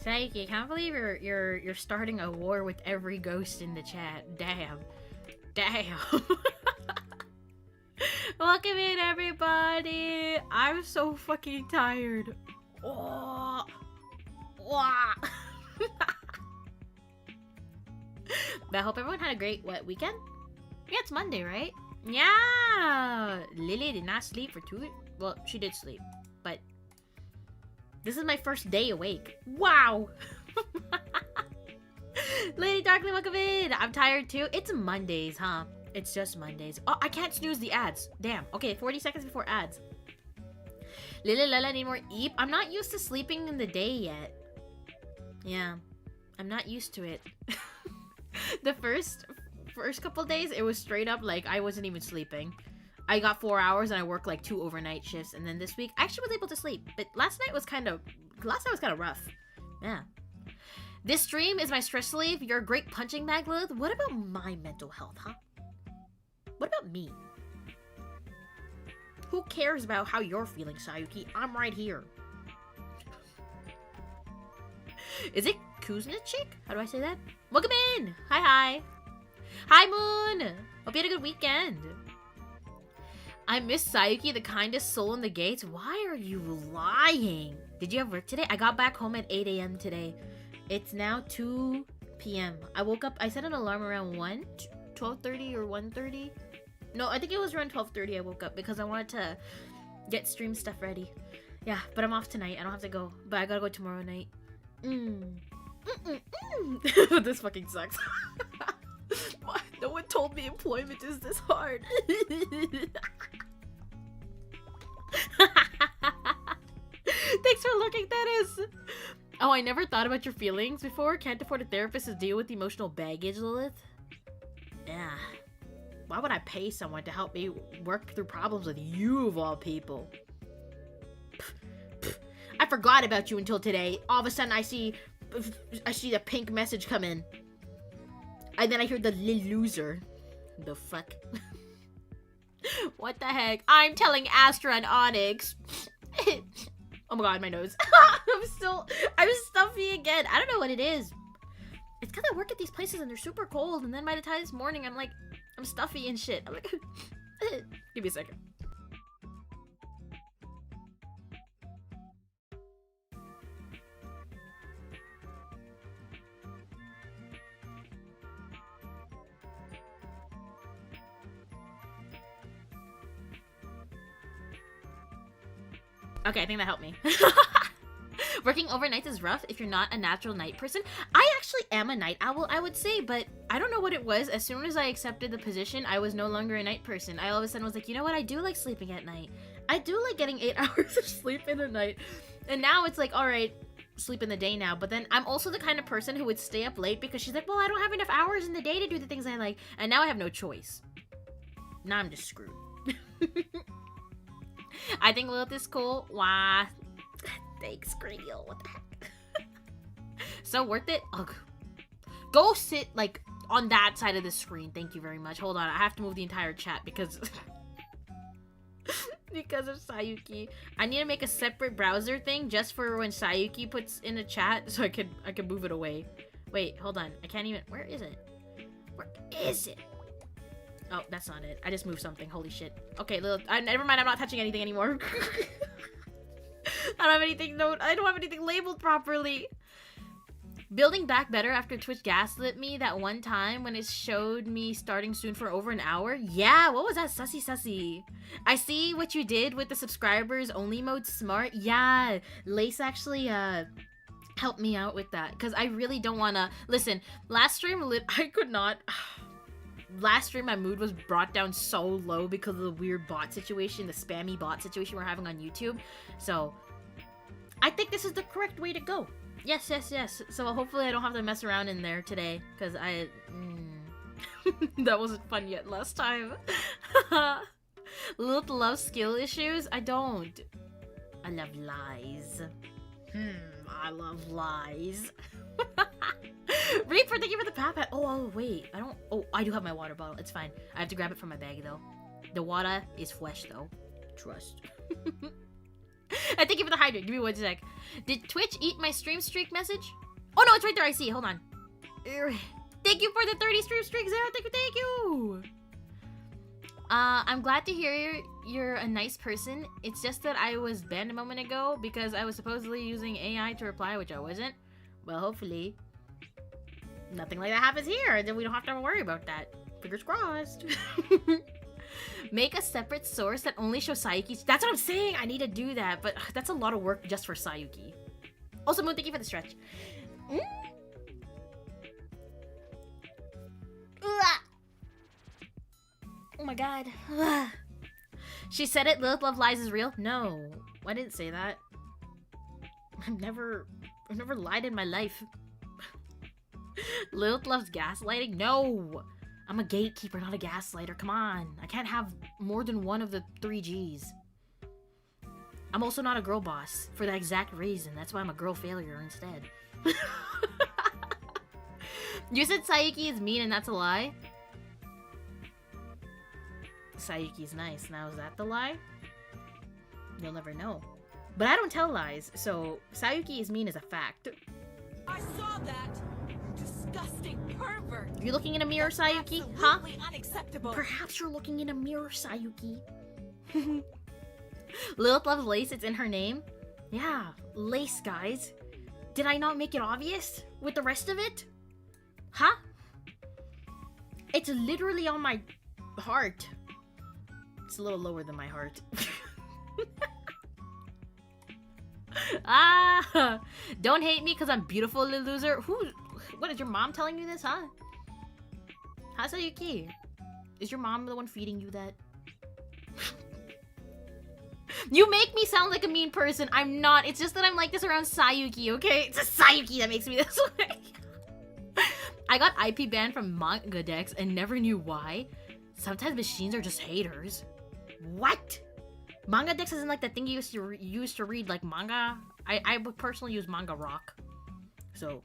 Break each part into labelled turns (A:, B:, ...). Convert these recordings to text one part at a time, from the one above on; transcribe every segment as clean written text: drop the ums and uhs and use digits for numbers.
A: Saiki, I can't believe you're starting a war with every ghost in the chat. Damn. Damn. Welcome in, everybody. I'm so fucking tired. Oh. Wah. But I hope everyone had a great weekend? Yeah, it's Monday, right? Yeah. Lily did not sleep for 2. Well, she did sleep, but this is my first day awake. Wow. Lady Darkly, welcome in. I'm tired too. It's Mondays, huh? It's just Mondays. Oh, I can't snooze the ads. Damn. Okay, 40 seconds before ads. Lila Lila need more eep. I'm not used to sleeping in the day yet. Yeah, I'm not used to it. The first couple days, it was straight up like I wasn't even sleeping. I got 4 hours and I worked like 2 overnight shifts, and then this week I actually was able to sleep. But last night was kind of rough. Yeah. This stream is my stress relief. You're a great punching bag, Lilith. What about my mental health, huh? What about me? Who cares about how you're feeling, Sayuki? I'm right here. Is it Kuznachik? How do I say that? Welcome in! Hi, hi. Hi, Moon! Hope you had a good weekend. I miss Sayuki, the kindest soul in the gates. Why are you lying? Did you have work today? I got back home at 8 a.m. today. It's now 2 p.m. I woke up, I set an alarm around 12:30 or 1:30. No, I think it was around 12:30 I woke up because I wanted to get stream stuff ready. Yeah, but I'm off tonight. I don't have to go, but I gotta go tomorrow night. This fucking sucks. No one told me employment is this hard. Thanks for looking, Dennis. Oh, I never thought about your feelings before. Can't afford a therapist to deal with emotional baggage, Lilith. Yeah. Why would I pay someone to help me work through problems with you, of all people? I forgot about you until today. All of a sudden, I see the pink message come in. And then I hear the loser. The fuck? What the heck? I'm telling Astra and Onyx. Oh my god, my nose. I'm stuffy again. I don't know what it is. It's because I work at these places and they're super cold. And then by the time this morning, I'm stuffy and shit. I'm like, give me a second. Okay, I think that helped me. Working overnights is rough if you're not a natural night person. I actually am a night owl, I would say, but I don't know what it was. As soon as I accepted the position, I was no longer a night person. I all of a sudden was like, you know what? I do like sleeping at night. I do like getting 8 hours of sleep in the night. And now it's like, all right, sleep in the day now. But then I'm also the kind of person who would stay up late because she's like, well, I don't have enough hours in the day to do the things I like. And now I have no choice. Now I'm just screwed. I think Lilith is cool. Wah. Thanks, Gradiel. What the heck? So worth it? Ugh. Go sit, like, on that side of the screen. Thank you very much. Hold on. I have to move the entire chat because... because of Sayuki. I need to make a separate browser thing just for when Sayuki puts in a chat so I could move it away. Wait, hold on. I can't even... Where is it? Where is it? Oh, that's not it. I just moved something. Holy shit. Okay, Lilith. Never mind. I'm not touching anything anymore. I don't have anything labeled properly. Building back better after Twitch gaslit me that one time when it showed me starting soon for over an hour. Yeah, what was that? Sussy. I see what you did with the subscribers only mode. Smart. Yeah, Lace actually helped me out with that because I really don't want to... Listen, last stream, I could not... Last stream, my mood was brought down so low because of the weird bot situation, the spammy bot situation we're having on YouTube. So, I think this is the correct way to go. Yes. So hopefully I don't have to mess around in there today, because that wasn't fun yet last time. Lilith loves skill issues? I don't. I love lies. I love lies. Reaper, thank you for the pat. Oh, wait. I do have my water bottle. It's fine. I have to grab it from my bag, though. The water is fresh, though. Trust. I thank you for the hydrate. Give me 1 sec. Did Twitch eat my stream streak message? Oh no, it's right there. I see. Hold on. Thank you for the 30 stream streak, Zara. Thank you. I'm glad to hear you're a nice person. It's just that I was banned a moment ago because I was supposedly using AI to reply, which I wasn't. Well, hopefully nothing like that happens here, and then we don't have to worry about that. Fingers crossed. Make a separate source that only shows Sayuki. That's what I'm saying. I need to do that, but that's a lot of work just for Sayuki. Also, Moon, thank you for the stretch. Oh my god. She said it. Lilith Love Lies is real. No, I didn't say that. I've never lied in my life. Lilith loves gaslighting? No! I'm a gatekeeper, not a gaslighter. Come on. I can't have more than one of the 3 Gs. I'm also not a girl boss for that exact reason. That's why I'm a girl failure instead. You said Sayuki is mean and that's a lie? Sayuki's nice. Now is that the lie? You'll never know. But I don't tell lies, so Sayuki is mean is a fact.
B: I saw that! Disgusting pervert!
A: You're looking in a mirror, Sayuki? Huh?
B: Unacceptable.
A: Perhaps you're looking in a mirror, Sayuki. Lilith loves lace, it's in her name. Yeah, lace, guys. Did I not make it obvious with the rest of it? Huh? It's literally on my heart. It's a little lower than my heart. Ah! Don't hate me because I'm beautiful, little loser. What, is your mom telling you this, huh? Hi, Sayuki. Is your mom the one feeding you that? You make me sound like a mean person. I'm not. It's just that I'm like this around Sayuki, okay? It's a Sayuki that makes me this way. I got IP banned from Mangadex and never knew why. Sometimes machines are just haters. What? Mangadex isn't like the thing you used to read like manga. I would personally use Manga Rock. So,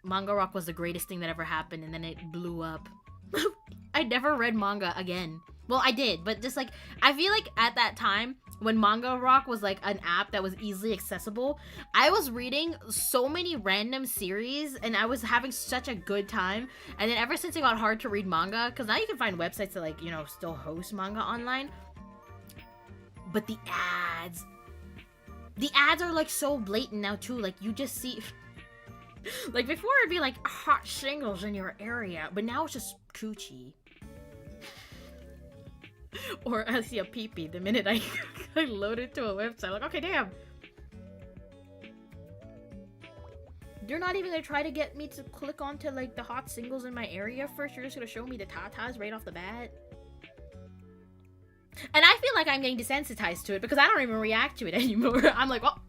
A: Manga Rock was the greatest thing that ever happened and then it blew up. I never read manga again. Well, I did, but just like, I feel like at that time, when Manga Rock was like an app that was easily accessible, I was reading so many random series and I was having such a good time. And then ever since it got hard to read manga, because now you can find websites that like, you know, still host manga online. But the ads are like so blatant now too. Like you just see, like before it'd be like hot shingles in your area, but now it's just coochie. Or I see a peepee the minute I load it to a website. Like, okay, damn. You're not even gonna try to get me to click onto like the hot singles in my area first. You're just gonna show me the tatas right off the bat. And I feel like I'm getting desensitized to it because I don't even react to it anymore. I'm like, oh,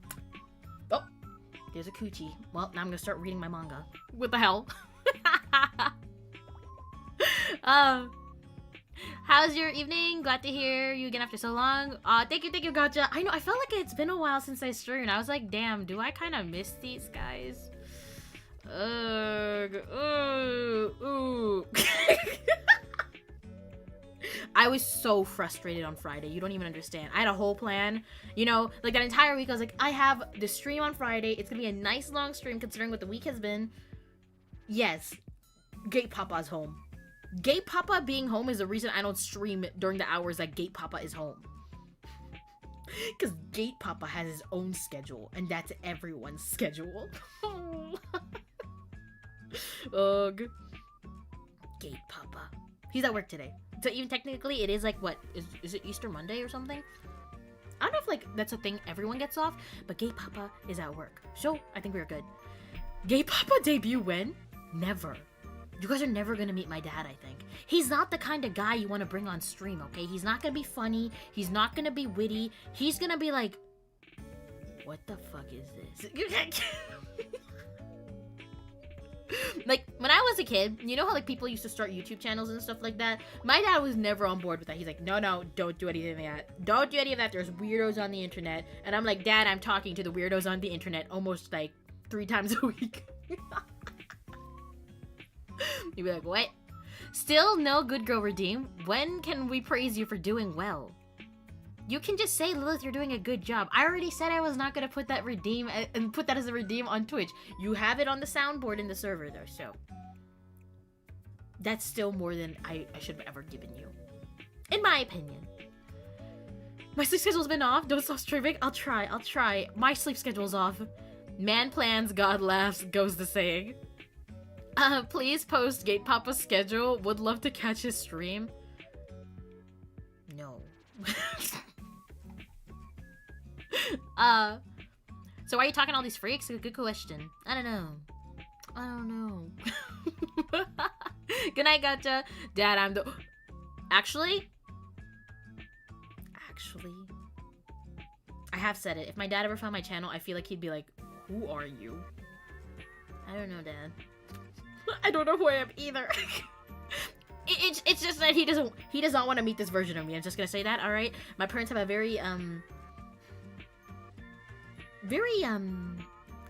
A: there's a coochie. Well, now I'm gonna start reading my manga. What the hell? How's your evening? Glad to hear you again after so long. Thank you, Gotcha. I know, I felt like it's been a while since I streamed. I was like, damn, do I kind of miss these guys? Ooh. I was so frustrated on Friday. You don't even understand. I had a whole plan. You know, like that entire week, I was like, I have the stream on Friday. It's gonna be a nice long stream considering what the week has been. Yes, Gate Papa's home. Gate Papa being home is the reason I don't stream during the hours that Gate Papa is home. Because Gate Papa has his own schedule, and that's everyone's schedule. Ugh. Gate Papa. He's at work today. So even technically, it is like, what? Is it Easter Monday or something? I don't know if like that's a thing everyone gets off, but Gate Papa is at work. So I think we're good. Gate Papa debut when? Never. You guys are never gonna meet my dad, I think. He's not the kind of guy you want to bring on stream, okay? He's not gonna be funny. He's not gonna be witty. He's gonna be like, what the fuck is this? Like, when I was a kid, you know how like people used to start YouTube channels and stuff like that? My dad was never on board with that. He's like, no, don't do anything like that. Don't do any of that. There's weirdos on the internet. And I'm like, Dad, I'm talking to the weirdos on the internet almost like 3 times a week. You'd be like, what? Still no good girl redeem. When can we praise you for doing well? You can just say, Lilith, you're doing a good job. I already said I was not gonna put that redeem and put that as a redeem on Twitch. You have it on the soundboard in the server though, so that's still more than I should have ever given you, in my opinion. My sleep schedule's been off. Don't stop streaming. I'll try. My sleep schedule's off. Man plans, God laughs, goes the saying. Please post Gate Papa's schedule. Would love to catch his stream. No. So why are you talking to all these freaks? Good question. I don't know. Good night, Gotcha. Dad, I'm the... Actually, I have said it. If my dad ever found my channel, I feel like he'd be like, who are you? I don't know, Dad. I don't know who I am either. It's just that he does not want to meet this version of me. I'm just gonna say that, alright? My parents have a very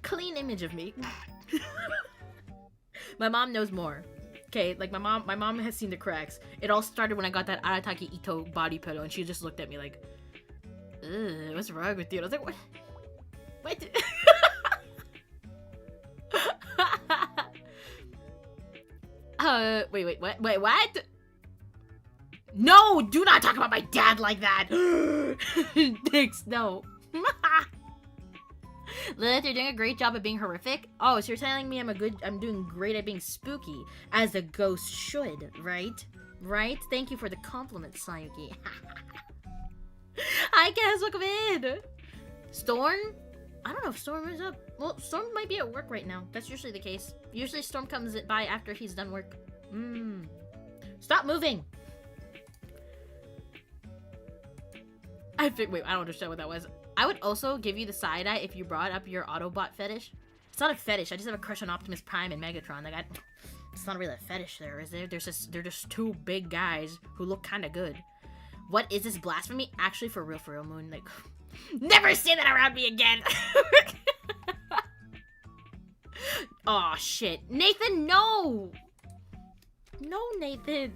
A: clean image of me. My mom knows more. Okay, like my mom has seen the cracks. It all started when I got that Arataki Ito body pillow, and she just looked at me like, ugh, what's wrong with you? And I was like, what? Wait, what? No, do not talk about my dad like that. Thanks, no. Lilith, you're doing a great job at being horrific. Oh, so you're telling me I'm doing great at being spooky, as a ghost should, right? Right? Thank you for the compliment, Sayuki. Hi, guys, welcome in. Storm? I don't know if Storm is up. Well, Storm might be at work right now. That's usually the case. Usually Storm comes by after he's done work. Stop moving! Wait, I don't understand what that was. I would also give you the side eye if you brought up your Autobot fetish. It's not a fetish. I just have a crush on Optimus Prime and Megatron. Like, it's not really a fetish there, is there? They're just two big guys who look kind of good. What is this blasphemy? Actually, for real, Moon. Like, never say that around me again. Oh shit, Nathan, no. No, Nathan.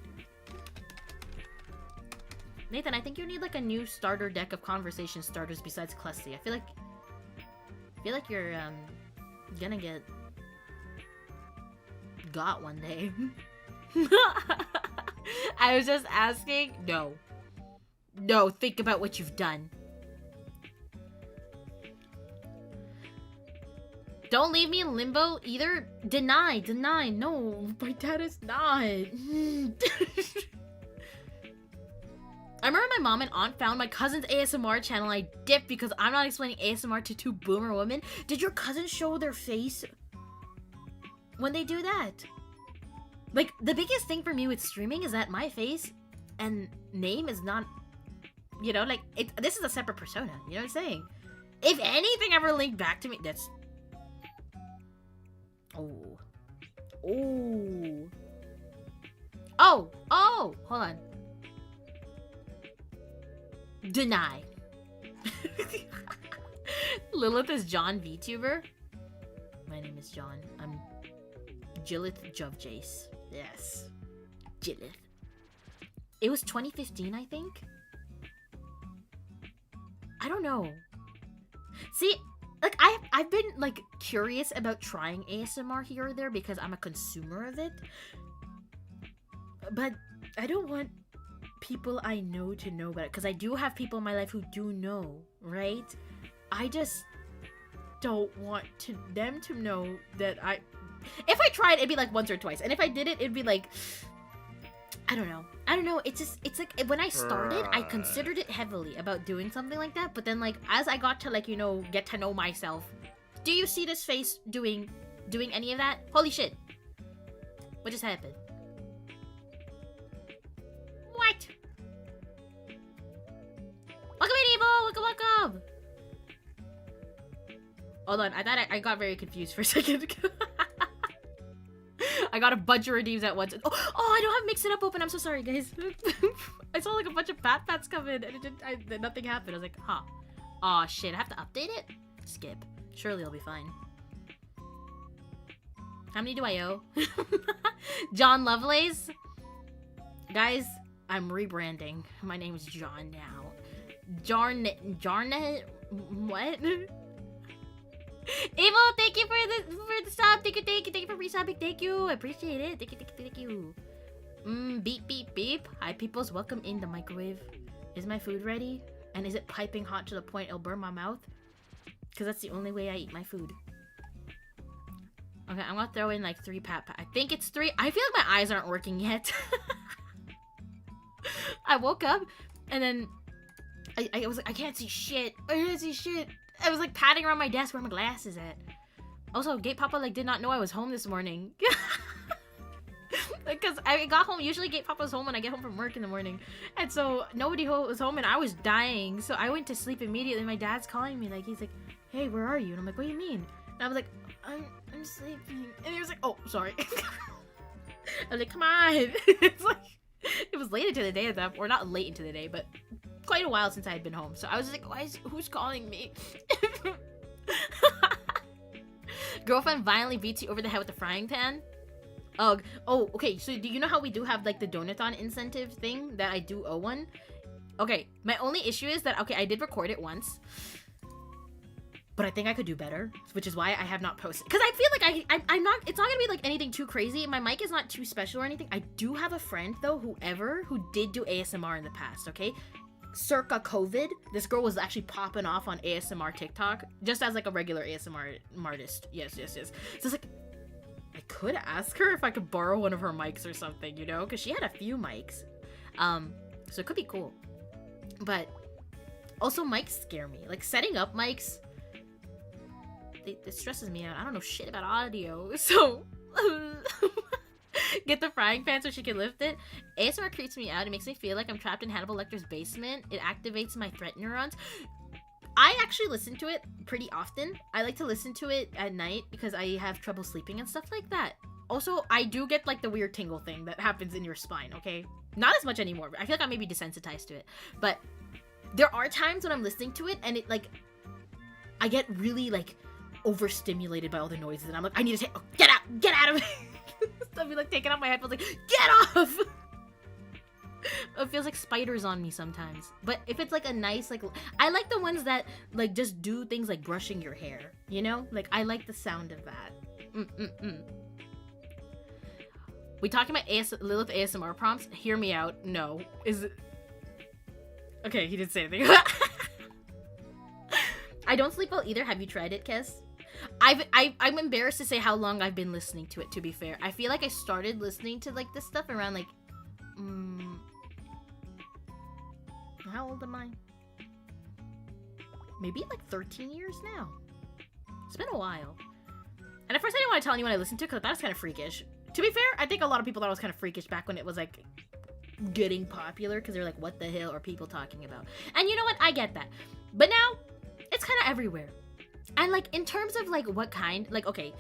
A: Nathan, I think you need like a new starter deck of conversation starters besides Clussy. I feel like you're gonna get got one day. I was just asking. No, think about what you've done. Don't leave me in limbo either. Deny. No, my dad is not. I remember my mom and aunt found my cousin's ASMR channel and I dipped because I'm not explaining ASMR to two boomer women. Did your cousins show their face when they do that? Like, the biggest thing for me with streaming is that my face and name is not, you know, like, this is a separate persona. You know what I'm saying? If anything ever linked back to me, that's... Oh, hold on. Deny. Lilith is John VTuber. My name is John. I'm Jillith Jovjace. Yes. Jillith. It was 2015, I think? I don't know. See, like, I've been, like, curious about trying ASMR here or there because I'm a consumer of it. But I don't want people I know to know about it, because I do have people in my life who do know, right? I just don't want them to know that if I tried, it'd be like once or twice, and if I did it, it'd be like, I don't know, it's like, when I started, I considered it heavily about doing something like that, but then, like, as I got to, like, you know, get to know myself, do you see this face doing any of that? Holy shit. What just happened? What? Welcome in, Evo! Welcome! Hold on, I thought I got very confused for a second. I got a bunch of redeems at once. Oh, I don't have Mix It Up open. I'm so sorry, guys. I saw like a bunch of Pats come in, and nothing happened. I was like, huh. Aw, shit. I have to update it? Skip. Surely it'll be fine. How many do I owe? John Lovelace? Guys, I'm rebranding. My name is John now. Jarnet, what? Evil, thank you for the sub. Thank you for resubbing. Thank you, I appreciate it. Thank you. Beep beep beep. Hi peoples, welcome in the microwave. Is my food ready? And is it piping hot to the point it'll burn my mouth? Because that's the only way I eat my food. Okay, I'm gonna throw in like 3 pat. I think it's 3. I feel like my eyes aren't working yet. I woke up and then I was like, I can't see shit. I was like patting around my desk where my glasses at. Also, Gate Papa like did not know I was home this morning. Because I got home. Usually Gate Papa's home when I get home from work in the morning. And so nobody was home and I was dying. So I went to sleep immediately. My dad's calling me. Like, he's like, hey, where are you? And I'm like, what do you mean? And I was like, I'm sleeping. And he was like, oh, sorry. I was like, come on. It's like, it was late into the day, or not late into the day, but quite a while since I had been home. So I was like, who's calling me? Girlfriend violently beats you over the head with a frying pan. Oh, okay. So do you know how we do have like the Donathon incentive thing that I do owe one? Okay, my only issue is that, okay, I did record it once, but I think I could do better, which is why I have not posted. Because I feel like I'm not, it's not gonna be like anything too crazy. My mic is not too special or anything. I do have a friend though, who did do ASMR in the past, okay? Circa COVID, this girl was actually popping off on ASMR TikTok, just as like a regular ASMR artist. Yes. So it's like, I could ask her if I could borrow one of her mics or something, you know? Because she had a few mics. So it could be cool. But also mics scare me. Like setting up mics, it stresses me out. I don't know shit about audio. So get the frying pan so she can lift it. ASMR creeps me out. It makes me feel like I'm trapped in Hannibal Lecter's basement. It activates my threat neurons. I actually listen to it pretty often. I like to listen to it at night because I have trouble sleeping and stuff like that. Also, I do get like the weird tingle thing that happens in your spine, okay? Not as much anymore. I feel like I may be desensitized to it. But there are times when I'm listening to it and it like, I get really like overstimulated by all the noises and I'm like, I need to get out of it. So I'll be like taking off my headphones like, get off! It feels like spiders on me sometimes. But if it's like a nice, like, I like the ones that like just do things like brushing your hair, you know? Like, I like the sound of that. We talking about Lillith ASMR prompts? Hear me out. No. Is it... Okay, he didn't say anything. I don't sleep well either. Have you tried it, Kes? I'm embarrassed to say how long I've been listening to it, to be fair. I feel like I started listening to like this stuff around like how old am I? Maybe like 13 years now. It's been a while. And at first I didn't want to tell anyone I listened to because I thought it was kind of freakish. To be fair, I think a lot of people thought it was kind of freakish back when it was like getting popular because they're like, what the hell are people talking about? And you know what? I get that. But now, it's kind of everywhere. And like in terms of like what kind, like okay,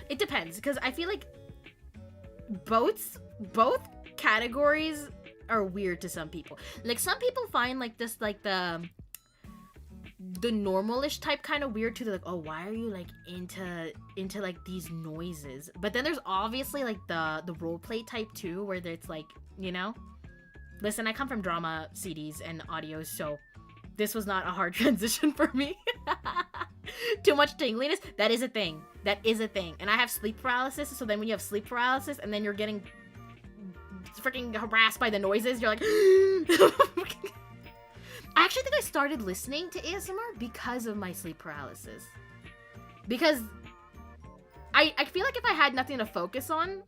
A: it depends because I feel like both categories are weird to some people. Like some people find like this like the normalish type kind of weird too. They're like, oh, why are you like into like these noises? But then there's obviously like the roleplay type too, where it's like, you know, listen, I come from drama CDs and audios, so this was not a hard transition for me. Too much tingliness, that is a thing. And I have sleep paralysis, so then when you have sleep paralysis and then you're getting freaking harassed by the noises, you're like I actually think I started listening to ASMR because of my sleep paralysis. Because I feel like if I had nothing to focus on,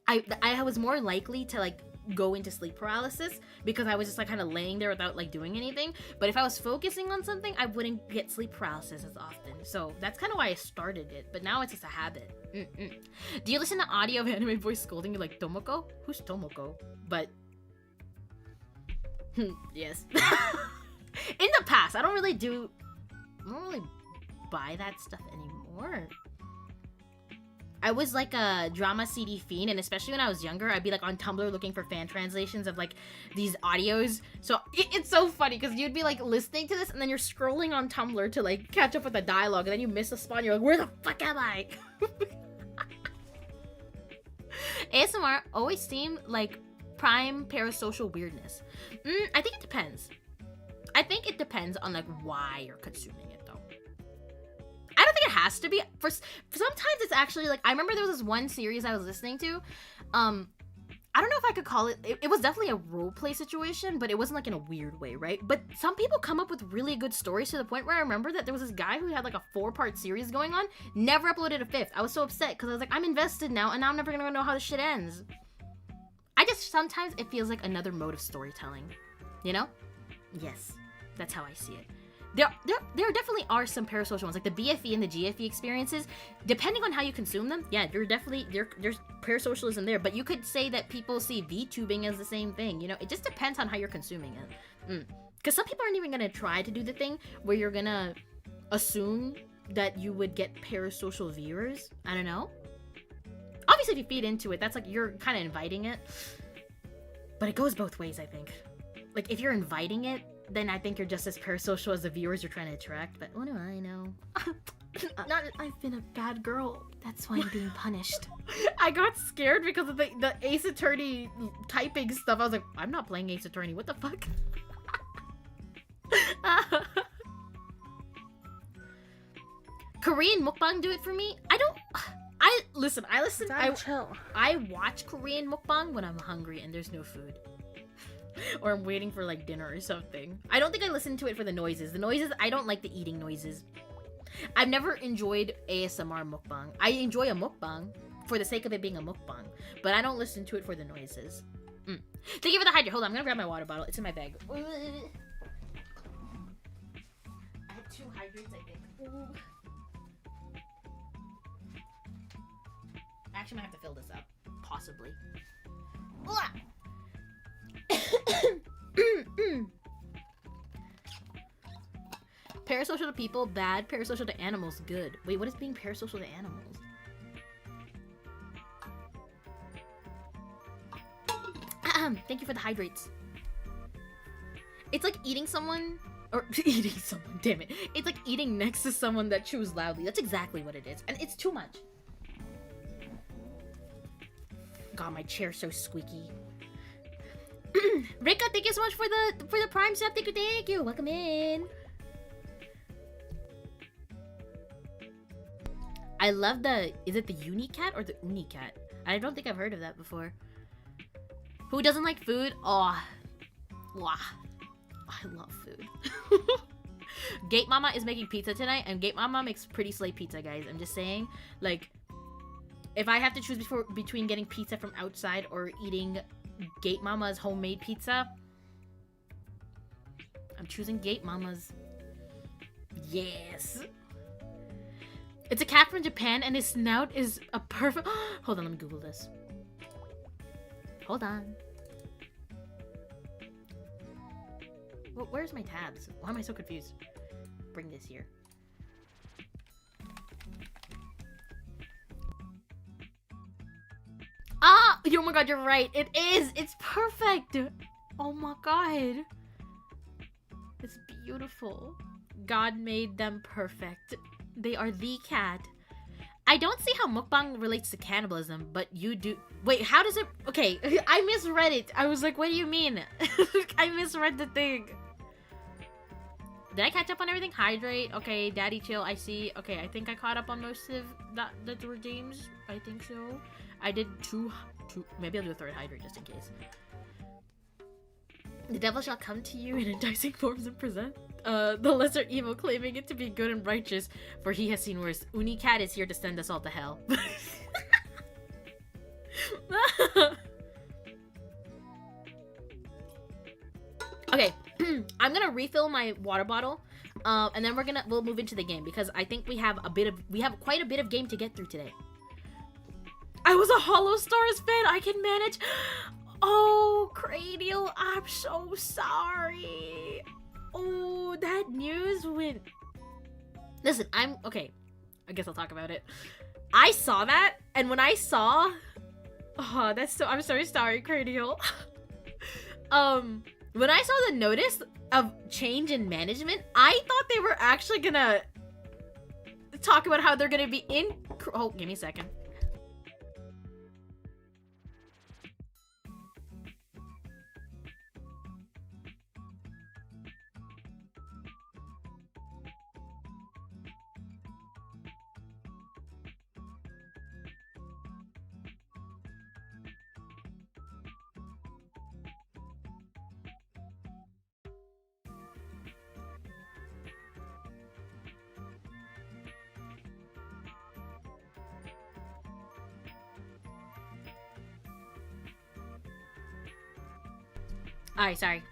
A: I was more likely to like go into sleep paralysis because I was just like kind of laying there without like doing anything. But if I was focusing on something, I wouldn't get sleep paralysis as often. So that's kind of why I started it. But now it's just a habit. Do you listen to audio of anime voice scolding you like Tomoko? Who's Tomoko? But yes. In the past, I don't really buy that stuff anymore. I was like a drama CD fiend, and especially when I was younger, I'd be like on Tumblr looking for fan translations of like these audios. So it's so funny because you'd be like listening to this and then you're scrolling on Tumblr to like catch up with the dialogue, and then you miss a spot and you're like, where the fuck am I? ASMR always seemed like prime parasocial weirdness. I think it depends. I think it depends on like why you're consuming it though. I don't think it has to be. For sometimes it's actually like, I remember there was this one series I was listening to. I don't know if I could call it, it was definitely a role play situation, but it wasn't like in a weird way, right? But some people come up with really good stories to the point where I remember that there was this guy who had like a 4-part series going on, never uploaded a 5th. I was so upset because I was like, I'm invested now and now I'm never gonna know how this shit ends. I just, sometimes it feels like another mode of storytelling, you know? Yes, that's how I see it. There definitely are some parasocial ones, like the BFE and the GFE experiences. Depending on how you consume them, yeah, there's parasocialism there. But you could say that people see VTubing as the same thing. You know, it just depends on how you're consuming it. Because some people aren't even gonna try to do the thing where you're gonna assume that you would get parasocial viewers. I don't know. Obviously, if you feed into it, that's like you're kind of inviting it. But it goes both ways, I think. Like if you're inviting it, then I think you're just as parasocial as the viewers you're trying to attract, but what do I know? I've been a bad girl. That's why I'm being punished. I got scared because of the Ace Attorney typing stuff. I was like, I'm not playing Ace Attorney. What the fuck? Korean mukbang do it for me? I listen, I watch Korean mukbang when I'm hungry and there's no food. Or I'm waiting for like dinner or something. I don't think I listen to it for the noises. The noises, I don't like the eating noises. I've never enjoyed ASMR mukbang. I enjoy a mukbang for the sake of it being a mukbang, but I don't listen to it for the noises. Thank you for the hydrate. Hold on, I'm gonna grab my water bottle. It's in my bag. I have 2 hydrates, I think. I actually might have to fill this up. Possibly. Parasocial to people, bad. Parasocial to animals, good. Wait, what is being parasocial to animals? Thank you for the hydrates. It's like eating someone, or eating someone, damn it. It's like eating next to someone that chews loudly. That's exactly what it is. And it's too much. God, my chair's so squeaky. Rika, thank you so much for the Prime sub. Thank you. Welcome in. I love is it the Unicat or the Unicat? I don't think I've heard of that before. Who doesn't like food? Oh, wow. I love food. Gate Mama is making pizza tonight, and Gate Mama makes pretty slay pizza, guys. I'm just saying, like, if I have to choose between getting pizza from outside or eating Gate Mama's homemade pizza, I'm choosing Gate Mama's. Yes. It's a cat from Japan and his snout is a perfect... Hold on, let me Google this. Hold on. Where's my tabs? Why am I so confused? Bring this here. Ah! Oh my god, you're right. It is! It's perfect! Oh my god. It's beautiful. God made them perfect. They are the cat. I don't see how mukbang relates to cannibalism, but you do. Wait, how does it... Okay, I misread it. I was like, what do you mean? I misread the thing. Did I catch up on everything? Hydrate. Okay, daddy chill. I see. Okay, I think I caught up on most of the redeems. I think so. I did two. Maybe I'll do a 3rd hydrate just in case. The devil shall come to you in enticing forms and present the lesser evil, claiming it to be good and righteous, for he has seen worse. Unicat is here to send us all to hell. Okay, I'm gonna refill my water bottle, and then we'll move into the game because I think we have quite a bit of game to get through today. I was a Hollow Stars fan. I can manage. Oh, Cranial, I'm so sorry. Oh, that news went... Listen, okay. I guess I'll talk about it. I saw that, and when I saw... Oh, I'm so sorry, Cranial. When I saw the notice of change in management, I thought they were actually gonna talk about how they're gonna be in... Oh, give me a second. Alright, sorry.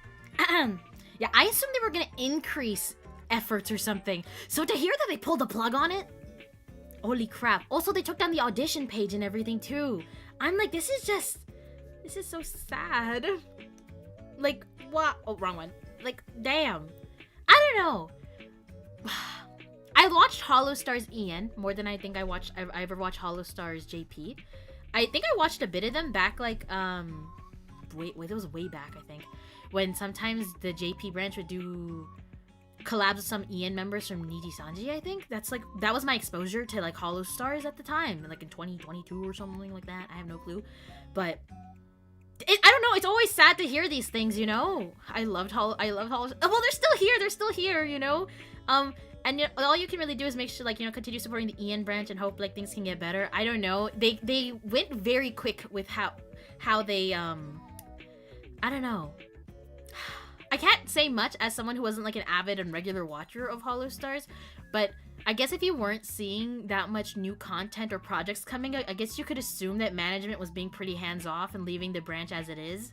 A: Yeah, I assumed they were gonna increase efforts or something. So to hear that they pulled the plug on it, holy crap. Also, they took down the audition page and everything too. I'm like, this is so sad. Like, what? Oh, wrong one. Like, damn. I don't know. I watched Hollow Stars EN more than I think I ever watched Hollow Stars JP. I think I watched a bit of them back, like, wait, it was way back, I think. When sometimes the JP branch would do collabs with some EN members from Niji Sanji, I think. That was my exposure to, like, Hollow Stars at the time. Like, in 2022 or something like that. I have no clue. But I don't know, it's always sad to hear these things, you know? I loved Hollow. Well, they're still here, you know? And you know, all you can really do is make sure, like, you know, continue supporting the EN branch and hope, like, things can get better. I don't know. They went very quick with how they, I don't know. I can't say much as someone who wasn't, like, an avid and regular watcher of Hollow Stars, but I guess if you weren't seeing that much new content or projects coming out, I guess you could assume that management was being pretty hands-off and leaving the branch as it is.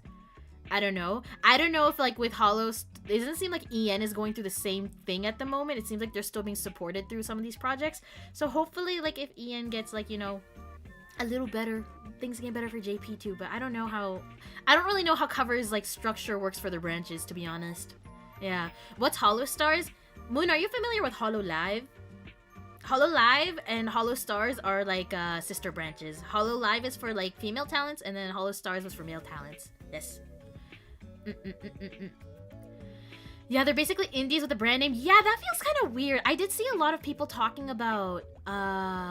A: I don't know. I don't know if, like, with Hollow, it doesn't seem like EN is going through the same thing at the moment. It seems like they're still being supported through some of these projects. So hopefully, like, if EN gets, like, you know, a little better, things get better for JP too. But I don't really know how covers, like, structure works for the branches, to be honest. Yeah. What's Hollow Stars? Moon, are you familiar with Hollow Live? Hollow Live and Hollow Stars are, like, sister branches. Hollow Live is for, like, female talents, and then Hollow Stars was for male talents. Yes. Yeah, they're basically indies with a brand name. Yeah, that feels kind of weird. I did see a lot of people talking about,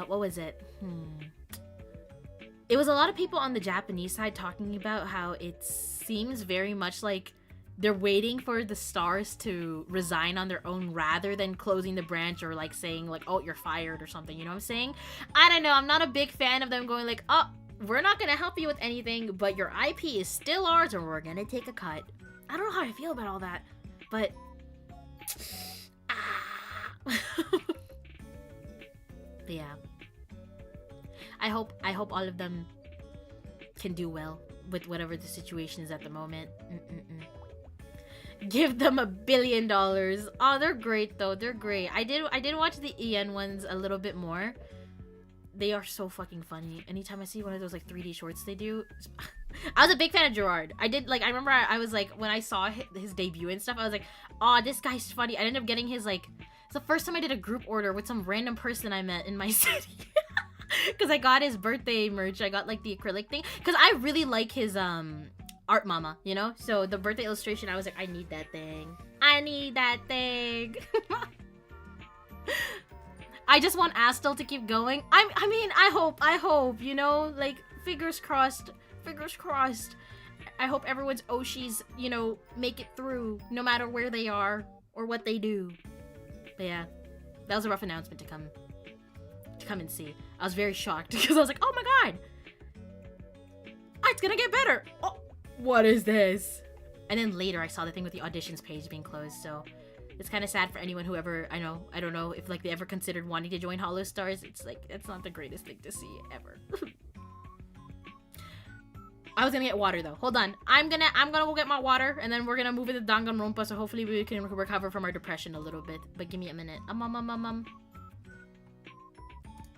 A: what was it? It was a lot of people on the Japanese side talking about how it seems very much like they're waiting for the stars to resign on their own rather than closing the branch or, like, saying, like, oh, you're fired or something, you know what I'm saying? I don't know, I'm not a big fan of them going like, oh, we're not gonna help you with anything, but your IP is still ours and we're gonna take a cut. I don't know how I feel about all that, but but yeah. I hope all of them can do well with whatever the situation is at the moment. Give them $1 billion. Oh, they're great though. They're great. I did watch the EN ones a little bit more. They are so fucking funny. Anytime I see one of those, like, 3D shorts they do. I was a big fan of Gerard. I remember I was like, when I saw his debut and stuff, I was like, oh, this guy's funny. I ended up getting his, like, it's the first time I did a group order with some random person I met in my city. Because I got his birthday merch. I got, like, the acrylic thing. Because I really like his, art mama, you know? So the birthday illustration, I was like, I need that thing. I need that thing. I just want Astel to keep going. I mean, I hope, you know? Like, fingers crossed. I hope everyone's Oshis, you know, make it through, no matter where they are or what they do. But yeah, that was a rough announcement to come and see. I was very shocked because I was like, oh my god! It's gonna get better! Oh, what is this? And then later I saw the thing with the auditions page being closed, so it's kind of sad for anyone who ever, I don't know if, like, they ever considered wanting to join Hollow Stars. It's like, it's not the greatest thing to see ever. I was gonna get water though. Hold on. I'm gonna go get my water, and then we're gonna move into Danganronpa, so hopefully we can recover from our depression a little bit. But give me a minute.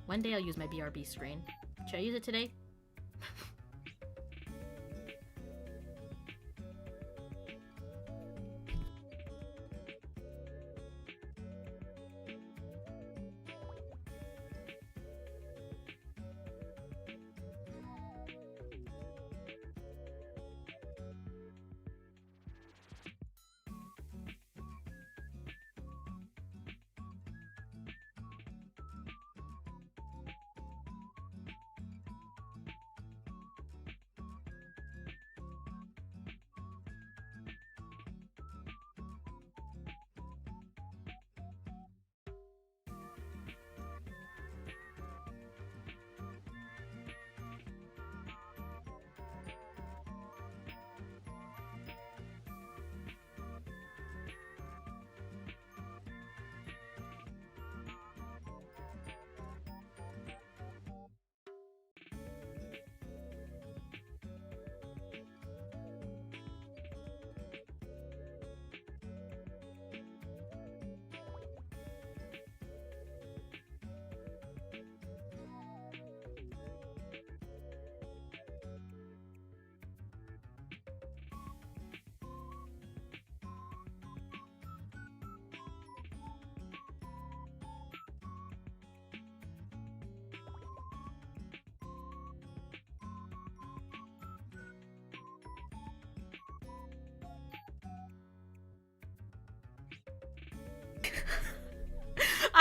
A: One day I'll use my BRB screen. Should I use it today?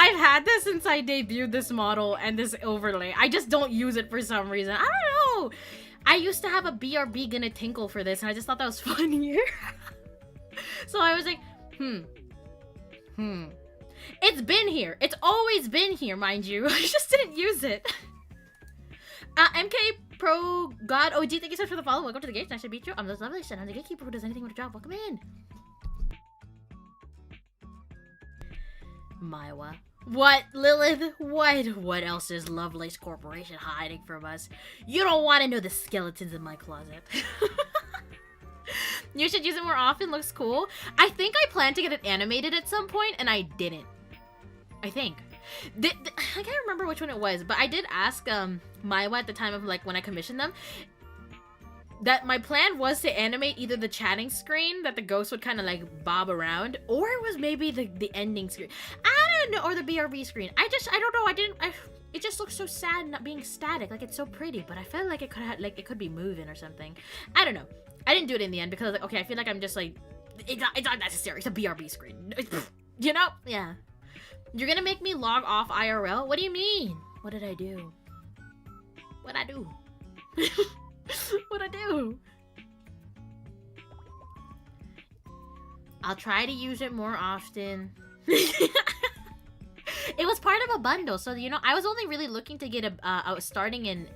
A: I've had this since I debuted this model and this overlay. I just don't use it for some reason. I don't know. I used to have a BRB gonna tinkle for this, and I just thought that was funnier. So I was like, It's been here. It's always been here, mind you. I just didn't use it. MK Pro God OG, thank you so much for the follow. Welcome to the gate. Nice to meet you. I'm this lovely shit. I'm the gatekeeper who does anything with a job. Welcome in. Maiwa. What, Lillith? What else is Lovelace Corporation hiding from us? You don't want to know the skeletons in my closet. You should use it more often. Looks cool. I think I planned to get it animated at some point, and I didn't. I think. I can't remember which one it was, but I did ask Maiwa at the time of like when I commissioned them that my plan was to animate either the chatting screen that the ghost would kind of like bob around, or it was maybe the ending screen. I don't know, or the BRB screen. I don't know. It just looks so sad not being static. Like, it's so pretty, but I felt like it could be moving or something. I don't know. I didn't do it in the end because I was like, okay, I feel like I'm just like, it's not necessary. It's a BRB screen. You know? Yeah. You're gonna make me log off IRL? What do you mean? What did I do? What'd I do? What'd I do? I'll try to use it more often. It was part of a bundle, so you know, I was only really looking to get I was starting in...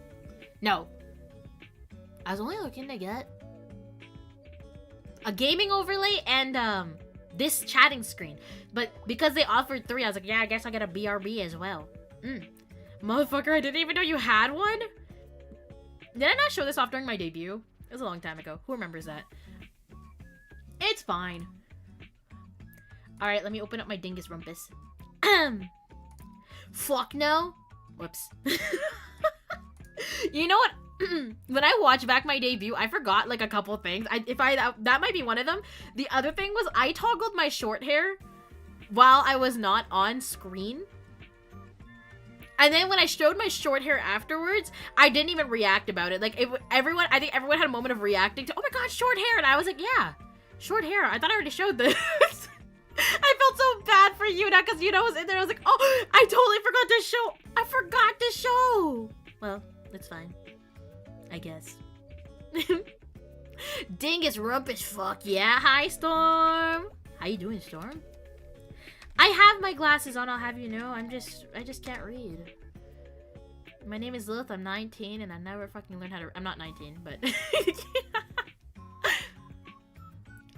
A: No. I was only looking to get a gaming overlay and this chatting screen. But because they offered 3, I was like, yeah, I guess I'll get a BRB as well. Motherfucker, I didn't even know you had one? Did I not show this off during my debut? It was a long time ago. Who remembers that? It's fine. Alright, let me open up my dingus rumpus. Fuck no. Whoops. You know what? When I watched back my debut, I forgot like a couple things. That might be one of them. The other thing was I toggled my short hair while I was not on screen. And then when I showed my short hair afterwards, I didn't even react about it. Like, I think everyone had a moment of reacting to, oh my god, short hair. And I was like, yeah, short hair. I thought I already showed this. I felt so bad for you now because you know I was in there. I was like, oh, I totally forgot to show. I forgot to show. Well, it's fine, I guess. Dingus rumpus, fuck yeah. Hi, Storm. How you doing, Storm? I have my glasses on, I'll have you know. I just can't read. My name is Lilith, I'm 19, and I never fucking learned how to... I'm not 19, but...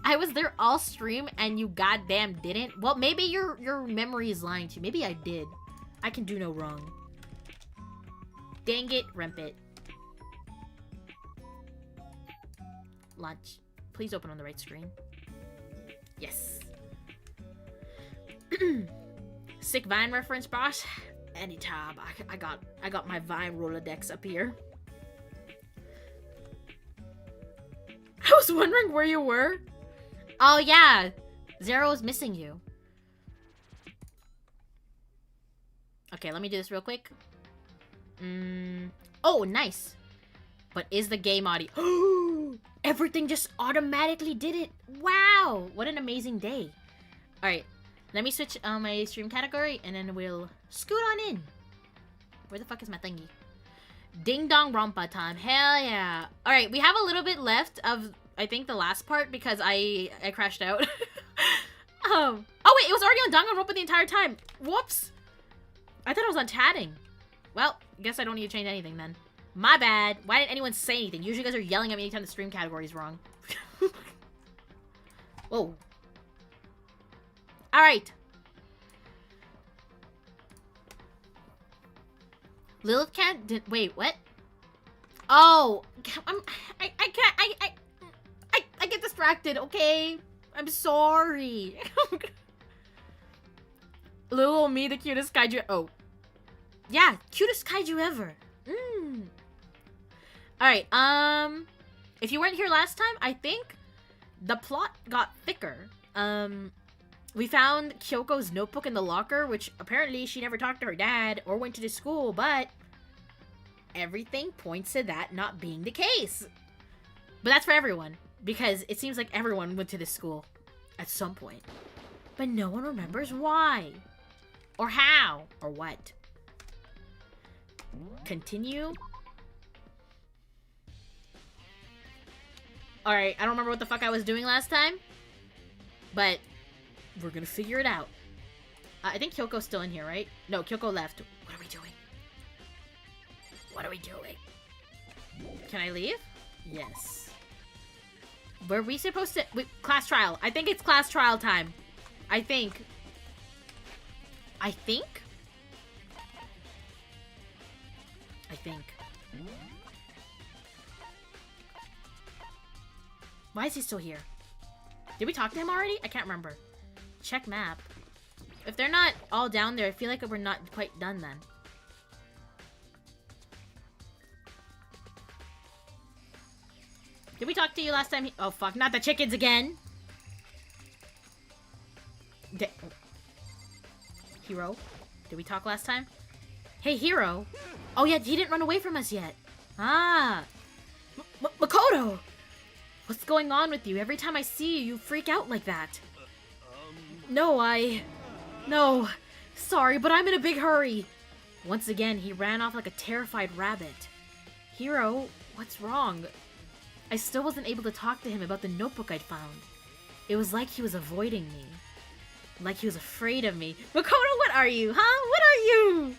A: I was there all stream, and you goddamn didn't. Well, maybe your memory is lying to you. Maybe I did. I can do no wrong. Dang it, Rempit. Launch. Please open on the right screen. Yes. Sick Vine reference, boss. Anytime. I got my Vine Rolodex up here. I was wondering where you were. Oh yeah, Zero's missing you. Okay, let me do this real quick. Oh, nice. But is the game audio? Everything just automatically did it. Wow, what an amazing day. All right. Let me switch my stream category, and then we'll scoot on in. Where the fuck is my thingy? Ding dong rompa time. Hell yeah. Alright, we have a little bit left of, I think, the last part, because I crashed out. Oh wait, it was already on Danganronpa the entire time. Whoops. I thought it was on chatting. Well, guess I don't need to change anything then. My bad. Why didn't anyone say anything? Usually you guys are yelling at me anytime the stream category is wrong. Whoa. Alright. Lilith can't wait, what? Oh, I get distracted, okay? I'm sorry. Lil me, the cutest kaiju. Oh. Yeah, cutest kaiju ever. Alright, if you weren't here last time, I think the plot got thicker. We found Kyoko's notebook in the locker, which apparently she never talked to her dad or went to the school, but everything points to that not being the case. But that's for everyone, because it seems like everyone went to this school at some point. But no one remembers why. Or how? Or what? Continue? Alright, I don't remember what the fuck I was doing last time. But we're gonna figure it out. I think Kyoko's still in here, right? No, Kyoko left. What are we doing? What are we doing? Can I leave? Yes. Were we supposed to... Wait, class trial. I think it's class trial time. I think. Why is he still here? Did we talk to him already? I can't remember. Check map. If they're not all down there, I feel like we're not quite done then. Did we talk to you last time? Oh fuck, not the chickens again! Hero? Did we talk last time? Hey, Hero! Oh yeah, he didn't run away from us yet. Ah! Makoto! What's going on with you? Every time I see you, you freak out like that. No, sorry, but I'm in a big hurry. Once again, he ran off like a terrified rabbit. Hero, what's wrong? I still wasn't able to talk to him about the notebook I'd found. It was like he was avoiding me. Like he was afraid of me. Makoto, what are you, huh? What are you?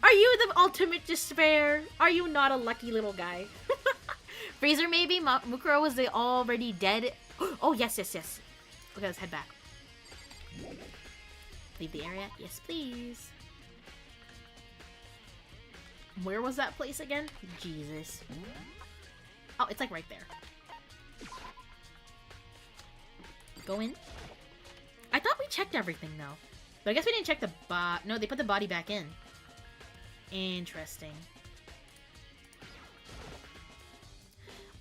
A: Are you the ultimate despair? Are you not a lucky little guy? Freezer, maybe? Mukuro was already dead? Oh, yes. Okay, let's head back. Leave the area? Yes, please. Where was that place again? Jesus. Oh, it's like right there. Go in. I thought we checked everything, though. But I guess we didn't check the no, they put the body back in. Interesting.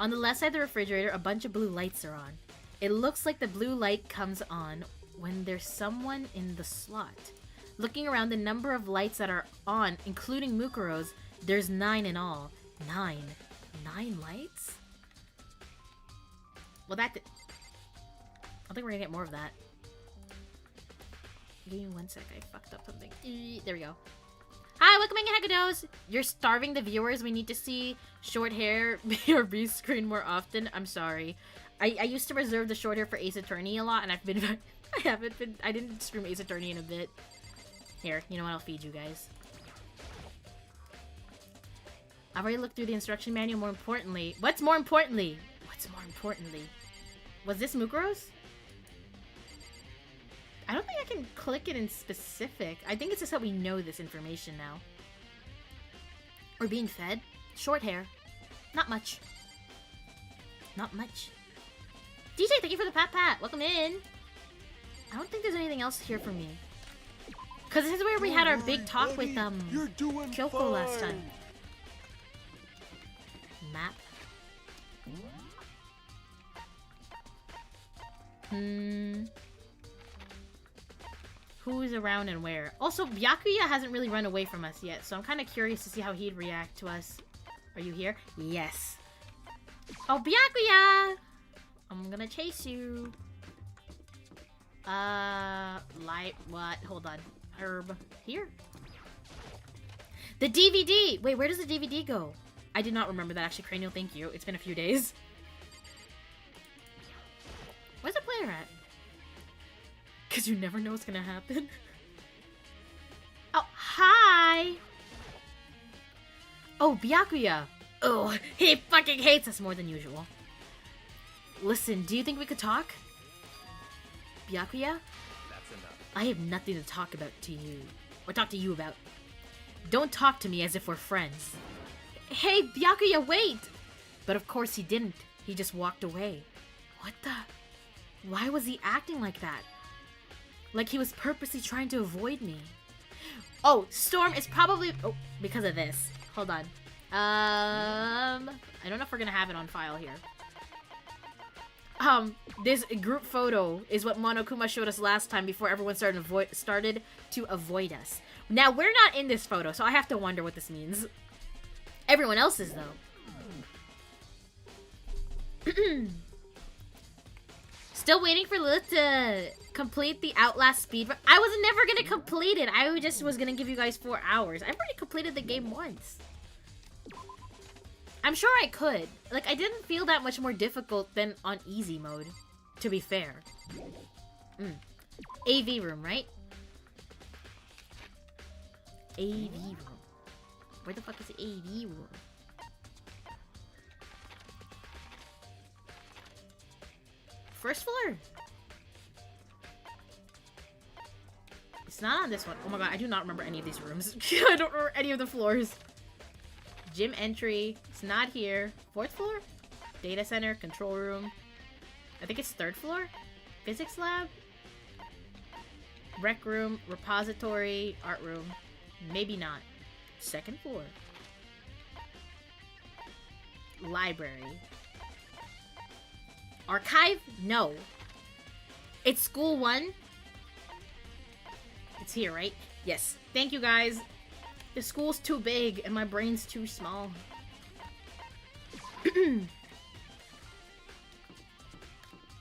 A: On the left side of the refrigerator, a bunch of blue lights are on. It looks like the blue light comes on when there's someone in the slot. Looking around the number of lights that are on, including Mukuro's, there's 9 in all. 9 lights? Well, I think we're gonna get more of that. Give me 1 sec, I fucked up something. There we go. Hi, welcome in, Hagados! You're starving the viewers. We need to see short hair be or be screen more often. I'm sorry. I used to reserve the short hair for Ace Attorney a lot, and I didn't stream Ace Attorney in a bit. Here, you know what? I'll feed you guys. I've already looked through the instruction manual. More importantly... What's more importantly? Was this Mukuro's? I don't think I can click it in specific. I think it's just that we know this information now. We're being fed. Short hair. Not much. DJ, thank you for the pat. Welcome in. I don't think there's anything else here for me. Because this is where we had our big talk with Kyoko last time. Map. Who's around and where? Also, Byakuya hasn't really run away from us yet, so I'm kind of curious to see how he'd react to us. Are you here? Yes. Oh, Byakuya! I'm gonna chase you. Light, what? Hold on. Herb. Here. The DVD! Wait, where does the DVD go? I did not remember that, actually. Cranial, thank you. It's been a few days. Where's the player at? Because you never know what's gonna happen. Oh, hi! Oh, Byakuya. Oh, he fucking hates us more than usual. Listen, do you think we could talk? Byakuya?
C: That's enough.
A: I have nothing to talk about to you. Or talk to you about. Don't talk to me as if we're friends. Hey, Byakuya, wait! But of course he didn't. He just walked away. What the? Why was he acting like that? Like he was purposely trying to avoid me. Oh, Storm is probably... Oh, because of this. Hold on. I don't know if we're gonna have it on file here. This group photo is what Monokuma showed us last time before everyone started to avoid us. Now, we're not in this photo, so I have to wonder what this means. Everyone else is, though. Still waiting for Lillith to Complete the Outlast speedrun. I was never gonna complete it. I just was gonna give you guys 4 hours. I've already completed the game once. I'm sure I could. Like, I didn't feel that much more difficult than on easy mode, to be fair. AV room, right? AV room. Where the fuck is the AV room? First floor? It's not on this one. Oh my god, I do not remember any of these rooms. I don't remember any of the floors. Gym entry. It's not here. 4th floor? Data center, control room. I think it's 3rd floor? Physics lab? Rec room, repository, art room. Maybe not. 2nd floor. Library. Archive? No. It's school 1. It's here, right? Yes. Thank you, guys. The school's too big and my brain's too small.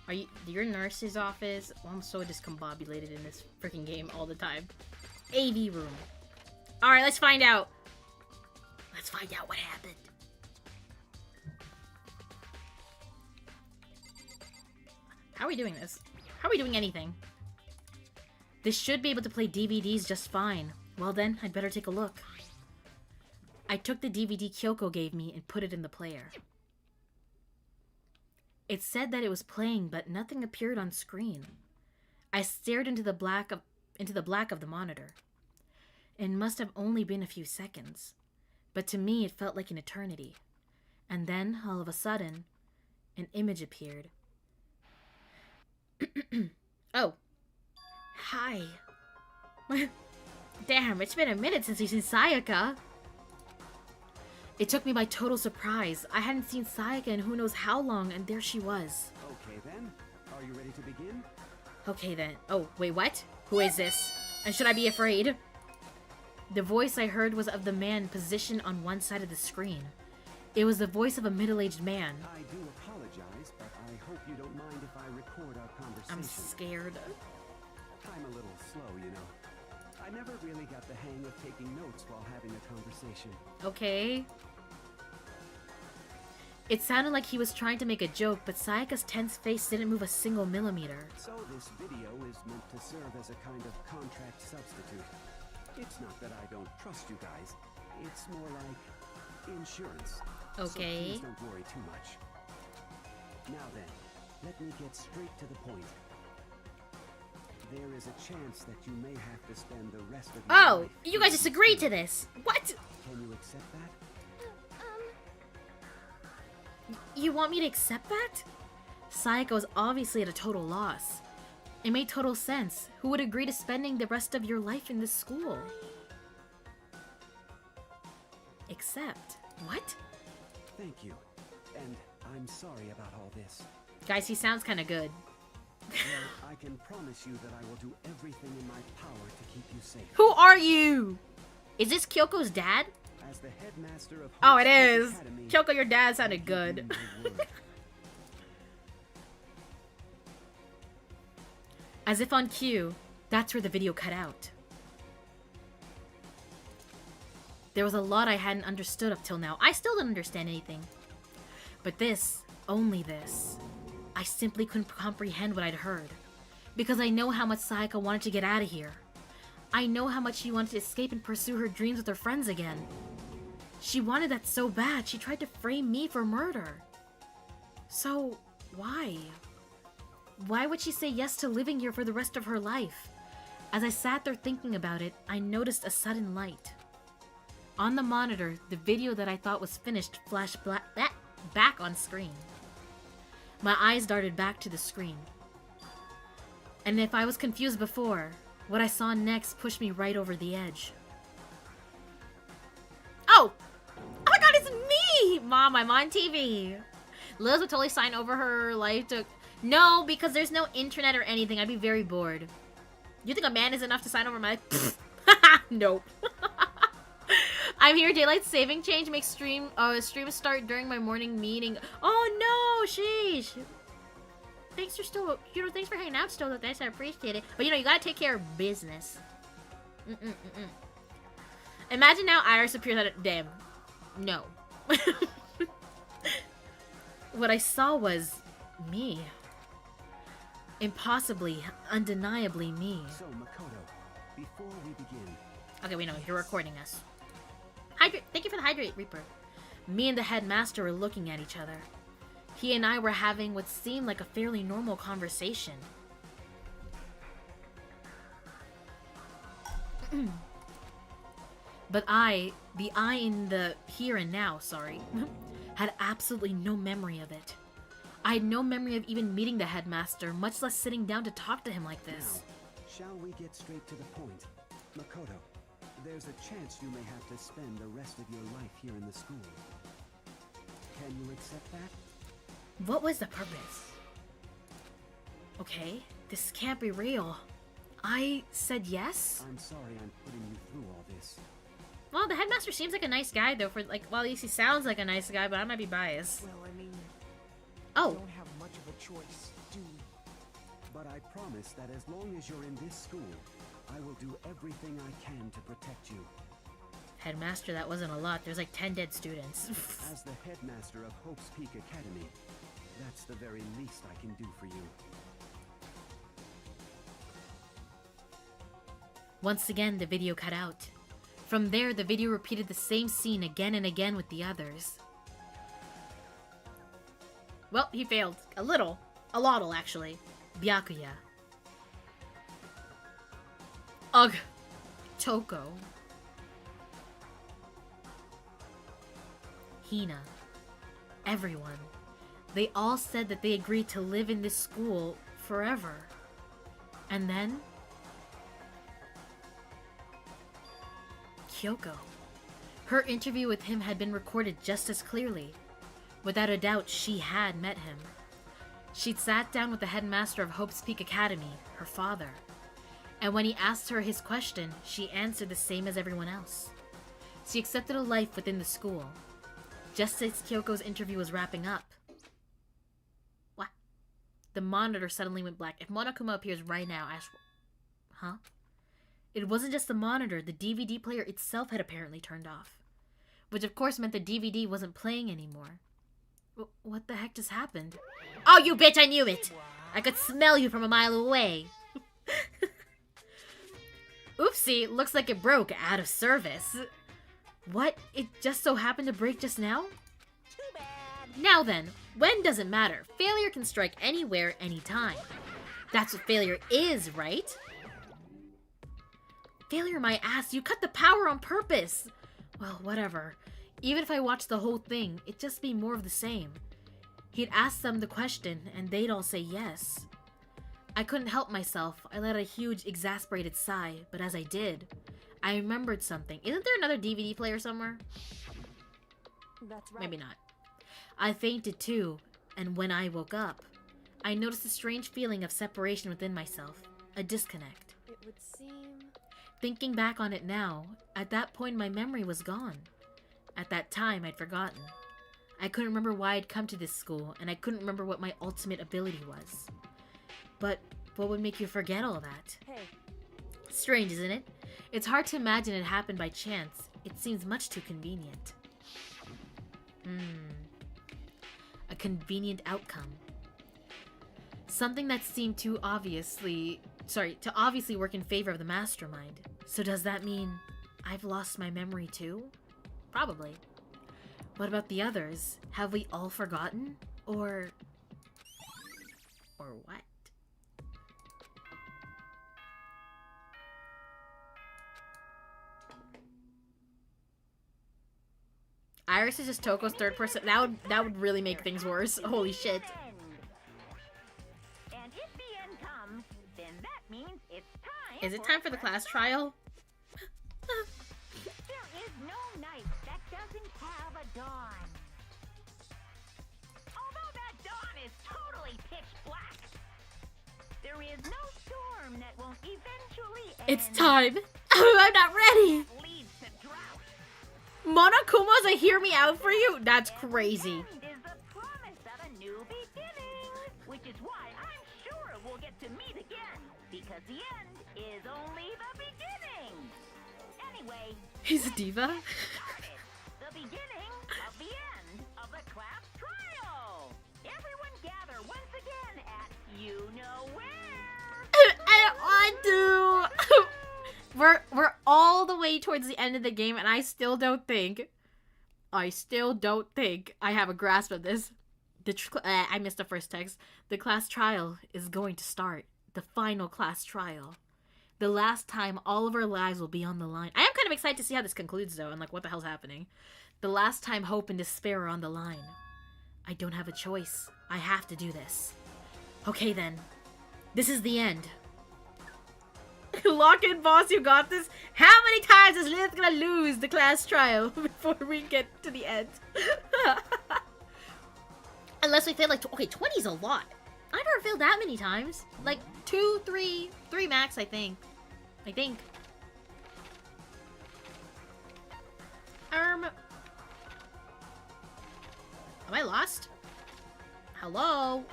A: Are you your nurse's office? Oh, I'm so discombobulated in this freaking game all the time. AV room. Alright, let's find out. Let's find out what happened. How are we doing this? How are we doing anything? This should be able to play DVDs just fine. Well then, I'd better take a look. I took the DVD Kyoko gave me and put it in the player. It said that it was playing, but nothing appeared on screen. I stared into the black of the monitor. It must have only been a few seconds, but to me it felt like an eternity. And then, all of a sudden, an image appeared. Oh. Hi. Damn, it's been a minute since we've seen Sayaka. It took me by total surprise. I hadn't seen Sayaka in who knows how long, and there she was.
C: Okay then, are you ready to begin?
A: Okay then. Oh, wait, what? Who is this? And should I be afraid? The voice I heard was of the man positioned on one side of the screen. It was the voice of a middle-aged man.
C: I do apologize, but I hope you don't mind if I record our conversation.
A: I'm scared.
C: I'm a little slow, you know. I never really got the hang of taking notes while having a conversation.
A: Okay. It sounded like he was trying to make a joke, but Sayaka's tense face didn't move a single millimeter.
C: So this video is meant to serve as a kind of contract substitute. It's not that I don't trust you guys. It's more like insurance.
A: Okay.
C: So please don't worry too much. Now then, let me get straight to the point. There is a chance that you may have to spend the rest of your
A: Oh,
C: life
A: you guys just agreed to this. What?
C: Can you accept that?
A: You want me to accept that? Sayaka was obviously at a total loss. It made total sense. Who would agree to spending the rest of your life in this school? Accept. What?
C: Thank you. And I'm sorry about all this.
A: Guys, he sounds kind of good.
C: Well, I can promise you that I will do everything in my power to keep you safe.
A: Who are you? Is this Kyoko's dad?
C: As the headmaster of
A: Oh, it
C: Havoc
A: is.
C: Academy,
A: Kyoko, your dad sounded
C: I give
A: good.
C: you my word.
A: As if on cue, that's where the video cut out. There was a lot I hadn't understood up till now. I still didn't understand anything. But this, only this, I simply couldn't comprehend what I'd heard. Because I know how much Sayaka wanted to get out of here. I know how much she wanted to escape and pursue her dreams with her friends again. She wanted that so bad, she tried to frame me for murder. So, why? Why would she say yes to living here for the rest of her life? As I sat there thinking about it, I noticed a sudden light. On the monitor, the video that I thought was finished flashed back on screen. My eyes darted back to the screen. And if I was confused before, what I saw next pushed me right over the edge. Oh! Oh my god, it's me! Mom, I'm on TV. Liz would totally sign over her life to... No, because there's no internet or anything. I'd be very bored. You think a man is enough to sign over my life? Nope. I'm here. Daylight saving change makes stream start during my morning meeting. Oh no, sheesh. thanks for still, thanks for hanging out still. Thanks, I appreciate it. But you gotta take care of business. Imagine now Iris appears at it. Damn. No. What I saw was me. Impossibly, undeniably me.
C: So, Makoto, before we begin...
A: Okay, we know, you're recording us. Hydrate! Thank you for the hydrate, Reaper. Me and the headmaster were looking at each other. He and I were having what seemed like a fairly normal conversation. But the I in the here and now, sorry, had absolutely no memory of it. I had no memory of even meeting the headmaster, much less sitting down to talk to him like this.
C: Now, shall we get straight to the point? Makoto, there's a chance you may have to spend the rest of your life here in the school. Can you accept that?
A: What was the purpose? Okay, this can't be real. I said yes?
C: I'm sorry I'm putting you through all this.
A: Well, the headmaster seems like a nice guy, though. Well, at least he sounds like a nice guy, but I might be biased.
D: Well, I mean,
A: oh.
D: we don't have much of a choice, do we?
C: But I promise that as long as you're in this school, I will do everything I can to protect you.
A: Headmaster, that wasn't a lot. There's like 10 dead students.
C: As the headmaster of Hope's Peak Academy, that's the very least I can do for you.
A: Once again, the video cut out. From there, the video repeated the same scene again and again with the others. Well, he failed. A little. A lot, actually. Byakuya. Ugh. Toko. Hina. Everyone. They all said that they agreed to live in this school forever. And then... Kyoko. Her interview with him had been recorded just as clearly. Without a doubt, she had met him. She'd sat down with the headmaster of Hope's Peak Academy, her father. And when he asked her his question, she answered the same as everyone else. She accepted a life within the school. Just as Kyoko's interview was wrapping up. What? The monitor suddenly went black. If Monokuma appears right now, Huh? It wasn't just the monitor, the DVD player itself had apparently turned off. Which of course meant the DVD wasn't playing anymore. What the heck just happened? Oh, you bitch, I knew it! I could smell you from a mile away. Oopsie, looks like it broke out of service. What? It just so happened to break just now?
B: Too bad.
A: Now then, when doesn't matter. Failure can strike anywhere, anytime. That's what failure is, right? Failure, my ass, you cut the power on purpose! Well, whatever. Even if I watched the whole thing, it'd just be more of the same. He'd ask them the question, and they'd all say yes. I couldn't help myself. I let out a huge, exasperated sigh, but as I did, I remembered something. Isn't there another DVD player somewhere?
B: That's right.
A: Maybe not. I fainted too, and when I woke up, I noticed a strange feeling of separation within myself. A disconnect.
B: It would seem...
A: Thinking back on it now, at that point my memory was gone. At that time, I'd forgotten. I couldn't remember why I'd come to this school, and I couldn't remember what my ultimate ability was. But what would make you forget all that?
B: Hey.
A: Strange, isn't it? It's hard to imagine it happened by chance. It seems much too convenient. A convenient outcome. Something that seemed to obviously work in favor of the mastermind. So does that mean I've lost my memory too? Probably. What about the others? Have we all forgotten? Or what? Iris is just Toko's third person. That would really make things worse. Holy shit.
E: And if the end comes, then that means it's time.
A: Is it time for the class trial?
E: There is no night that doesn't have a dawn. Although that dawn is totally pitch black, there is no storm that won't eventually end.
A: It's time. I'm not ready.
E: That leads to drought.
A: Monokuma's a hear me out for you? That's crazy.
E: And is the promise of a new beginning, which is why I'm to meet again, because the end is only the beginning. Anyway,
A: He's a diva?
E: started. The beginning of the end of the class trial. Everyone gather once again at you know where.
A: I don't want to. We're all the way towards the end of the game, and I still don't think I have a grasp of this. I missed the first text. The class trial is going to start. The final class trial. The last time all of our lives will be on the line. I am kind of excited to see how this concludes, though, and like what the hell's happening. The last time hope and despair are on the line. I don't have a choice. I have to do this. Okay then. This is the end. Lock in, boss, you got this. How many times is Lillith gonna lose the class trial before we get to the end? Unless we fail like, okay, 20 is a lot. I never failed that many times. Like 2, 3 max, I think. Am I lost? Hello?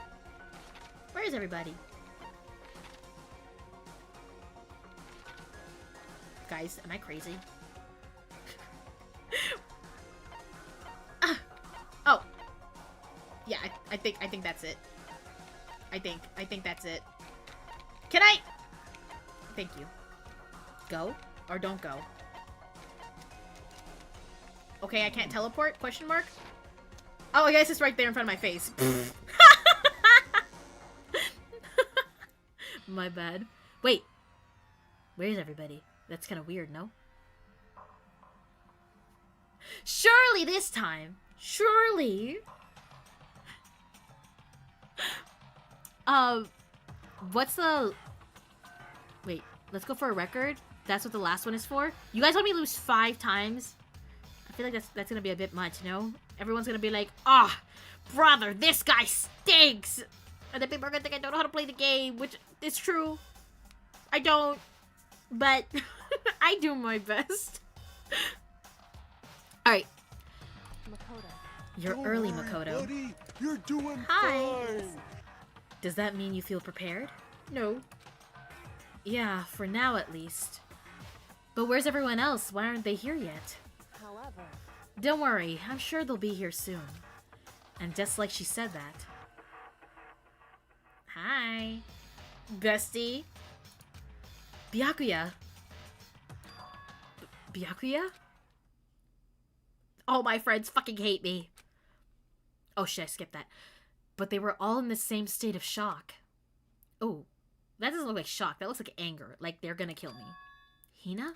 A: Where is everybody? Guys, am I crazy? Oh. Yeah, I think that's it. I think that's it. Can I? Thank you. Go or don't go. Okay, I can't teleport? Question mark? Oh, I guess it's right there in front of my face. My bad. Wait. Where's everybody? That's kind of weird, no? Surely this time. Surely. What's the... Wait, let's go for a record. That's what the last one is for. You guys want me to lose 5 times? I feel like that's gonna be a bit much, no? Everyone's gonna be like, ah, brother, this guy stinks! And then people are gonna think I don't know how to play the game, which is true. I don't. But I do my best. Alright.
B: Makoto.
A: You're
D: Don't
A: early,
D: worry,
A: Makoto.
D: buddy. You're doing
A: Hi.
D: fine.
A: Does that mean you feel prepared? No. Yeah, for now at least. But where's everyone else? Why aren't they here yet?
B: However,
A: Don't worry, I'm sure they'll be here soon. And just like she said that. Hi. Bestie. Byakuya. Byakuya? All my friends fucking hate me. Oh shit, I skipped that. But they were all in the same state of shock. Oh, that doesn't look like shock. That looks like anger. Like they're gonna kill me. Hina?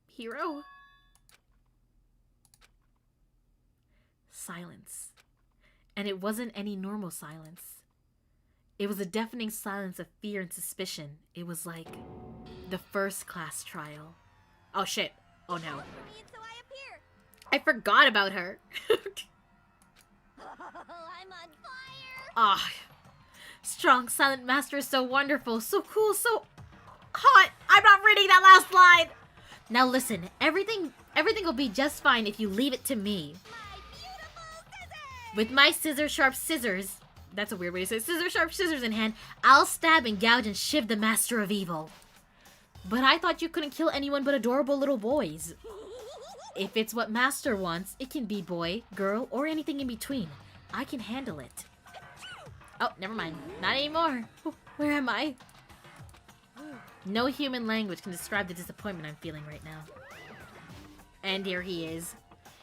A: Hero? Silence. And it wasn't any normal silence. It was a deafening silence of fear and suspicion. It was like the first class trial. Oh shit. Oh no.
B: so I appear.
A: I forgot about her.
B: I'm on fire.
A: Ah. Strong silent master is so wonderful, so cool, so hot. I'm not reading that last line. Now listen, everything will be just fine if you leave it to me.
B: My beautiful scissors.
A: With my scissor-sharp scissors, that's a weird way to say it, scissor-sharp scissors in hand, I'll stab and gouge and shiv the master of evil. But I thought you couldn't kill anyone but adorable little boys. If it's what master wants, it can be boy, girl, or anything in between. I can handle it. Oh, never mind. Not anymore. Where am I? No human language can describe the disappointment I'm feeling right now. And here he is.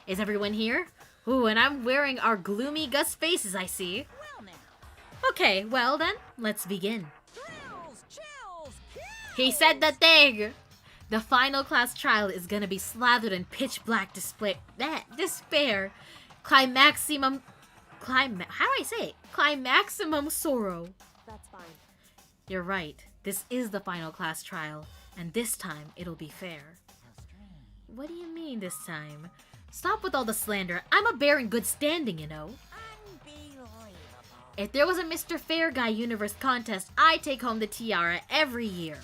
A: Is everyone here? Ooh, and I'm wearing our gloomy Gus faces, I see.
B: Well now.
A: Okay, well then, let's begin.
B: Thrills, chills, kills.
A: He said the thing! The final class trial is gonna be slathered in pitch black despair. Climaximum... how do I say it? Climaximum sorrow.
B: That's fine.
A: You're right. This is the final class trial, and this time it'll be fair.
B: How strange.
A: What do you mean this time? Stop with all the slander. I'm a bear in good standing, you know.
B: Unbelievable.
A: If there was a Mr. Fair Guy Universe contest, I'd take home the tiara every year.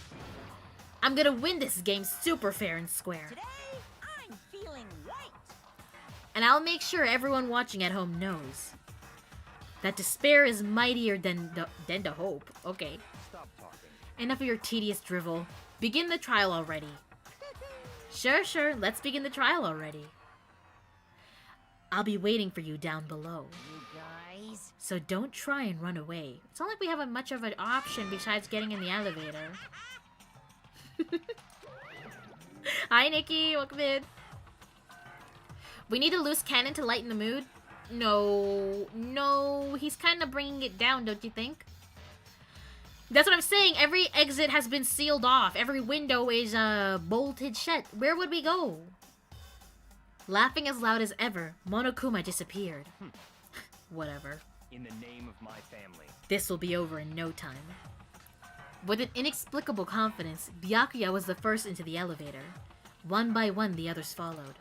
A: I'm gonna win this game super fair and square.
B: Today, I'm feeling right.
A: And I'll make sure everyone watching at home knows. That despair is mightier than the hope. Okay.
F: Stop talking.
A: Enough of your tedious drivel. Begin the trial already. Sure, let's begin the trial already. I'll be waiting for you down below.
B: You guys.
A: So don't try and run away. It's not like we have much of an option besides getting in the elevator. Hi, Nikki. Welcome in. We need a loose cannon to lighten the mood. No. He's kind of bringing it down, don't you think? That's what I'm saying. Every exit has been sealed off. Every window is bolted shut. Where would we go? Laughing as loud as ever, Monokuma disappeared. Whatever.
F: In the name of my family.
A: This will be over in no time. With an inexplicable confidence, Byakuya was the first into the elevator. One by one, the others followed.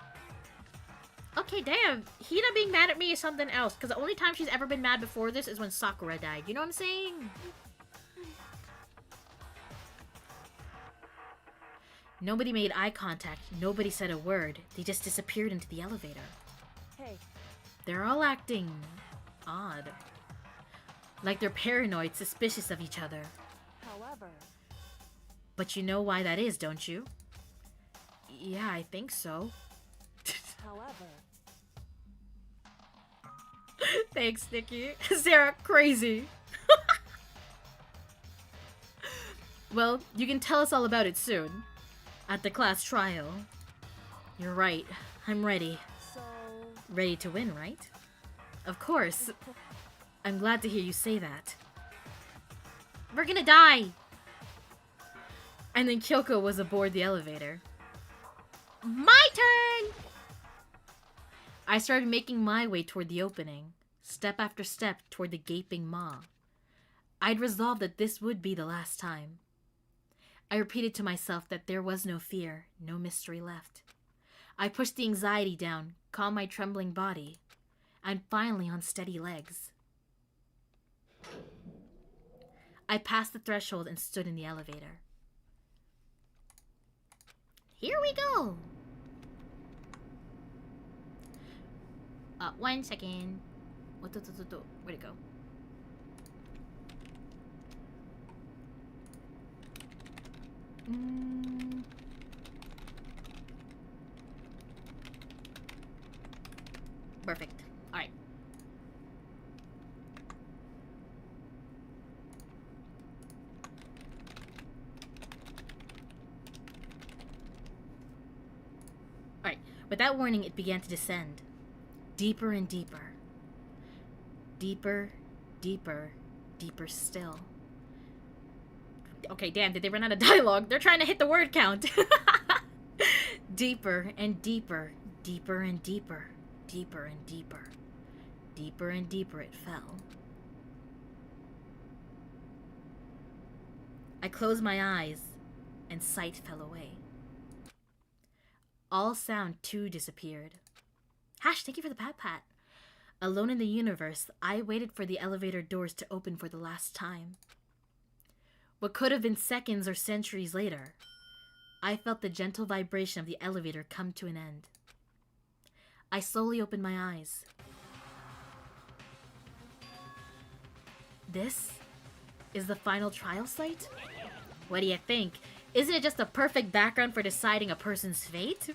A: Okay, damn. Hina being mad at me is something else, because the only time she's ever been mad before this is when Sakura died. You know what I'm saying? Nobody made eye contact. Nobody said a word. They just disappeared into the elevator.
D: Hey,
A: They're all acting odd. Like they're paranoid, suspicious of each other.
D: however,
A: But you know why that is, don't you? Yeah, I think so.
D: however,
A: Thanks, Nikki. Sarah, crazy. Well, you can tell us all about it soon. At the class trial. You're right. I'm ready.
D: so
A: Ready to win, right? Of course. I'm glad to hear you say that. We're gonna die! And then Kyoko was aboard the elevator. My turn! I started making my way toward the opening, step after step toward the gaping maw. I'd resolved that this would be the last time. I repeated to myself that there was no fear, no mystery left. I pushed the anxiety down, calmed my trembling body. I'm finally on steady legs. I passed the threshold and stood in the elevator. Here we go! 1 second. Where'd it go? Perfect. Alright. Alright. With that warning, it began to descend. Deeper and deeper. Deeper, deeper, deeper still. Okay, damn, did they run out of dialogue? They're trying to hit the word count. Deeper and deeper, deeper and deeper, deeper and deeper. Deeper and deeper it fell. I closed my eyes, and sight fell away. All sound too disappeared. Hash, thank you for the pat. Alone in the universe, I waited for the elevator doors to open for the last time. What could have been seconds or centuries later, I felt the gentle vibration of the elevator come to an end. I slowly opened my eyes. This is the final trial site? What do you think? Isn't it just a perfect background for deciding a person's fate?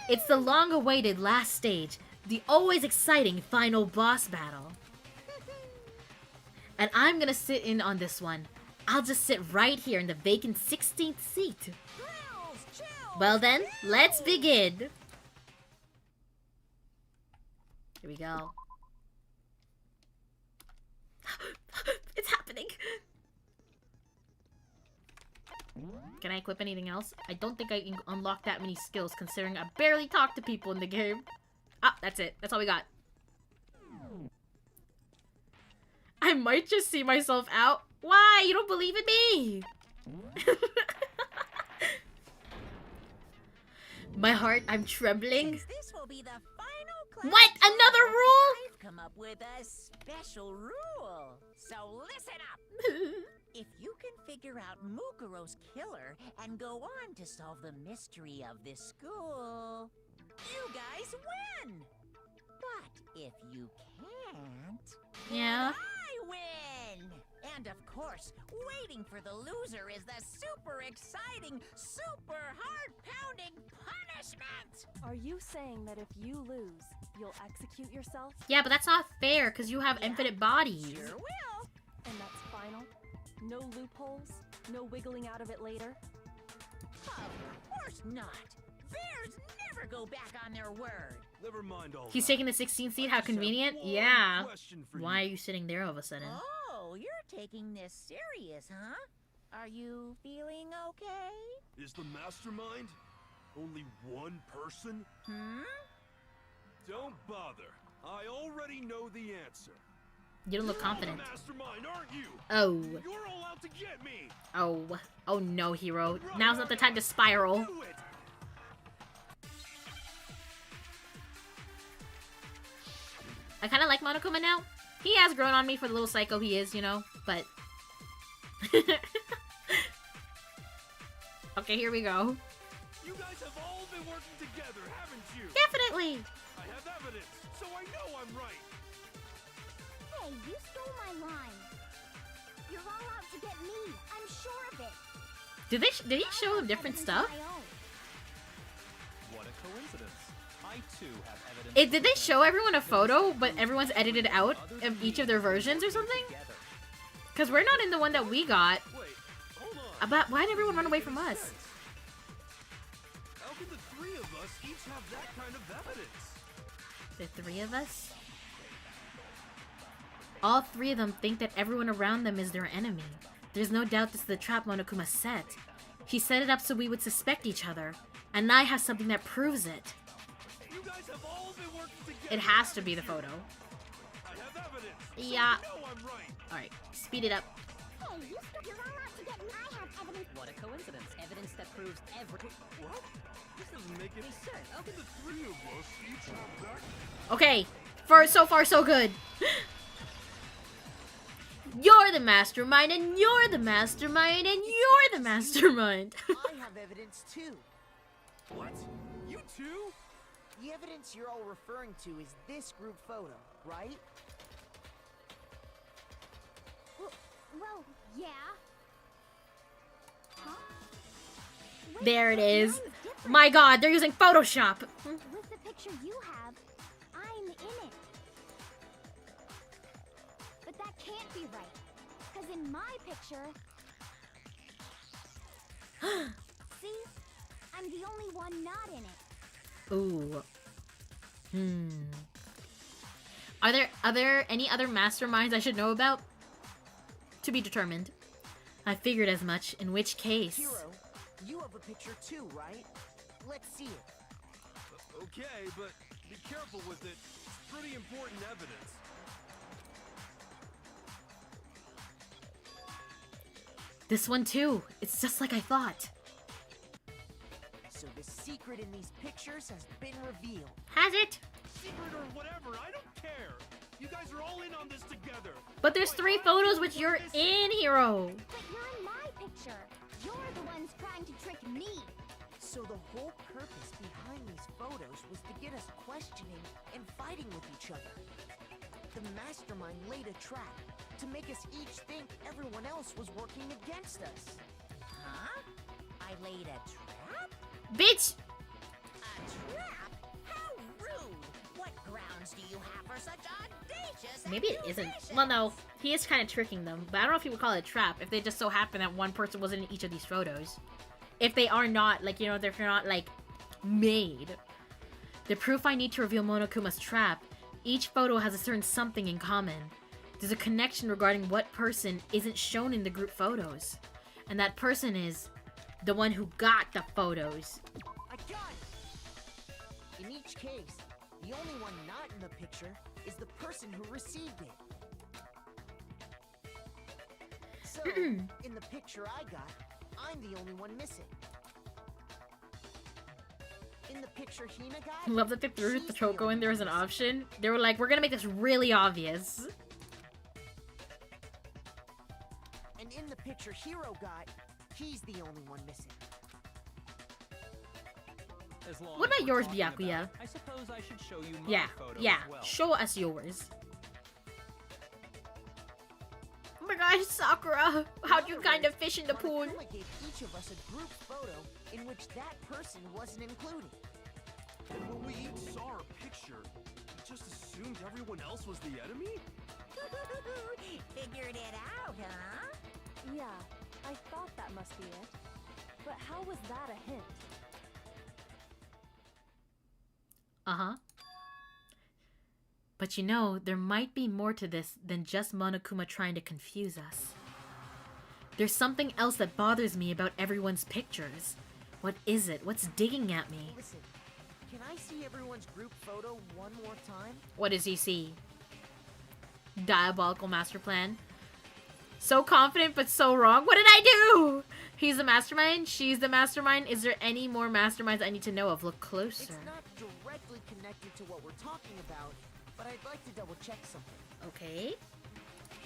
A: It's the long-awaited last stage, the always exciting final boss battle. And I'm gonna sit in on this one. I'll just sit right here in the vacant 16th seat.
B: Chills, chills.
A: Well then, let's begin. Here we go. It's happening. Can I equip anything else? I don't think I can unlock that many skills considering I barely talk to people in the game. Ah, that's it. That's all we got. I might just see myself out. Why? You don't believe in me? My heart, I'm trembling.
B: Since this will be the final class
A: What? Another
B: trial,
A: rule?
B: I've come up with a special rule. So listen up. If you can figure out Mukuro's killer and go on to solve the mystery of this school, you guys win. But if you can't,
A: Yeah.
B: I win! And of course, waiting for the loser is the super exciting, super heart-pounding punishment!
D: Are you saying that if you lose, you'll execute yourself?
A: Yeah, but that's not fair because you have
B: Yeah,
A: infinite bodies.
B: Sure will!
D: And that's final? No loopholes? No wiggling out of it later?
B: Of course not! Bears never go back on their word!
G: Never mind all
A: He's
G: that.
A: taking the 16th seat. How
G: I just have
A: convenient.
G: one
A: Yeah.
G: question for
A: Why are
G: you.
A: you sitting there all of a sudden?
B: Oh, you're taking this serious, huh? Are you feeling okay?
G: Is the mastermind only one person?
B: Hmm?
G: Don't bother. I already know the answer.
A: You don't look
G: You're all
A: confident.
G: the mastermind, aren't you?
A: Oh.
G: You're all out to get me.
A: Oh. Oh no, hero.
G: Right,
A: Now's not the time to spiral.
G: Do it.
A: I kind of like Monokuma now. He has grown on me for the little psycho he is, you know, but... Okay, here we go.
G: You guys have all been working together, haven't you?
A: Definitely!
G: I have evidence, so I know I'm right.
H: Hey, you stole my line. You're all out to get me. I'm sure of it.
A: Did he show different stuff?
F: What a coincidence. I too have evidence.
A: Did they show everyone a photo, but everyone's edited out of each of their versions or something? Because we're not in the one that we got.
G: Wait, hold on.
A: But why did everyone run away from
G: Makes
A: us?
G: sense. How can the three of us each have that kind of evidence?
A: The three of us? All three of them think that everyone around them is their enemy. There's no doubt this is the trap Monokuma set. He set it up so we would suspect each other. And I have something that proves it.
G: You guys have all been working together.
A: It has to be the photo.
G: I have evidence. So
A: Yeah.
G: I know I'm right.
A: Alright, speed it up.
H: Hey, you're all out to get me. I have evidence.
I: What a coincidence. Evidence that proves every...
G: What? This doesn't make any sense. How can the three of us each have that?
A: Okay, so far so good. You're the mastermind, and you're the mastermind, and you're the mastermind.
J: I have evidence too.
G: What? You too?
J: The evidence you're all referring to is this group photo, right?
H: Well, yeah. Huh? Wait,
A: There it is.
H: mine's different.
A: My god, they're using Photoshop.
H: With the picture you have, I'm in it. But that can't be right. Because in my picture... See? I'm the only one not in it.
A: Ooh. Are there any other masterminds I should know about? To be determined. I figured as much, in which case...
J: Hiro, you have a picture too, right? Let's see it.
G: Okay, but be careful with it. It's pretty important evidence.
A: This one too. It's just like I thought.
J: So the secret in these pictures has been revealed.
A: Has it?
G: Secret or whatever, I don't care. You guys are all in on this together.
A: But there's 3 photos which you're in, Hero.
H: But you're in my picture. You're the ones trying to trick me.
J: So the whole purpose behind these photos was to get us questioning and fighting with each other. The mastermind laid a trap to make us each think everyone else was working against us.
B: Huh? I laid a trap?
A: Bitch!
B: A trap? How rude! What grounds do you have for such audacious
A: Maybe it isn't.
B: accusations?
A: Well, no. He is kind of tricking them. But I don't know if he would call it a trap if they just so happen that one person wasn't in each of these photos. If they are not, like, you know, if they're not, like, made. The proof I need to reveal Monokuma's trap, each photo has a certain something in common. There's a connection regarding what person isn't shown in the group photos. And that person is the one who got the photos.
J: I got it! In each case, the only one not in the picture is the person who received it. So, in the picture I got, I'm the only one missing. In the picture Hina got,
A: Love that they threw
J: she's
A: the Choco in
J: only
A: there as
J: one
A: an
J: missing.
A: option. They were like, we're gonna make this really obvious.
J: And in the picture Hiro got, he's the only one missing.
F: As long
A: What
F: as
A: about
F: we're
A: yours,
F: talking about
A: Byakuya?
F: it, I suppose I should show you my
A: Yeah,
F: photo
A: yeah.
F: as well.
A: Show us yours. my gosh, Sakura! How'd you kind of fish in the pool?
J: Monokuma gave each of us a group photo in which that person wasn't included.
G: And when we each saw our picture, we just assumed everyone else was the enemy?
B: Figured it out, huh?
D: Yeah, I thought that must be it. But how was that a hint?
A: Uh-huh. But you know, there might be more to this than just Monokuma trying to confuse us. There's something else that bothers me about everyone's pictures. What is it? What's digging at me?
J: Listen, can I see everyone's group photo one more time?
A: What does he see? Diabolical master plan. So confident but so wrong. What did I do? He's the mastermind. She's the mastermind. Is there any more masterminds I need to know of? Look closer.
J: It's not directly connected to what we're talking about, but I'd like to double check something.
A: Okay.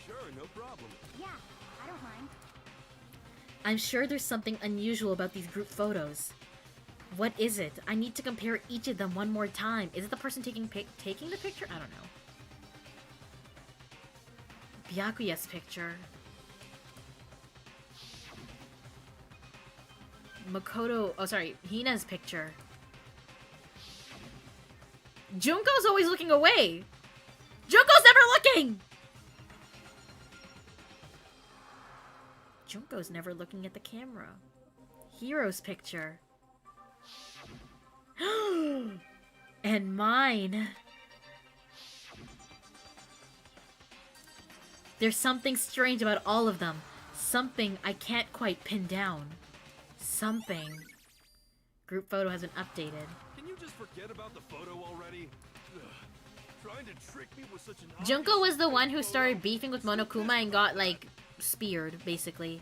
G: Sure, no problem.
H: Yeah, I don't mind.
A: I'm sure there's something unusual about these group photos. What is it? I need to compare each of them one more time. Is it the person taking the picture? I don't know. Byakuya's picture. Hina's picture. Junko's always looking away. Junko's never looking! Junko's never looking at the camera. Hiro's picture. And mine. There's something strange about all of them. Something I can't quite pin down. Something. Group photo has been updated.
G: Can you just forget about the photo already? Ugh. Trying to trick me with such an
A: Junko was the one who
G: obvious
A: started
G: photo.
A: beefing with Monokuma and got, like, speared, basically.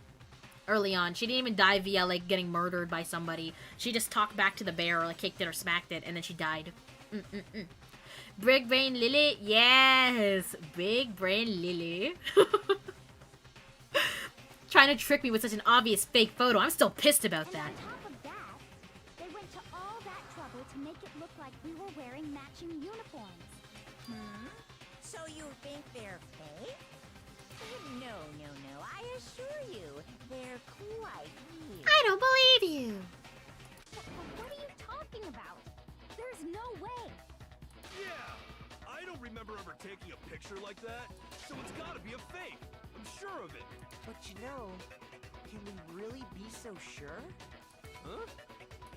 A: Early on. She didn't even die via, like, getting murdered by somebody. She just talked back to the bear, or, like, kicked it or smacked it, and then she died. Big Brain Lily? Yes! Big Brain Lily. Trying to trick me with such an obvious fake photo. I'm still pissed about that.
H: And on top of that, they went to all that trouble to make it look like we were wearing matching uniforms.
B: So you think they're fake? No. I assure you, they're quite real.
A: I don't believe you.
H: What are you talking about? There's no way.
G: Yeah! I don't remember ever taking a picture like that, so it's gotta be a fake. I'm sure of it.
J: But you know, can we really be so sure?
G: Huh?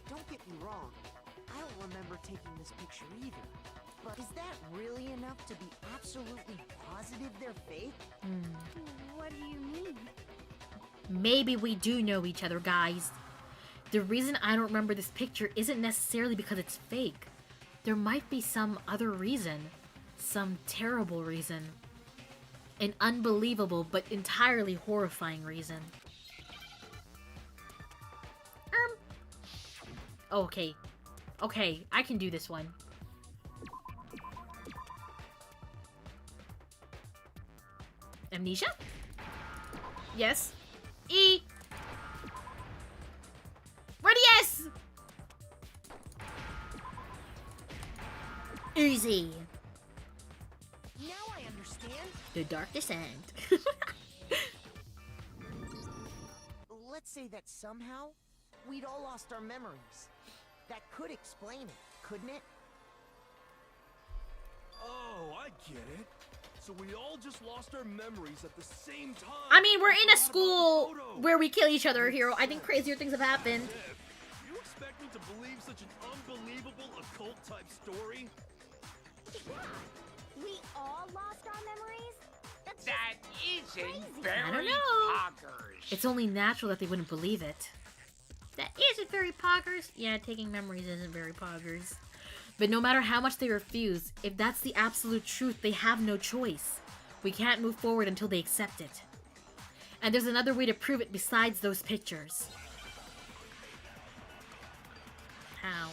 J: Don't get me wrong, I don't remember taking this picture either. But is that really enough to be absolutely positive they're fake?
H: What do you mean?
A: Maybe we do know each other, guys. The reason I don't remember this picture isn't necessarily because it's fake. There might be some other reason. Some terrible reason. An unbelievable but entirely horrifying reason. Okay. Okay, I can do this one. Amnesia? Yes. E. Word yes! Easy.
J: Now I understand.
A: The Dark Descent.
J: Let's say that somehow we'd all lost our memories. That could explain it, couldn't it?
G: Oh, I get it. So we all just lost our memories at the same time.
A: I mean, we're in a
G: Forgot about the
A: school
G: photo.
A: where we kill each other, Hero. I think crazier things have happened.
G: Jeff, you expect me to believe such an unbelievable occult-type story?
H: Yeah, we all lost our memories? That's
K: That isn't
H: crazy.
K: very
A: I don't know.
K: poggers.
A: It's only natural that they wouldn't believe it. That isn't very poggers. Yeah, taking memories isn't very poggers. But no matter how much they refuse, if that's the absolute truth, they have no choice. We can't move forward until they accept it. And there's another way to prove it besides those pictures. How?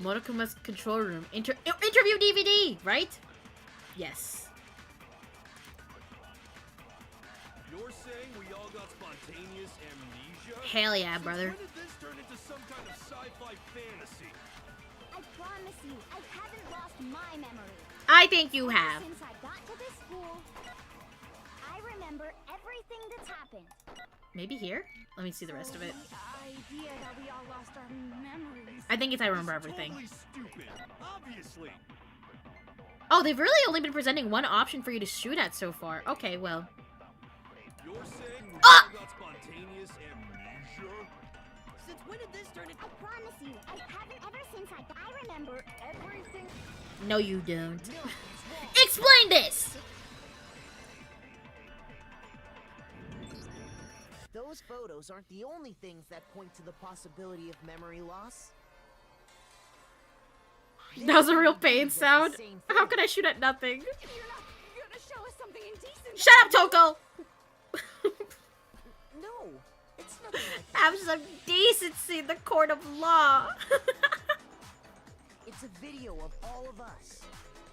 A: Monokuma's control room. Interview DVD, right? Yes.
G: You're saying we all got spontaneous amnesia?
A: Hell yeah,
G: Since
A: brother.
G: when did this turn into some kind of sci-fi fantasy?
H: I promise you, I haven't lost my memory.
A: I think you have.
H: Since I got got to this school, I remember everything that's happened.
A: Maybe here? Let me see the rest of it.
D: The idea that we all lost our memories.
A: I think it's I remember everything.
G: Totally stupid. Obviously.
A: Oh, they've really only been presenting one option for you to shoot at so far. Okay, well.
G: You're saying we
A: Ah!
G: all got spontaneous amnesia?
J: Since when did this turn into...
H: I promise you, I haven't ever since I remember everything.
A: No, you don't.
J: No, it's wrong.
A: Explain this!
J: Those photos aren't the only things that point to the possibility of memory loss.
A: That was a real pain
J: Does the
A: sound.
J: same
A: How
J: thing.
A: could I shoot at nothing?
D: You're gonna show us something indecent.
A: Shut up, Toko!
J: No, it's nothing like that.
A: Have some decency in the court of law.
J: It's a video of all of us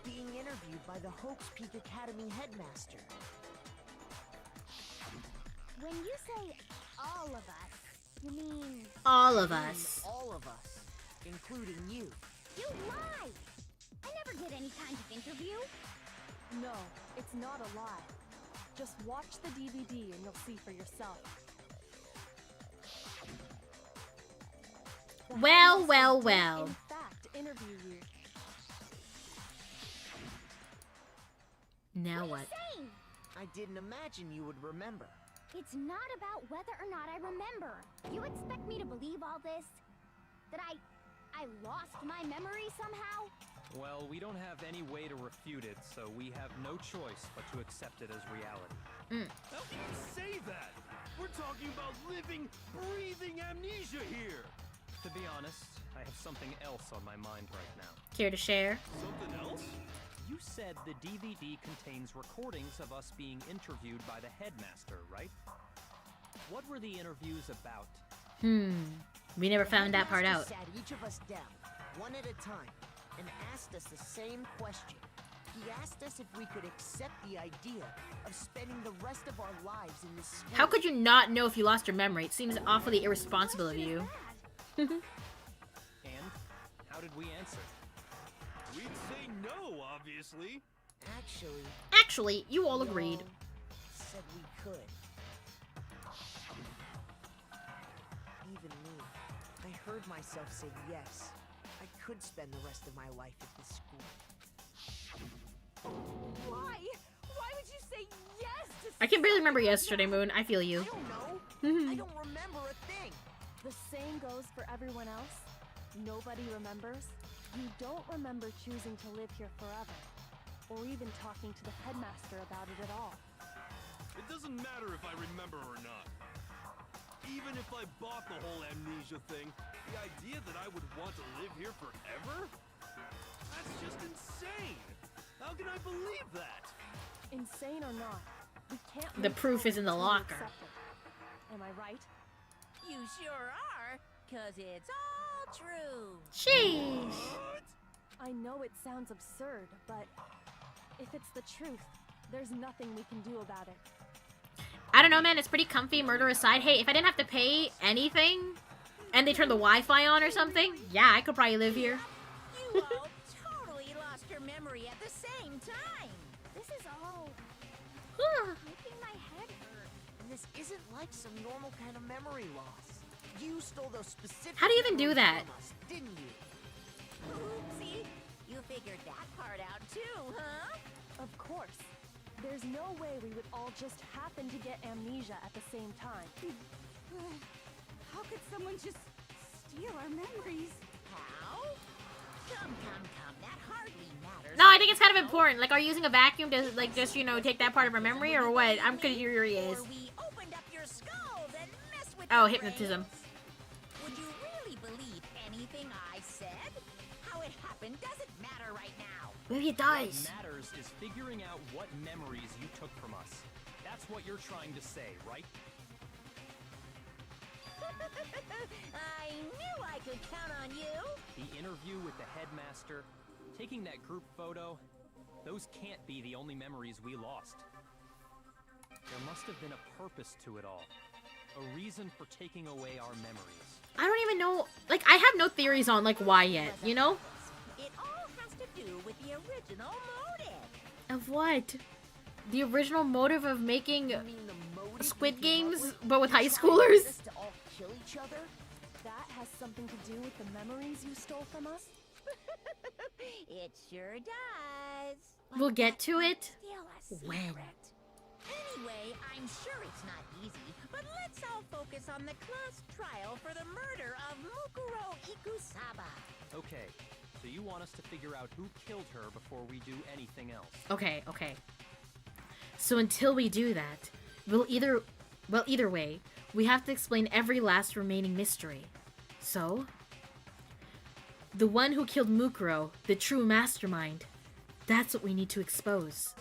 J: being interviewed by the Hope's Peak Academy headmaster.
H: When you say all of us, you mean
A: All of us.
J: All of us, including you.
H: you lied. I never did any kind of interview.
D: No, it's not a lie. Just watch the DVD and you'll see for yourself. The
A: Well,
D: headmaster
A: well,
D: did,
A: well.
D: In fact, interview you.
A: Now
H: What are
A: what?
H: you saying?
J: I didn't imagine you would remember.
H: It's not about whether or not I remember. You expect me to believe all this? That I lost my memory somehow?
F: Well, we don't have any way to refute it, so we have no choice but to accept it as reality.
G: How can you say that? We're talking about living, breathing amnesia here.
F: To be honest, I have something else on my mind right now.
A: Care to share?
G: Something else?
F: You said the DVD contains recordings of us being interviewed by the headmaster, right? What were the interviews about?
A: We never found that part out.
J: Headmaster sat each of us down, one at a time, and asked us the same question. He asked us if we could accept the idea of spending the rest of our lives in this school.
A: How could you not know if you lost your memory? It seems awfully irresponsible of you.
F: And how did we answer?
G: We'd say no, obviously.
J: Actually,
A: You all
J: we
A: agreed.
J: said we could. Even me, I heard myself say yes. I could spend the rest of my life at this school.
D: Why? Why would you say yes to
A: I can barely remember yesterday, Moon. I feel
J: I
A: you.
J: don't know. I don't remember a thing.
D: The same goes for everyone else. Nobody remembers. You don't remember choosing to live here forever, or even talking to the headmaster about it at all.
G: It doesn't matter if I remember or not. Even if I bought the whole amnesia thing, the idea that I would want to live here forever? That's just insane! How can I believe that?
D: Insane or not, we can't.
A: The
D: move
A: proof is in the
D: forward
A: locker.
D: until we accept it. Am I right?
B: You sure are, 'cause it's all true.
A: Sheesh.
G: What?
D: I know it sounds absurd, but if it's the truth, there's nothing we can do about it.
A: I don't know, man. It's pretty comfy, murder aside. Hey, if I didn't have to pay anything, and they turned the Wi-Fi on or something, yeah, I could probably live here.
B: You all totally lost your memory at the same time.
H: This is all making my head hurt.
J: And this isn't like some normal kind of memory loss. You stole those specific
A: How do you even do
J: memories
A: that?
J: from us, didn't you?
B: Oopsie. You figured that part out too, huh?
D: Of course. There's no way we would all just happen to get amnesia at the same time.
H: How could someone just steal our memories?
B: How? Come. That hardly matters.
A: No, I think it's kind of important. Like, are you using a vacuum to, like, just, you know, take that part of her memory, or what? I'm curious.
B: Or we opened up your skulls and messed with
A: Oh,
B: your
A: hypnotism.
B: brains. Would you really believe anything I said? How it happened doesn't matter right now.
A: Maybe it
F: What
A: does.
F: matters is figuring out what memories you took from us. That's what you're trying to say, right?
B: I knew I could count on you.
F: The interview with the headmaster, taking that group photo, those can't be the only memories we lost. There must have been a purpose to it all. A reason for taking away our memories.
A: I don't even know. Like, I have no theories on, like, why yet, you know?
B: It all has to do with the original motive.
A: Of what? The original motive of making
J: You mean the motive
A: Squid
J: you came up
A: Games,
J: with
A: but with high
J: to try and get
A: schoolers?
J: us to all kill each other?
D: That has something to do with the memories you stole from us?
B: It sure does. But
A: We'll get to
B: that's
A: it.
B: still a
A: When?
B: secret. Anyway, I'm sure it's not easy, but let's all focus on the class trial for the murder of Mukuro Ikusaba.
F: Okay, so you want us to figure out who killed her before we do anything else.
A: Okay, okay. So until we do that, either way, we have to explain every last remaining mystery. So, the one who killed Mukuro, the true mastermind, that's what we need to expose.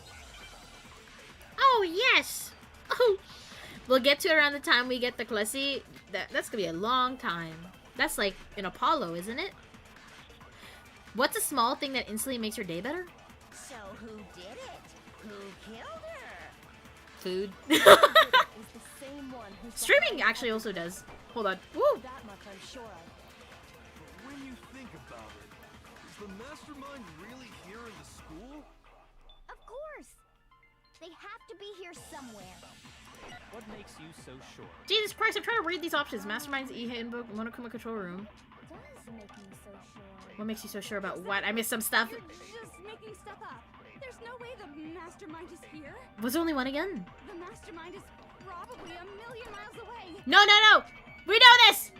A: Oh, yes! Oh, we'll get to it around the time we get the Klesi. That's gonna be a long time. That's like an Apollo, isn't it? What's a small thing that instantly makes your day better?
B: So who did it? Who killed her?
A: Food.
D: Is the same one who's
A: Streaming
D: behind
A: actually also
D: everything.
A: does. Hold on. Woo!
D: That much I'm sure of.
G: But when you think about it, is the mastermind really here in the school?
H: Of course! They have to be here somewhere.
F: What makes you so sure?
A: Jesus Christ, I'm trying to read these options. Mastermind's e-handbook, Monokuma control room.
H: Does make me so sure.
A: What makes you so sure about what? I missed some stuff.
K: You're just making stuff up. There's no way the mastermind is here.
A: Was there only one again?
K: The mastermind is probably a million miles away.
A: No, no, no! We know this!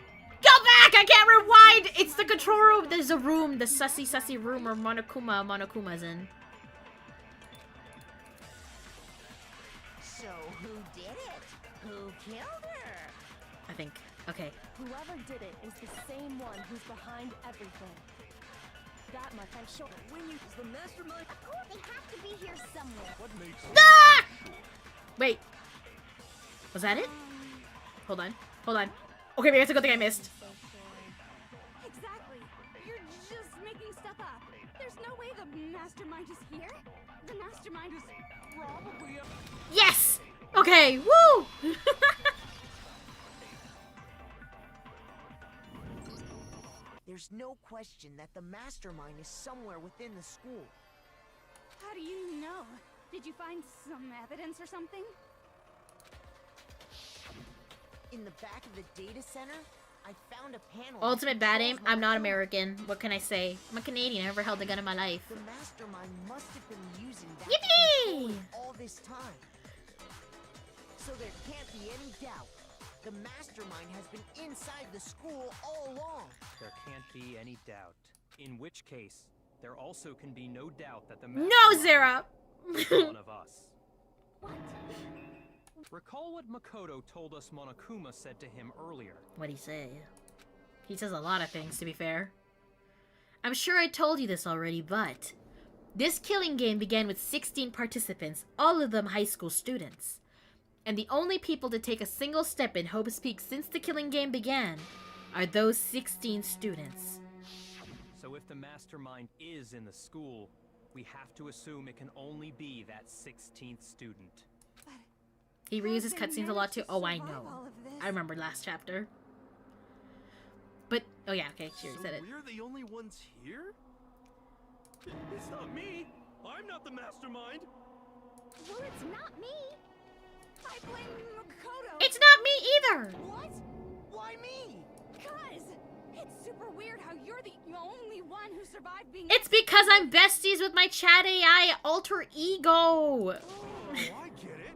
A: Go back! I can't rewind! It's the control room. There's a room, the sussy room where Monokuma's in.
B: So who did it? Who killed her?
A: I think. Okay.
D: Whoever did it is the same one who's behind everything. That much I'm sure.
J: When you is the mastermind?
H: Of course, they have to be here somewhere.
G: What makes you
A: Ah!
G: so sure?
A: Wait. Was that it? Hold on. Hold on. Okay, maybe that's a good thing I missed.
D: So sure.
K: Exactly. You're just making stuff up. There's no way the mastermind is here. The mastermind is probably a...
A: Yes! Okay, woo!
J: There's no question that the mastermind is somewhere within the school.
K: How do you know? Did you find some evidence or something?
J: In the back of the data center, I found a panel.
A: Ultimate bad aim.
J: controls
A: I'm not
J: Monokuma.
A: American. What can I say? I'm a Canadian. I never held a gun in my life.
J: The mastermind must have been using that
A: Yippee!
J: to control it all this time. So there can't be any doubt. The mastermind has been inside the school all along.
F: There can't be any doubt. In which case, there also can be no doubt that the
A: No,
F: mastermind
A: Zera!
F: is one of us.
H: What?
F: Recall what Makoto told us Monokuma said to him earlier.
A: What'd he say? He says a lot of things, to be fair. I'm sure I told you this already, but... This killing game began with 16 participants, all of them high school students. And the only people to take a single step in Hope's Peak since the killing game began are those 16 students.
F: So if the mastermind is in the school, we have to assume it can only be that 16th student.
A: He reuses
K: How'd they
A: cutscenes a lot
K: manage
A: too.
K: to
A: Oh, I
K: survive
A: know.
K: all of this?
A: I remember last chapter. But, oh yeah, okay, sure, you
G: So
A: said it.
G: we're the only ones here? It's not me! I'm not the mastermind!
H: Well, it's not me.
K: I blame Makoto.
A: It's not me either!
K: What?
J: Why me?
K: Cuz it's super weird how you're the only one who survived being...
A: It's because I'm besties with my chat AI alter ego!
G: Oh, I get it!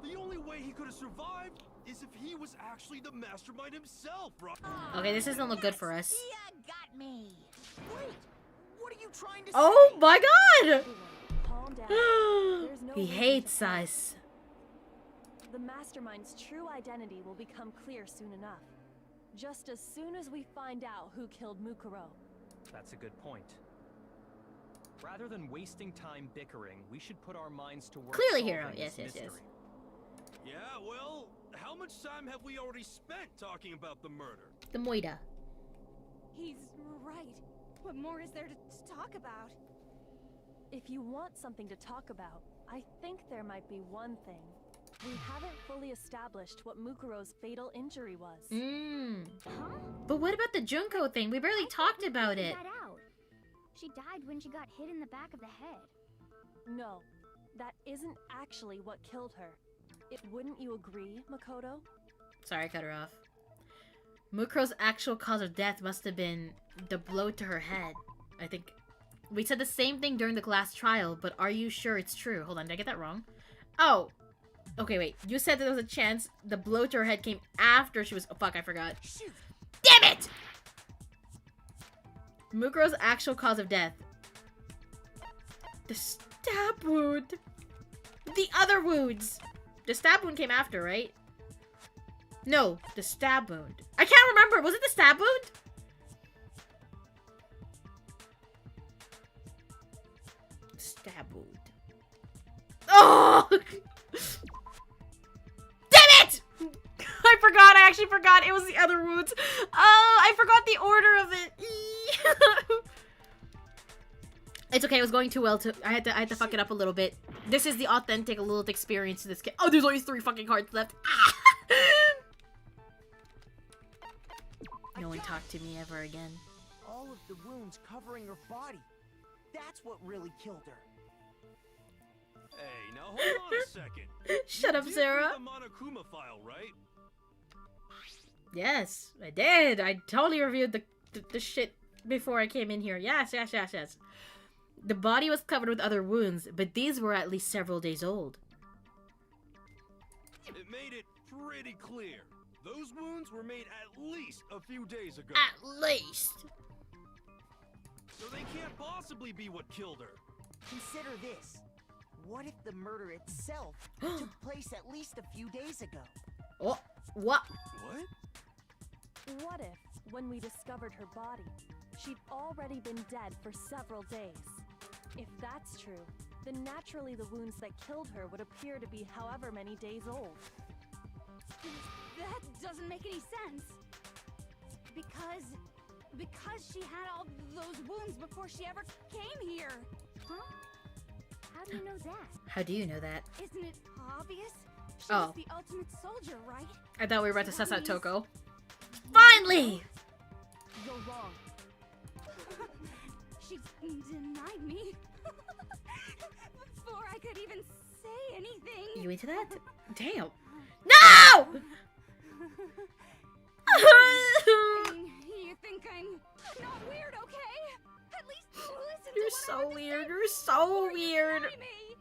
G: The only way he could have survived is if he was actually the mastermind himself, right?
A: Okay, this doesn't look good for us.
B: You got me.
J: Wait, what are you trying to
A: Oh
J: say?
A: my god!
D: Everyone, calm down. There's no
A: He
D: reason
A: hates
D: to panic.
A: us.
D: The mastermind's true identity will become clear soon enough. Just as soon as we find out who killed Mukuro.
F: That's a good point. Rather than wasting time bickering, we should put our minds to work
A: Clearly,
F: solving
A: hero.
F: this
A: Yes, yes, yes.
F: mystery.
G: Yeah, well, how much time have we already spent talking about the murder?
A: The Moida.
K: He's right. What more is there to talk about?
D: If you want something to talk about, I think there might be one thing. We haven't fully established what Mukuro's fatal injury was.
H: Huh?
A: But what about the Junko thing? We barely talked about
H: Figured
A: it.
H: that out. She died when she got hit in the back of the head.
D: No, that isn't actually what killed her. Wouldn't you agree, Makoto?
A: Sorry, I cut her off. Mukuro's actual cause of death must have been the blow to her head. I think we said the same thing during the class trial, but are you sure it's true? Hold on, did I get that wrong? Oh! Okay, wait. You said there was a chance the blow to her head came after she was- oh, fuck, I forgot. Damn it! Mukuro's actual cause of death. The stab wound. The other wounds! The stab wound came after, right? No, the stab wound. I can't remember. Was it the stab wound? Stab wound. Oh! Damn it! I forgot. I actually forgot. It was the other wounds. Oh, I forgot the order of it. It's okay. It was going too well. I had to fuck it up a little bit. This is the authentic Lillith experience to this kid. Oh, there's only 3 fucking cards left. No one talked to me ever again.
J: All of the wounds covering her body. That's what really killed her.
G: Hey, now hold on a second.
A: Shut up, Sarah.
G: You did read the Monokuma file, right?
A: Yes, I did. I totally reviewed the shit before I came in here. Yes. The body was covered with other wounds, but these were at least several days old.
G: It made it pretty clear. Those wounds were made at least a few days ago.
A: At least.
G: So they can't possibly be what killed her.
J: Consider this. What if the murder itself took place at least a few days ago?
A: Oh, what?
G: What?
D: What if, when we discovered her body, she'd already been dead for several days? If that's true, then naturally the wounds that killed her would appear to be however many days old.
K: That doesn't make any sense. Because she had all those wounds before she ever came here.
H: Huh? How do you know that?
A: How do you know that?
K: Isn't it obvious? She
A: Oh.
K: was the ultimate soldier, right?
A: I thought we were about to suss out Toko. Finally!
D: You're wrong.
K: She denied me. Before I could even say anything.
A: You into that? Damn. No!
K: You think I'm not weird, okay? At least listen
A: You're
K: to what I
A: so
K: have to
A: weird.
K: say
A: You're so
K: before you
A: weird.
K: deny me.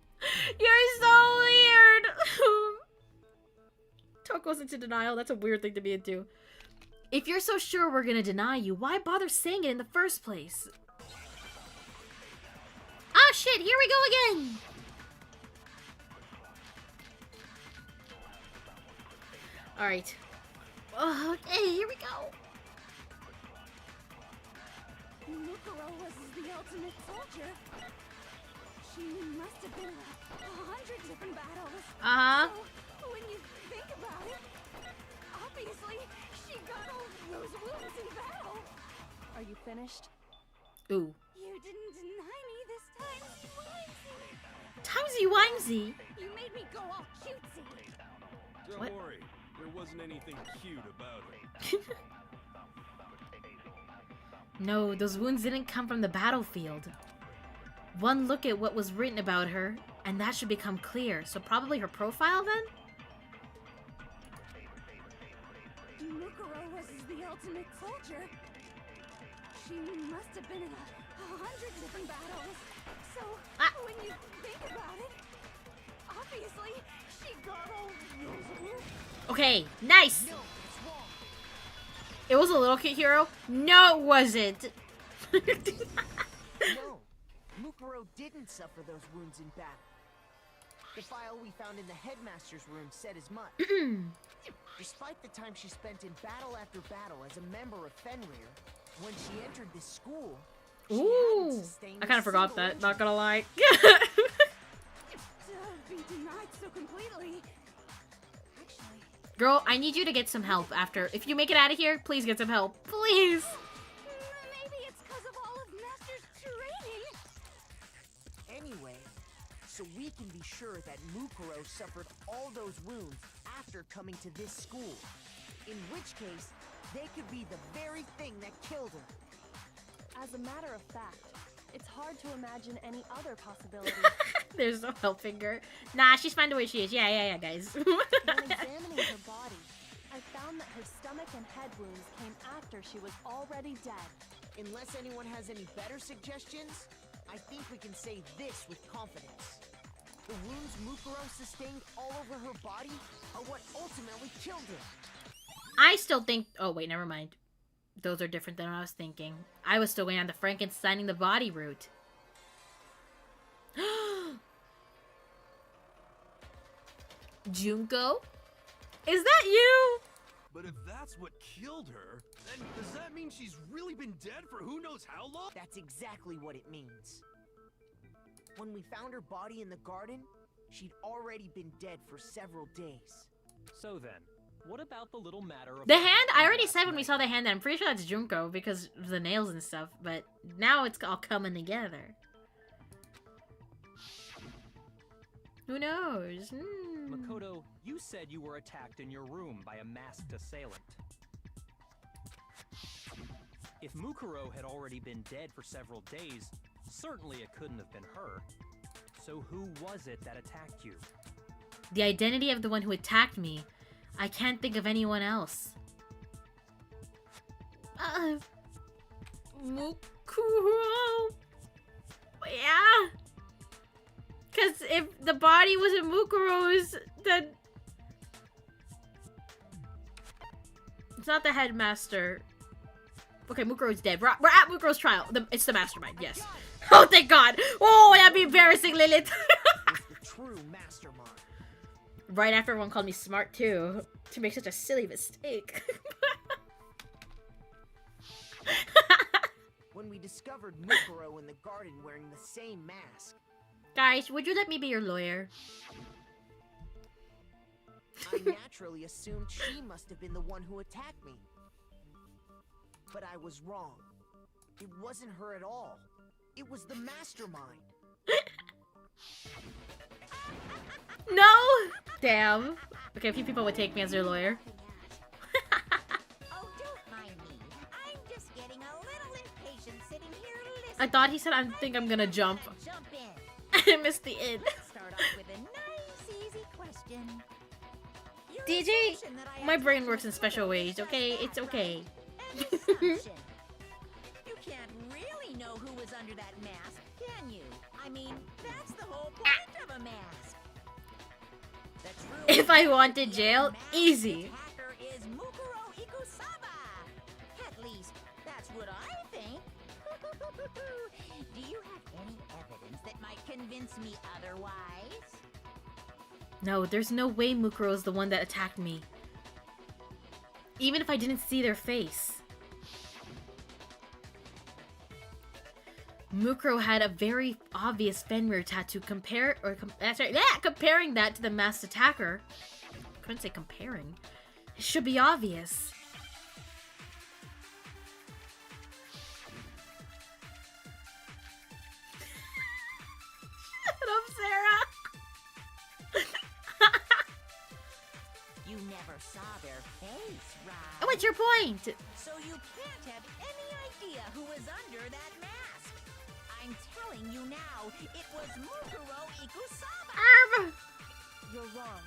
A: You're so weird. Toko's into denial. That's a weird thing to be into. If you're so sure we're gonna deny you, why bother saying it in the first place? Oh shit, here we go again! Alright. Okay, here we go.
K: Mukuro was the ultimate soldier. She must have been in 100 different battles.
A: Uh-huh.
K: So, when you think about it, obviously, she got all those wounds in battle.
D: Are you finished?
A: Ooh.
K: You didn't deny me this time, Wimsey.
A: Timesy-wimesy.
K: You made me go all cutesy.
G: Don't
A: What?
G: worry. There wasn't anything cute about it.
A: No, those wounds didn't come from the battlefield. One look at what was written about her, and that should become clear. So probably her profile then?
K: Mukuro was the ultimate soldier. She must have been in 100 different battles. So, when you think about it, obviously, she got all those wounds.
A: Okay, nice! It was a little kid hero? No, it wasn't!
J: No, Mukuro didn't suffer those wounds in battle. The file we found in the headmaster's room said as much. Despite the time she spent in battle after battle as a member of Fenrir, when she entered this school, she hadn't sustained
A: I kind
J: a
A: of forgot
J: single
A: that, not gonna lie.
K: To be denied so completely. Actually,
A: Girl, I need you to get some help after. If you make it out of here, please get some help. Please!
K: maybe it's because of all of Master's training.
J: Anyway, so we can be sure that Mukuro suffered all those wounds after coming to this school. In which case, they could be the very thing that killed her.
D: As a matter of fact, it's hard hard to imagine any other possibility.
A: There's no helping her. Nah, she's fine the way she is. Yeah, guys.
D: When examining her body, I found that her stomach and head wounds came after she was already dead.
J: Unless anyone has any better suggestions, I think we can say this with confidence. The wounds Mukuro sustained all over her body are what ultimately killed her.
A: I still think... Oh, wait, never mind. Those are different than what I was thinking. I was still going on the Frankensteining the body route. Junko? Is that you?
G: But if that's what killed her, then does that mean she's really been dead for who knows how long?
J: That's exactly what it means. When we found her body in the garden, she'd already been dead for several days.
F: So then, what about the little matter of
A: The hand? I already said when we saw the hand that I'm pretty sure that's Junko because of the nails and stuff, but now it's all coming together. Who knows?
F: Makoto, you said you were attacked in your room by a masked assailant. If Mukuro had already been dead for several days, certainly it couldn't have been her. So who was it that attacked you?
A: The identity of the one who attacked me. I can't think of anyone else. Mukuro. Yeah. Because if the body wasn't Mukuro's, then... It's not the headmaster. Okay, Mukuro's dead. We're at Mukuro's trial. It's the mastermind, yes. Oh, thank God. Oh, that'd be embarrassing, Lillith.
J: The true mastermind.
A: Right after everyone called me smart, too. To make such a silly mistake.
J: When we discovered Mukuro in the garden wearing the same mask.
A: Guys, would you let me be your lawyer?
J: I naturally assumed she must have been the one who attacked me. But I was wrong. It wasn't her at all. It was the mastermind.
A: No! Damn. Okay, a few people would take me as their lawyer.
B: Oh, don't mind me. I'm just getting a little impatient sitting here listening.
A: I thought he said I think I'm gonna jump.
B: Jump in.
A: I missed the end.
B: Let's start off with a nice, easy question. Your
A: DJ,
B: assumption that I
A: my brain
B: attacked
A: works in
B: you
A: special
B: was
A: ways,
B: just
A: okay?
B: that,
A: It's okay.
B: right? An assumption. You can't really know who was under that mask, can you? I mean, that's the whole point of a mask. The true
A: If I wanted
B: identity of
A: jail,
B: the masked
A: easy.
B: attacker is Mukuro Ikusaba. At least, that's what I think. Do you have any evidence that might convince me otherwise?
A: No, there's no way Mukuro's the one that attacked me. Even if I didn't see their face. Mukuro had a very obvious Fenrir tattoo comparing that to the masked attacker. Couldn't say comparing. It should be obvious. Shut up, Sarah.
B: You never saw their face, right?
A: What's your point?
B: So you can't have any idea who was under that mask. I'm telling you now, it was Mukuro Ikusaba.
D: You're wrong.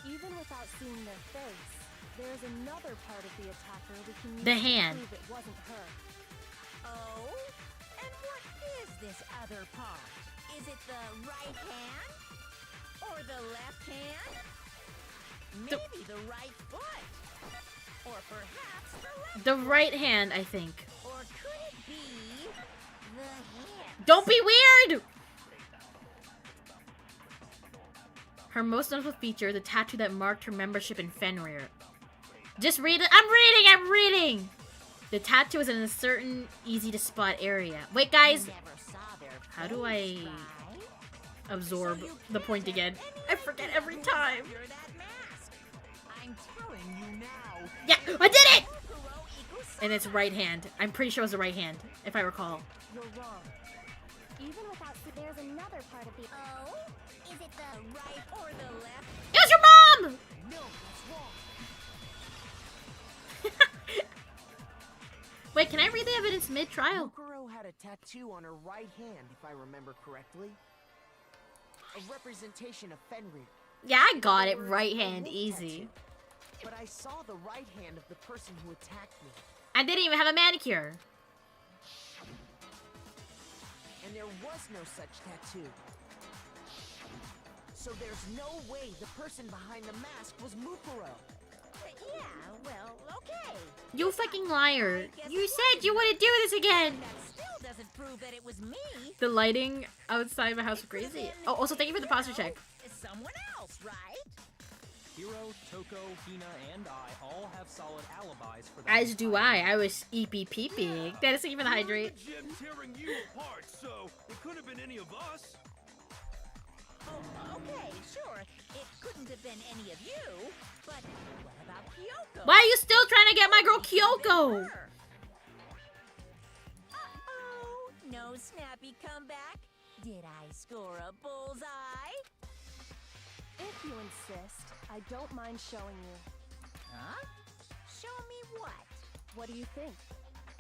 D: Even without seeing their face, there's another part of the attacker we can use
A: The
D: to
A: hand.
D: prove it wasn't her.
B: Oh? And what is this other part? Is it the right hand? Or the left hand? Maybe the right foot? Or perhaps the left
A: The right hand, I think.
B: Or could it be the hand?
A: Don't be weird! Her most notable feature, the tattoo that marked her membership in Fenrir. Just read it. I'm reading! The tattoo is in a certain easy-to-spot area. Wait, guys.
B: You never saw their
A: How do I
B: face, right?
A: absorb
B: So you
A: the
B: can't
A: point
B: have
A: again?
B: any
A: I forget
B: idea
A: every
B: who was
A: time.
B: under that mask. I'm telling you now.
A: Yeah, I did it!
B: Mukuro Ikusaba.
A: And it's right hand. I'm pretty sure it was the right hand, if I recall.
D: You're wrong.
H: Even without there's another part of the
B: Oh? Is it the right or the left?
A: It was your mom!
J: No, that's wrong.
A: Wait, can I read the evidence mid-trial?
J: Mukuro had a tattoo on her right hand, if I remember correctly. A representation of Fenrir.
A: Yeah, I got it.
J: Or
A: Right
J: a
A: hand,
J: wolf
A: easy.
J: tattoo. But I saw the right hand of the person who attacked me.
A: I didn't even have a manicure.
J: And there was no such tattoo. So there's no way the person behind the mask was Mukuro.
B: Yeah, well, okay.
A: You fucking liar. You said you wouldn't do this again.
B: That still doesn't prove that it was me.
A: The lighting outside my house was crazy. Oh, also thank you for the posture check.
B: Someone else, right?
F: Hiro, Toko, Hina, and I all have solid alibis for that.
A: As do I. I was eepy-peeping. Dennis, thank you for the hydrate.
G: The gym tearing you apart, so it could have been any of us.
B: Oh, okay, sure. It couldn't have been any of you, but what about Kyoko?
A: Why are you still trying to get my girl Kyoko?
B: Uh-oh, no snappy comeback? Did I score a bullseye?
D: If you insist, I don't mind showing you.
B: Huh? Show me what?
D: What do you think?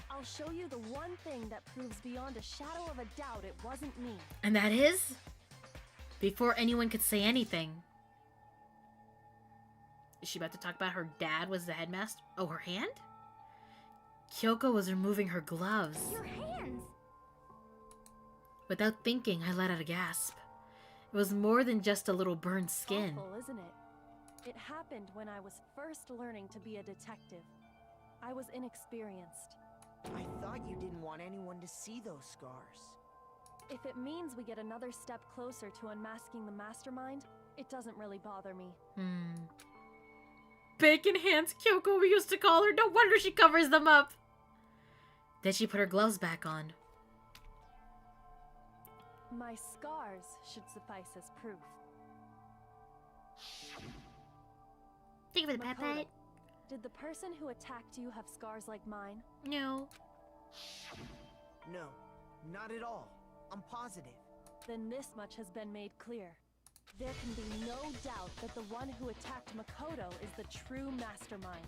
D: I'll show you the one thing that proves beyond a shadow of a doubt it wasn't me.
A: And that is? Before anyone could say anything. Is she about to talk about her dad was the headmaster? Oh, her hand? Kyoko was removing her gloves.
H: Your hands!
A: Without thinking, I let out a gasp. It was more than just a little burned skin.
D: Awful, isn't it? It happened when I was first learning to be a detective. I was inexperienced.
J: I thought you didn't want anyone to see those scars.
D: If it means we get another step closer to unmasking the mastermind, it doesn't really bother me.
A: Bacon hands, Kyoko, we used to call her. No wonder she covers them up. Then she put her gloves back on.
D: My scars should suffice as proof.
A: Thank you for the pat
D: Makoto,
A: pat.
D: did the person who attacked you have scars like mine?
A: No.
J: No, not at all. I'm positive.
D: Then this much has been made clear. There can be no doubt that the one who attacked Makoto is the true mastermind.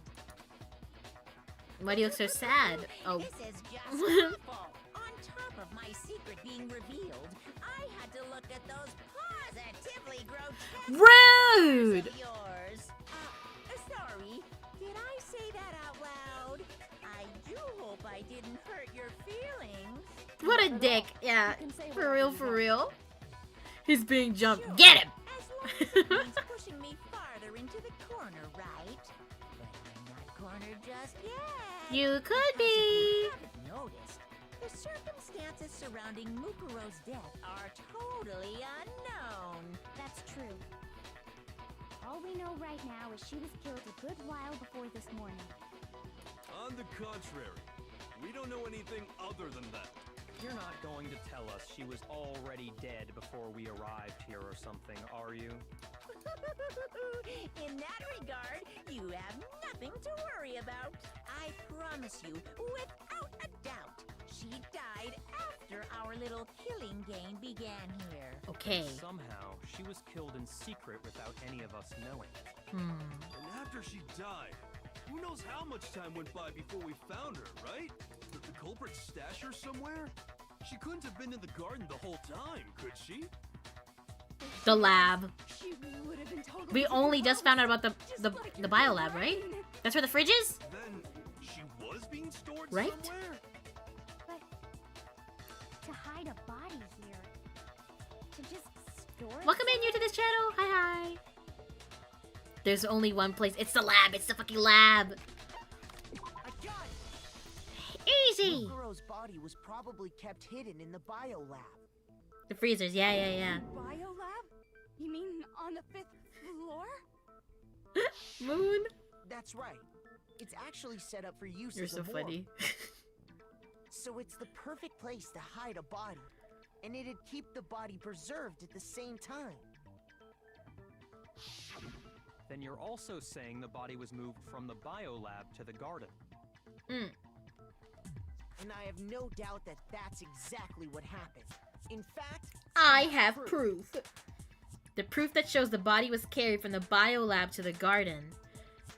A: Why do you look so sad? Oh.
B: This is just awful. On top of my secret being revealed, I had to look at those positively grotesque
A: Rude!
B: of yours. Sorry, did I say that out loud? I do hope I didn't hurt your feelings.
A: What a dick. Yeah.
D: You can say
A: For
D: whatever
A: real,
D: you
A: for
D: want.
A: real. He's being jumped.
B: Sure,
A: Get him!
B: As long as it means pushing me farther into the corner, right? But I'm not cornered just yet.
A: You could
B: Because
A: be.
B: if you haven't noticed, the circumstances surrounding Mukuro's death are totally unknown.
H: That's true. All we know right now is she was killed a good while before this morning.
G: On the contrary, we don't know anything other than that.
F: You're not going to tell us she was already dead before we arrived here or something, are you?
B: In that regard, you have nothing to worry about. I promise you, without a doubt, she died after our little killing game began here.
A: Okay.
F: Somehow, she was killed in secret without any of us knowing.
G: And after she died, who knows how much time went by before we found her, right? Did the culprit stash her somewhere? She couldn't have been in the garden the whole time, could she?
A: The lab.
K: She would have been totally
A: We only just found out about the
K: like
A: the
K: your
A: bio lab, right?
K: brain.
A: That's where the fridge is?
G: Then she was being stored
A: Right?
G: somewhere?
H: But to hide a body here, to just store it
A: Welcome in, new to this channel. Hi, hi. There's only one place. It's the lab. It's the fucking lab.
J: I got it!
A: Easy.
J: Mukuro's body was probably kept hidden in the bio lab.
A: The freezers. Yeah, yeah, yeah.
K: Biolab? You mean on the 5th floor?
A: Moon.
J: That's right. It's actually set up for use
A: You're
J: as
A: so
J: a morgue.
A: funny.
J: So it's the perfect place to hide a body. And it'd keep the body preserved at the same time.
F: Then you're also saying the body was moved from the biolab to the garden.
J: And I have no doubt that that's exactly what happened. In fact,
A: I have proof. The proof that shows the body was carried from the biolab to the garden.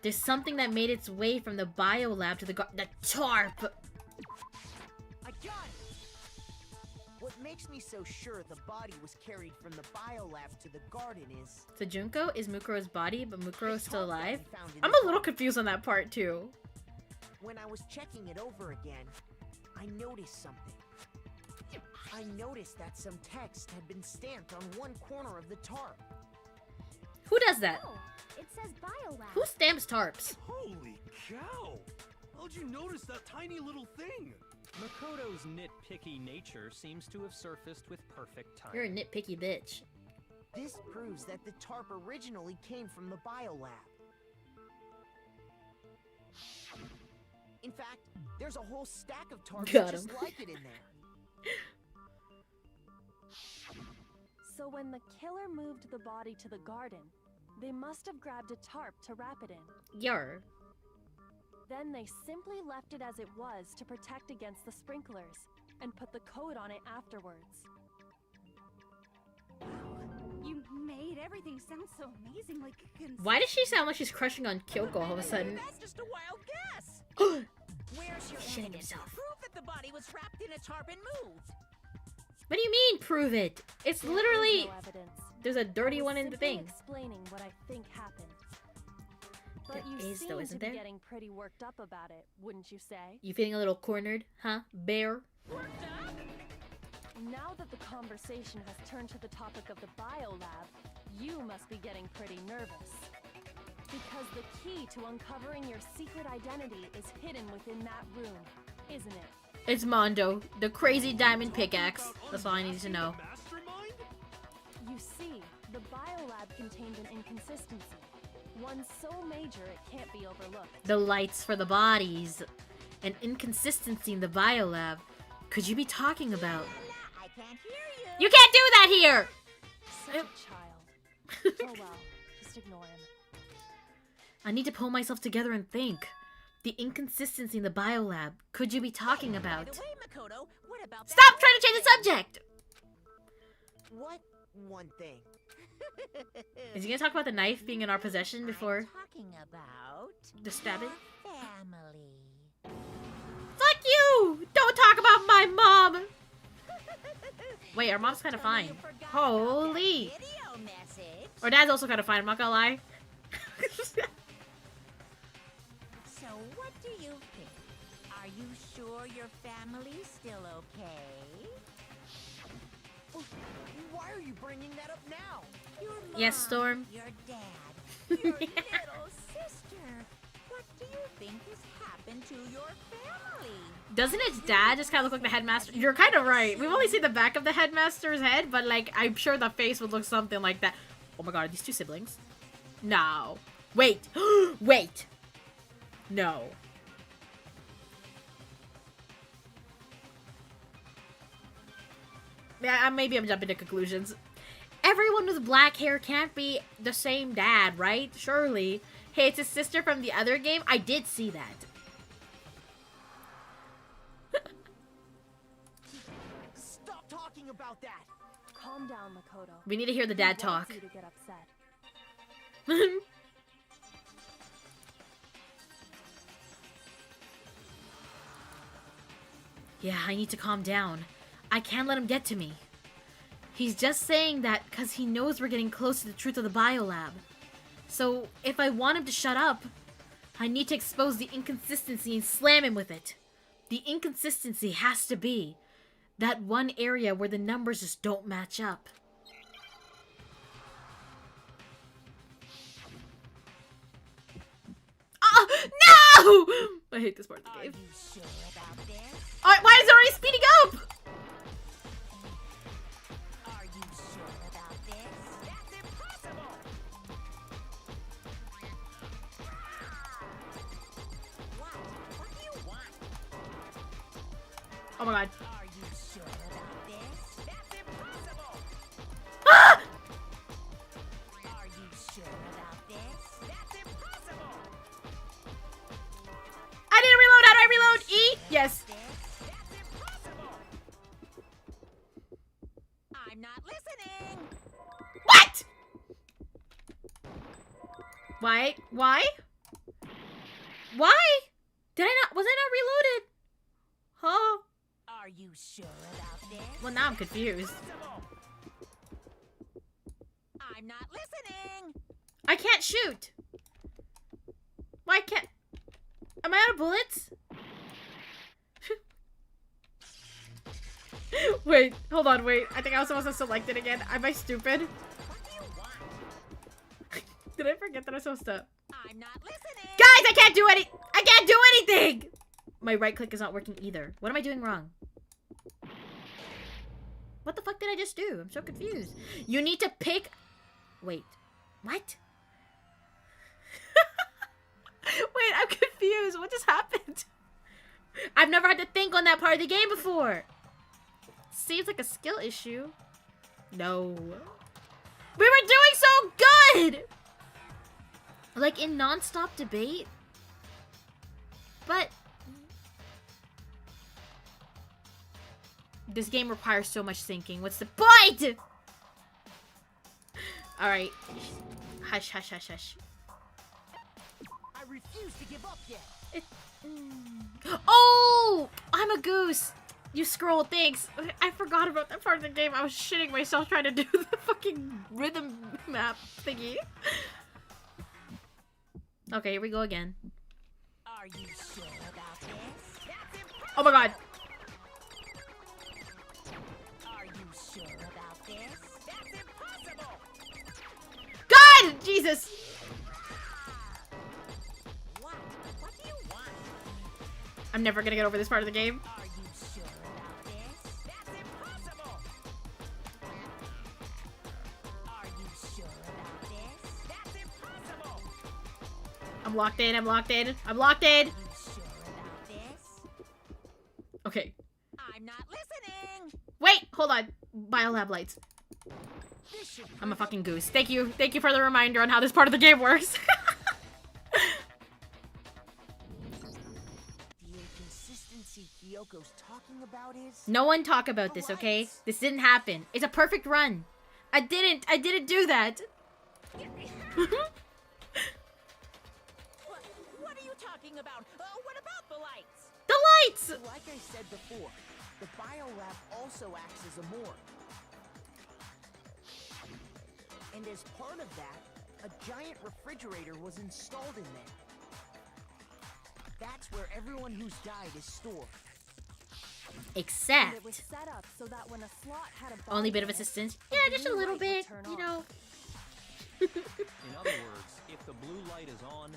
A: There's something that made its way from the biolab to the garden. The tarp!
J: makes me so sure the body was carried from the biolab to the garden is...
A: So Junko is Mukuro's body, but Mukuro's still
J: tarp that
A: alive?
J: we found in
A: I'm
J: the
A: a little
J: garden.
A: confused on that part too.
J: When I was checking it over again, I noticed something. I noticed that some text had been stamped on one corner of the tarp.
A: Who does that?
H: Oh, it says biolab.
A: Who stamps tarps?
G: Holy cow! How'd you notice that tiny little thing?
F: Makoto's nitpicky nature seems to have surfaced with perfect timing.
A: You're a nitpicky bitch.
J: This proves that the tarp originally came from the biolab. In fact, there's a whole stack of tarps
A: Got
J: just
A: him.
J: like it in there.
D: So when the killer moved the body to the garden, they must have grabbed a tarp to wrap it in.
A: Yar.
D: Then they simply left it as it was to protect against the sprinklers, and put the code on it afterwards.
K: You made everything sound so amazingly
A: Why does she sound like she's crushing on Kyoko all of a sudden?
B: That's just a wild guess. Where's your
A: Shitting
B: evidence?
A: himself.
B: Prove that the body was wrapped in a tarp and moved.
A: What do you mean, prove it? It's
D: There is
A: literally...
D: no evidence.
A: There's a dirty
D: I was
A: one in the
D: simply
A: thing.
D: explaining what I think happened. But
A: There
D: you
A: is,
D: seem
A: though,
D: to
A: isn't
D: be
A: there?
D: getting pretty worked up about it, wouldn't you say?
A: You feeling a little cornered, huh, bear?
D: Now that the conversation has turned to the topic of the biolab, you must be getting pretty nervous. Because the key to uncovering your secret identity is hidden within that room, isn't it?
A: It's Mondo, the crazy diamond pickaxe. That's all I need to know.
G: Mastermind?
D: You see, the biolab contained an inconsistency. One so major it can't be overlooked.
A: The lights for the bodies. An inconsistency in the biolab. Could you be talking about?
B: I can't hear you.
A: You can't do that here!
D: Such a child. Oh well, just ignore him.
A: I need to pull myself together and think. The inconsistency in the biolab. Could you be talking about?
B: By the way, Makoto, what about
A: Stop
B: that
A: trying to change the subject!
J: What one thing?
A: Is he gonna talk about the knife being in our possession before
B: I'm talking about
A: the stabbing?
B: your family.
A: Fuck you! Don't talk about my mom! Wait, our mom's kind of
B: Tell me
A: fine.
B: you forgot about
A: Holy!
B: that video message.
A: Our dad's also kind of fine, I'm not gonna lie.
B: So what do you think? Are you sure your family's still okay?
J: Why are you bringing that up now?
B: Your mom,
A: Yes, Storm.
B: your dad, your little sister. What do you think has happened to your family?
A: Doesn't its dad just kind of look like the headmaster? You're kind of right. We've only seen the back of the headmaster's head, but like, I'm sure the face would look something like that. Oh my god, are these two siblings? No. Wait. Wait. No. Yeah, maybe I'm jumping to conclusions. Everyone with black hair can't be the same dad, right? Surely. Hey, it's his sister from the other game? I did see that.
J: Stop talking about that.
D: Calm down, Makoto.
A: We need to hear the
D: He
A: dad
D: wants
A: talk.
D: you to get upset.
A: Yeah, I need to calm down. I can't let him get to me. He's just saying that because he knows we're getting close to the truth of the biolab. So, if I want him to shut up, I need to expose the inconsistency and slam him with it. The inconsistency has to be that one area where the numbers just don't match up. Oh, no! I hate this part of the
B: Are
A: game.
B: you sure about this?
A: Why is it already speeding up?
B: Are you sure about this? That's impossible! What do you want?
A: Oh my god.
B: Are you sure about this? That's impossible!
A: Ah!
B: Are you sure about this? That's impossible!
A: I didn't reload. How do I reload? E? Yes.
B: That's impossible! I'm not listening!
A: What? Why? Why? Why? Did I not? Was I not reloaded? Huh?
B: Are you sure about this?
A: Well, now I'm confused.
B: I'm not listening.
A: I can't shoot. Why can't? Am I out of bullets? Wait, hold on, wait. I think I was supposed to select it again. Am I stupid?
B: What do you want?
A: Did I forget that I'm supposed to?
B: I'm not listening.
A: Guys, I can't do anything! My right click is not working either. What am I doing wrong? What the fuck did I just do? I'm so confused. You need to pick... Wait. What? Wait, I'm confused. What just happened? I've never had to think on that part of the game before. Seems like a skill issue. No. We were doing so good! Like in non-stop debate? But... This game requires so much thinking. What's the point? Alright. Hush, hush, hush, hush.
J: I refuse to give up yet.
A: Oh! I'm a goose! You scroll, thanks. I forgot about that part of the game. I was shitting myself trying to do the fucking rhythm map thingy. Okay, here we go again.
B: Are you sure about this? That's impossible.
A: Oh my god.
B: Are you sure about this? That's impossible.
A: God! Jesus!
B: What? What do you want?
A: I'm never gonna get over this part of the game.
B: Are you sure about this? That's impossible. Are you sure about this? That's impossible.
A: I'm locked in, I'm locked in, I'm locked in!
B: Are you sure about this?
A: Okay.
B: I'm not listening.
A: Wait! Hold on. Biolab lights.
B: This should
A: I'm a fucking goose. Thank you for the reminder on how this part of the game works.
J: The inconsistency Kyoko's talking about is...
A: No one talk about this, okay? This didn't happen. It's a perfect run. I didn't do that.
B: What are you talking about? What about the lights?
A: The lights!
J: Like I said before, the biolab also acts as a morgue. And as part of that, a giant refrigerator was installed in there. That's where everyone who's died is stored.
D: And
A: Except...
D: it was set up so that when a slot had a
A: Only bit of
D: body in it,
A: assistance.
D: a
A: Yeah, just a
D: blue
A: little
D: light would
A: bit,
D: turn
A: you
D: on.
A: know.
F: In other words, if the blue light is on,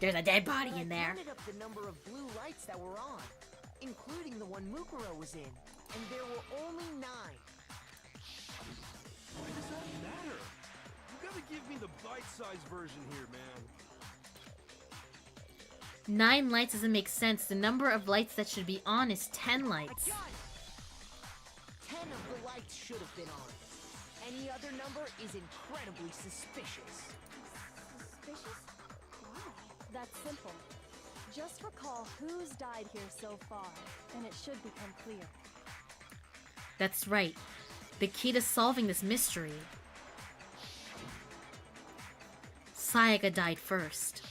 A: There's a dead body
J: But I
A: in there.
J: counted up the number of blue lights that were on, including the one Mukuro was in, and there were only 9.
G: Why does that matter? You gotta give me the bite-sized version here, man.
A: 9 lights doesn't make sense. The number of lights that should be on is 10 lights.
J: 10 of the lights should have been on. Any other number is incredibly suspicious.
D: Suspicious? Why? That's simple. Just recall who's died here so far, and it should become clear.
A: That's right. The key to solving this mystery. Sayaka died first.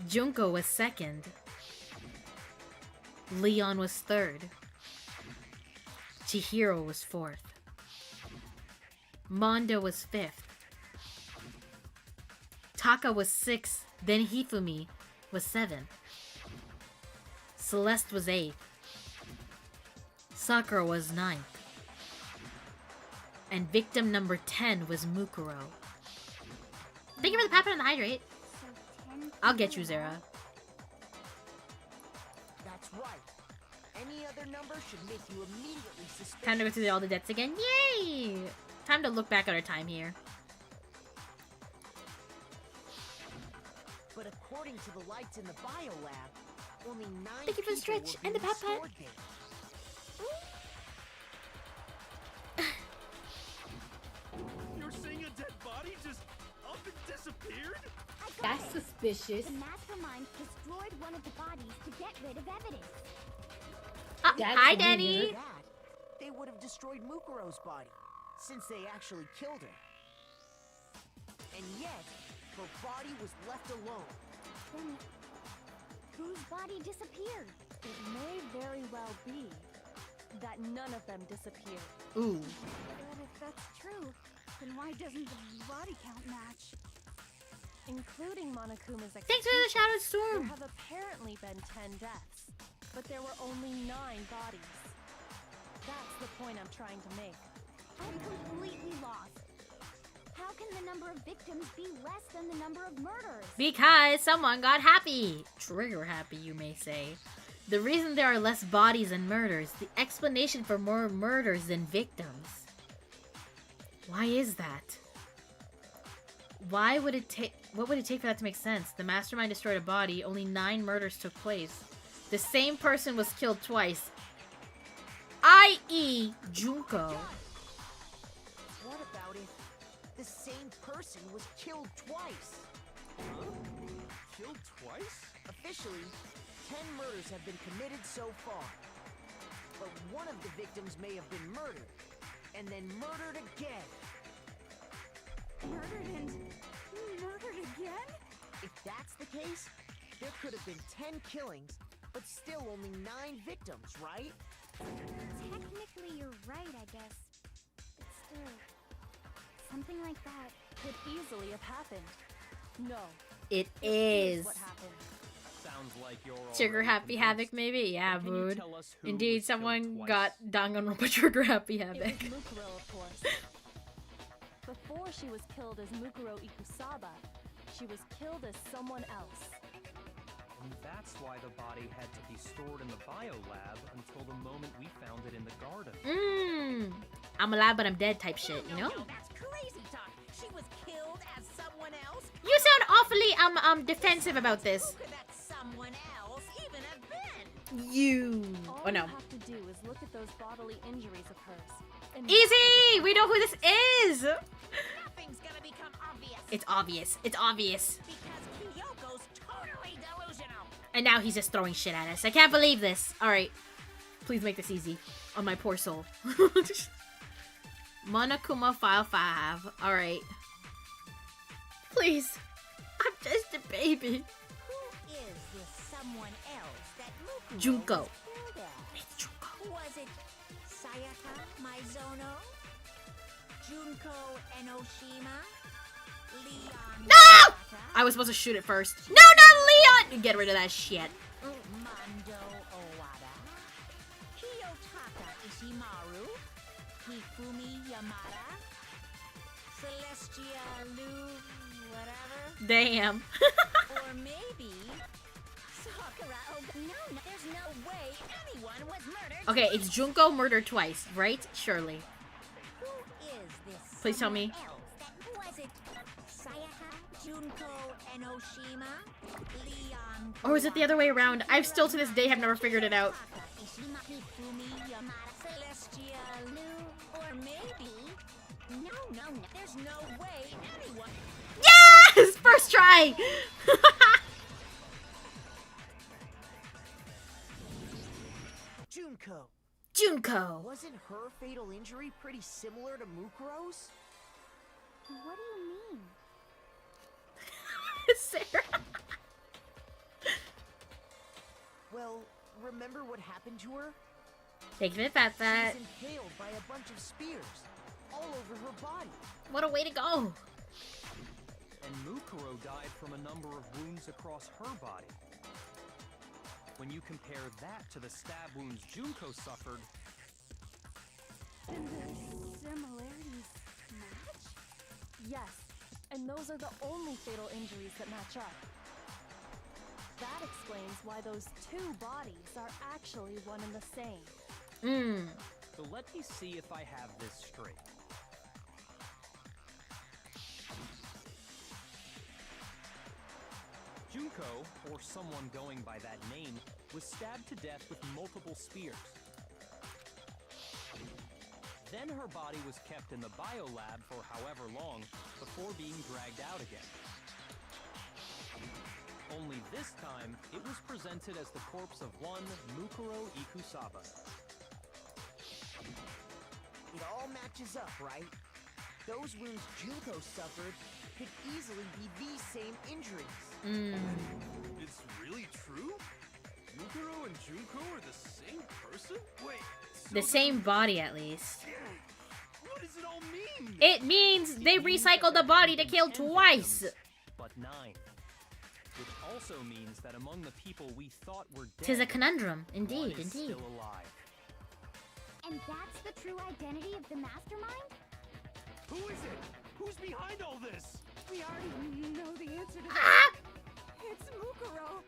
A: Junko was second. Leon was third. Chihiro was fourth. Mondo was fifth. Taka was sixth. Then Hifumi was seventh. Celeste was eighth. Sakura was ninth. And victim number 10 was Mukuro. Thank you for the pap and the hydrate.
H: So 10
A: I'll get you,
H: people
A: Zara.
J: That's right. Any other number should make you immediately suspicious.
A: Time to go through all the deaths again. Yay! Time to look back at our time here.
J: But according to the lights in the biolab, only 9
A: Thank you for the
J: people
A: stretch
J: were
A: and the
J: being
A: pat pat.
J: stored there.
G: You're saying a dead body just up and disappeared?
H: I got
A: That's
H: it.
A: suspicious.
H: The mastermind destroyed one of the bodies to get rid of evidence.
A: Hi, Danny.
J: That, they would have destroyed Mukuro's body, since they actually killed her. And yet, her body was left alone.
H: Then whose body disappeared?
D: It may very well be that none of them disappeared.
A: Ooh.
K: But if that's true, then why doesn't the body count match?
D: Including Monokuma's execution,
A: Thanks for the Shadow
D: there
A: Storm.
D: have apparently been 10 deaths, but there were only 9 bodies. That's the point I'm trying to make.
H: I'm completely lost. How can the number of victims be less than the number of murders?
A: Because someone got happy. Trigger happy, you may say. The reason there are less bodies and murders, the explanation for more murders than victims. Why is that? Why would it take... What would it take for that to make sense? The mastermind destroyed a body, only 9 murders took place. The same person was killed twice. I.e. Junko.
J: What about if the same person was killed twice?
G: Huh? Killed twice?
J: Officially, 10 murders have been committed so far. But one of the victims may have been murdered, and then murdered again.
K: Murdered and murdered again?
J: If that's the case, there could have been 10 killings, but still only 9 victims, right?
H: Technically, you're right, I guess. But still, something like that
D: Could easily have happened. No.
A: It
D: Here's
A: is.
D: what happened.
F: Sounds like you're
A: Trigger
F: already
A: happy
F: convinced.
A: Havoc, maybe? Yeah,
F: Can you
A: dude.
F: tell us who
A: Indeed,
F: was killed
A: someone
F: twice?
A: got Danganronpa Trigger happy
D: It
A: Havoc.
D: was Mukuro, of course. Before she was killed as Mukuro Ikusaba, she was killed as someone else.
F: And that's why the body had to be stored in the biolab until the moment we found it in the garden.
A: I'm alive but I'm dead type shit, you know?
B: No, that's crazy talk. She was killed as someone else?
A: You sound awfully defensive about this.
B: Who could that someone else even have been?
A: You.
D: All
A: Oh no.
D: you have to do is look at those bodily injuries of hers. And
A: Easy! We know who this is!
B: Nothing's gonna become obvious.
A: It's obvious. It's obvious.
B: Because Kyoko's totally delusional.
A: And now he's just throwing shit at us. I can't believe this. Alright. Please make this easy. On my poor soul. Monokuma File 5. Alright. Please. I'm just a baby.
B: Who is this someone else that Mukuro
A: Junko.
B: was killed as?
A: It's Junko.
B: Was it Sayaka Maizono? Junko Enoshima? Leon
A: No!
B: Yamata?
A: I was supposed to shoot it first. No, not Leon! Get rid of that shit.
B: Mando Owada? Kiyotaka Ishimaru? Hifumi Yamada? Celestia Lu... whatever?
A: Damn.
B: Or maybe... Sakura No, there's no way anyone was murdered.
A: Okay, it's Junko murdered twice, right? Surely.
B: Who is this?
A: Please tell me.
B: someone else that was it? Sayaka, Junko, Enoshima, Leon.
A: Or is it the other way around? I've still to this day have never figured it out.
B: Ishima, Hifumi, Yamada, Celestia, Lu, or maybe. No, there's no way anyone.
A: Yes! First try!
J: Junko.
A: Junko.
J: Wasn't her fatal injury pretty similar to Mukuro's?
H: What do you mean?
A: Sarah.
J: Well, remember what happened to her?
A: Thank you for that,
J: She was impaled by a bunch of spears all over her body.
A: What a way to go.
F: And Mukuro died from a number of wounds across her body. When you compare that to the stab wounds Junko suffered,
K: And the similarities match?
D: yes, and those are the only fatal injuries that match up. That explains why those 2 bodies are actually one and the same.
F: so let me see if I have this straight. Junko, or someone going by that name, was stabbed to death with multiple spears. Then her body was kept in the biolab for however long before being dragged out again. Only this time, it was presented as the corpse of one Mukuro Ikusaba.
J: It all matches up, right? Those wounds Junko suffered could easily be these same injuries.
G: It's really true? Mukuro and Junko are the same person? Wait, so
A: The same body, at least.
G: what does it all mean?
A: It means they recycled the body to kill twice.
F: But 9. Which also means that among the people we thought were dead,
A: 'Tis a conundrum. Indeed,
F: one is
A: indeed.
F: still alive.
H: And that's the true identity of the mastermind?
G: Who is it? Who's behind all this?
K: We already know the answer to that.
A: Ah!
K: It's Mukuro.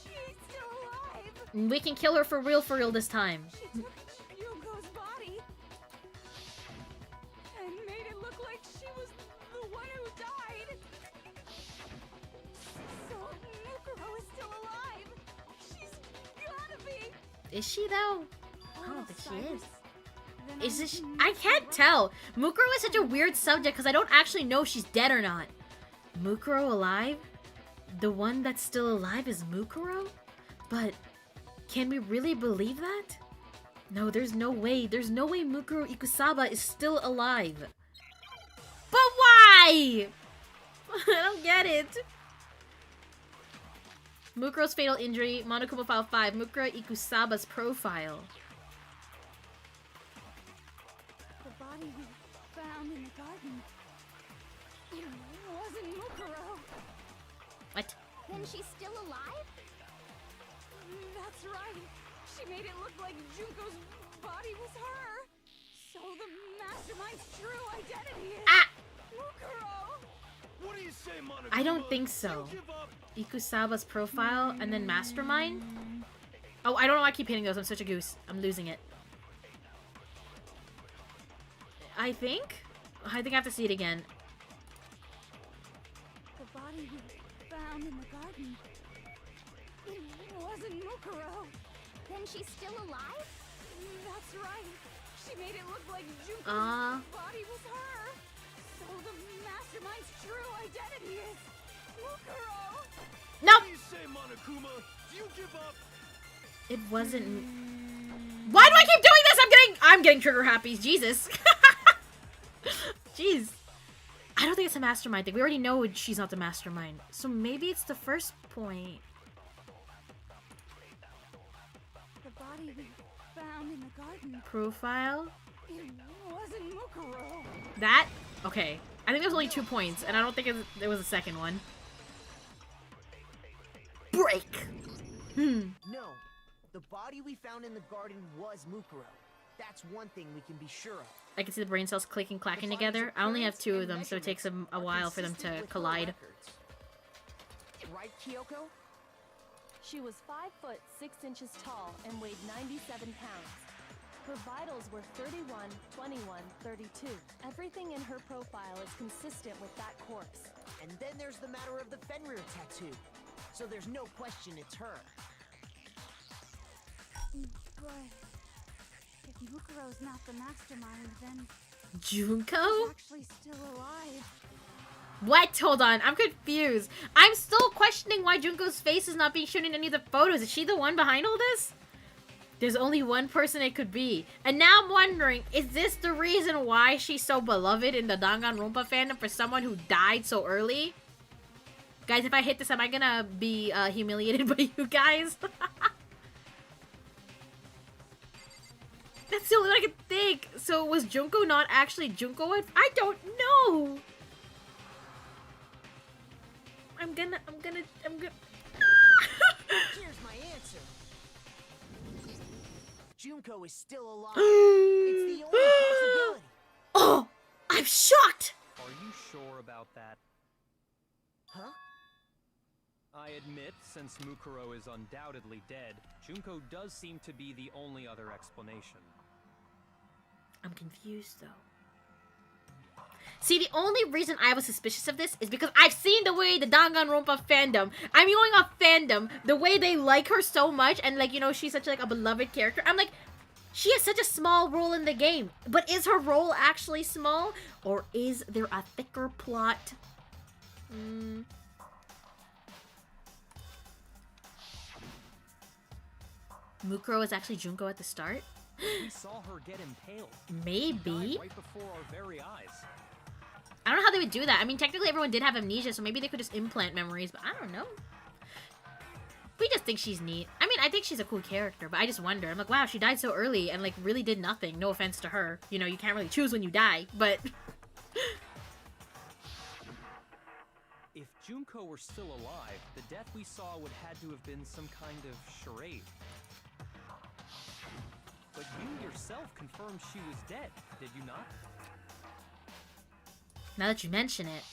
K: She's still alive.
A: We can kill her for real this time.
K: She took Junko's body and made it look like she was the one who died. So Mukuro is still alive. She's gotta be.
A: Is she, though? I don't think she is.
K: Then
A: Is
K: I'm
A: this? I can't tell. Mukuro is such a weird subject because I don't actually know if she's dead or not. Mukuro alive? The one that's still alive is Mukuro? But can we really believe that? No, there's no way. There's no way Mukuro Ikusaba is still alive. But why? I don't get it. Mukuro's fatal injury, Monokuma File 5, Mukuro Ikusaba's profile.
K: The body we found in the garden. It wasn't Mukuro.
A: What?
H: Then she's still alive?
K: That's right. She made it look like Junko's body was her. So the mastermind's true identity is
A: Ah!
K: Mukuro.
G: What do you say, Monokuma?
A: I don't think so.
G: You give up?
A: Ikusaba's profile and then Mastermind? Oh, I don't know why I keep hitting those. I'm such a goose. I'm losing it. I think I have to see it again.
K: The body we found in the garden. It wasn't Mukuro.
H: Then she's still alive?
K: That's right. She made it look like Junko's body was her. So the mastermind's true identity is Mukuro.
A: Nope.
G: What do you say, Monokuma? Do you give up?
A: It wasn't. Why do I keep doing this? I'm getting trigger happy. Jesus. Jeez. I don't think it's a mastermind thing. We already know she's not the mastermind. So maybe it's the first point.
K: The body we found in the garden.
A: Profile?
K: It wasn't Mukuro.
A: That? Okay. I think there's only 2 points, and I don't think there was a second one. Break!
J: No. The body we found in the garden was Mukuro. That's one thing we can be sure of.
A: I can see the brain cells clicking, clacking together. I only have 2 of them, so it takes a while for them to collide.
J: Right, Kyoko?
D: She was 5 foot 6 inches tall and weighed 97 pounds. Her vitals were 31, 21, 32. Everything in her profile is consistent with that corpse.
J: And then there's the matter of the Fenrir tattoo. So there's no question it's her.
K: But if Mukuro's not the mastermind, then
A: Junko?
K: she's actually still alive.
A: What? Hold on. I'm confused. I'm still questioning why Junko's face is not being shown in any of the photos. Is she the one behind all this? There's only one person it could be. And now I'm wondering, is this the reason why she's so beloved in the Danganronpa fandom for someone who died so early? Guys, if I hit this, am I gonna be humiliated by you guys? That's the only one I could think. So was Junko not actually Junko? I don't know. I'm gonna.
J: Here's my answer. Junko is still alive. It's the only possibility.
A: Oh, I'm shocked.
F: Are you sure about that?
J: Huh?
F: I admit, since Mukuro is undoubtedly dead, Junko does seem to be the only other explanation.
A: I'm confused though. See, the only reason I was suspicious of this is because I've seen the way the Danganronpa fandom, I'm going off fandom, the way they like her so much, and like, you know, she's such like a beloved character. I'm like, she has such a small role in the game, but is her role actually small? Or is there a thicker plot? Mukuro is actually Junko at the start?
F: We saw her get impaled.
A: Maybe.
F: Right before our very eyes.
A: I don't know how they would do that. I mean, technically everyone did have amnesia, so maybe they could just implant memories, but I don't know. We just think she's neat. I mean, I think she's a cool character, but I just wonder. I'm like, wow, she died so early and like really did nothing. No offense to her. You know, you can't really choose when you die, but...
F: If Junko were still alive, the death we saw would had to have been some kind of charade. But you yourself confirmed she was dead, did you not?
A: Now that you mention it,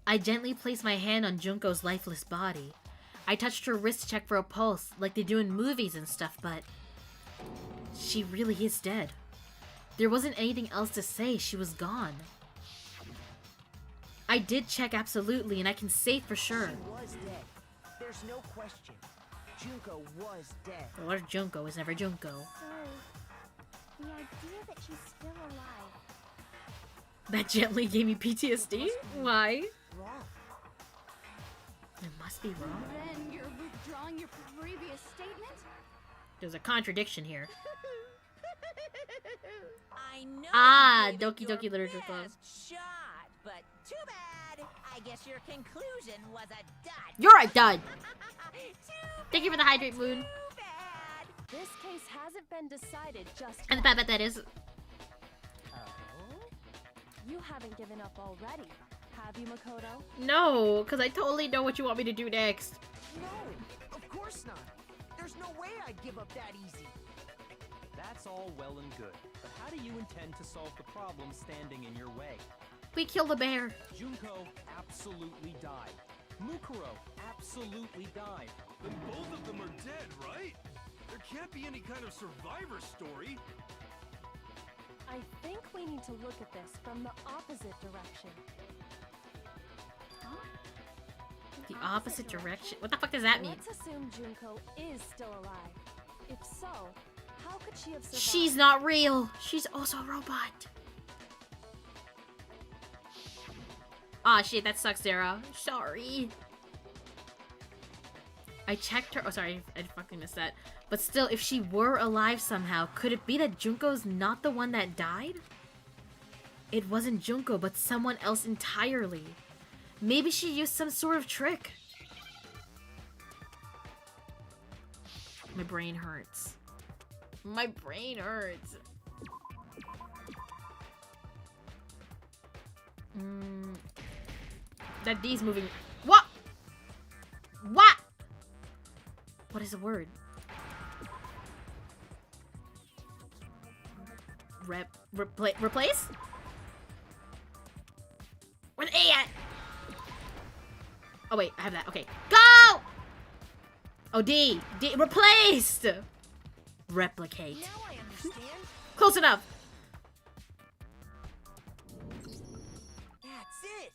A: I gently placed my hand on Junko's lifeless body. I touched her wrist to check for a pulse, like they do in movies and stuff, but she really is dead. There wasn't anything else to say. She was gone. I did check absolutely, and I can say for sure.
J: She was dead. There's no question. Junko was dead.
A: Well, Junko was never Junko.
H: So, the idea that she's still alive.
A: That gently gave me PTSD? Why?
J: Wrong.
A: It must be wrong.
K: Then you're withdrawing your previous statement?
A: There's a contradiction here.
B: I know.
A: Ah,
B: you gave it
A: Doki
B: your
A: Doki Literature Club.
B: best shot, but too bad. I guess your conclusion was a dud.
A: You're a dud.
B: Too
A: Thank you for the hydrate, Moon.
B: bad.
D: This case hasn't been decided just
A: And the
D: yet.
A: bad bet that is.
D: You haven't given up already, have you, Makoto?
A: No, because I totally know what you want me to do next.
J: No, of course not. There's no way I'd give up that easy.
F: That's all well and good, but how do you intend to solve the problem standing in your way?
A: We killed the bear.
F: Junko absolutely died. Mukuro absolutely died.
G: Then both of them are dead, right? There can't be any kind of survivor story.
D: I think we need to look at this from the opposite direction.
A: The opposite direction? What the fuck does that mean?
D: Let's assume Junko is still alive. If so, how could she have survived?
A: She's not real. She's also a robot. Aw, shit, that sucks, Sarah. Sorry. I checked her. Oh, sorry, I fucking missed that. But still, if she were alive somehow, could it be that Junko's not the one that died? It wasn't Junko, but someone else entirely. Maybe she used some sort of trick. My brain hurts. My brain hurts. That D's moving. What? What? What is the word? Replace? Where's A at? Oh wait, I have that. Okay. Go! Oh, D. Replaced! Replicate.
J: Now I understand.
A: Close enough.
J: That's it.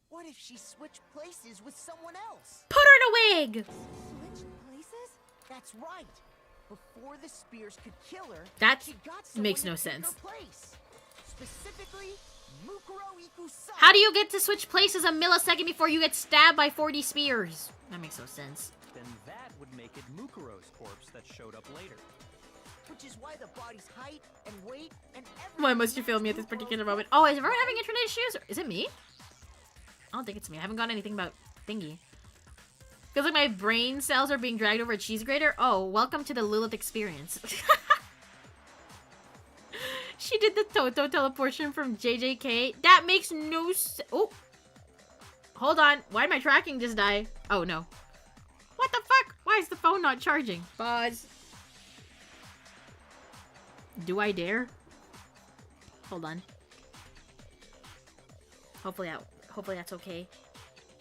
J: What if she switched places with someone else?
A: Put her in a wig!
K: Switch places?
J: That's right. Before the spears could kill her,
A: That
J: she got someone
A: makes
J: to
A: no
J: take
A: sense.
J: her place. Specifically, Mukuro Ikusai.
A: How do you get to switch places a millisecond before you get stabbed by 40 spears? That makes no sense.
F: Then that would make it Mukuro's corpse that showed up later.
J: Which is why the body's height and weight and everything.
A: Why must you feel me at this particular moment? Oh, is everyone having internet issues? Or is it me? I don't think it's me. I haven't got anything about thingy. Feels like my brain cells are being dragged over a cheese grater. Oh, welcome to the Lillith experience. She did the Toto teleportation from JJK. That makes no sense. Oh. Hold on. Why did my tracking just die? Oh, no. What the fuck? Why is the phone not charging? Pause. Do I dare? Hold on. Hopefully that's okay.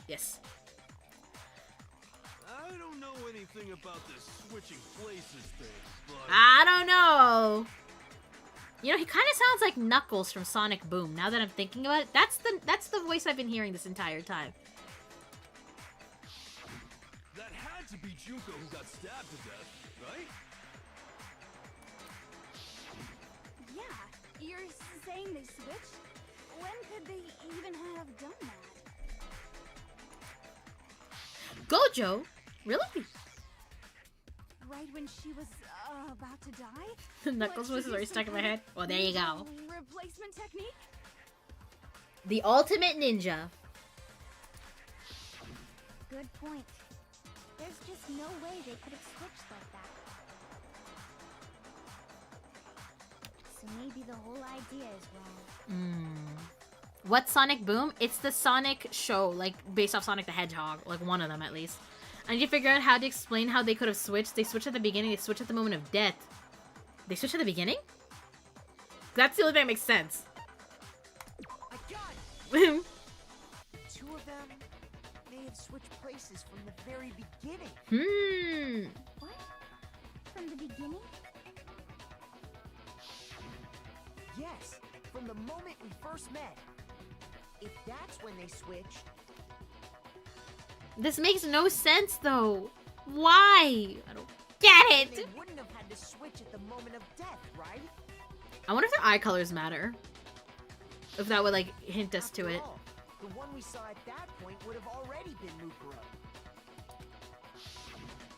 A: Yes.
G: I don't know anything about this switching places thing, but...
A: I don't know. You know, he kind of sounds like Knuckles from Sonic Boom. Now that I'm thinking about it, that's the voice I've been hearing this entire time.
G: That had to be Junko who got stabbed to death, right?
K: Yeah, you're saying they switched? When could they even have done that?
A: Gojo? Really?
K: Right when she was about to die?
A: The Knuckles voice is already stuck in my head. Well, there you go.
K: Replacement technique?
A: The ultimate ninja.
H: Good point. There's just no way they could have switched like that. So maybe the whole idea is wrong.
A: What Sonic Boom? It's the Sonic show, like, based off Sonic the Hedgehog. Like, one of them, at least. I need to figure out how to explain how they could have switched. They switched at the beginning, they switched at the moment of death. They switched at the beginning? That's the only thing that makes sense.
J: I got it! Two of them may have switched places from the very beginning.
H: What? From the beginning?
J: Yes, from the moment we first met. If that's when they switched,
A: This makes no sense, though. Why? I don't get
J: they
A: it.
J: wouldn't have had to switch at the moment of death, right?
A: I wonder if their eye colors matter. If that would, like, hint us to
J: After
A: it.
J: all, the one we saw at that point would have already been Mukuro.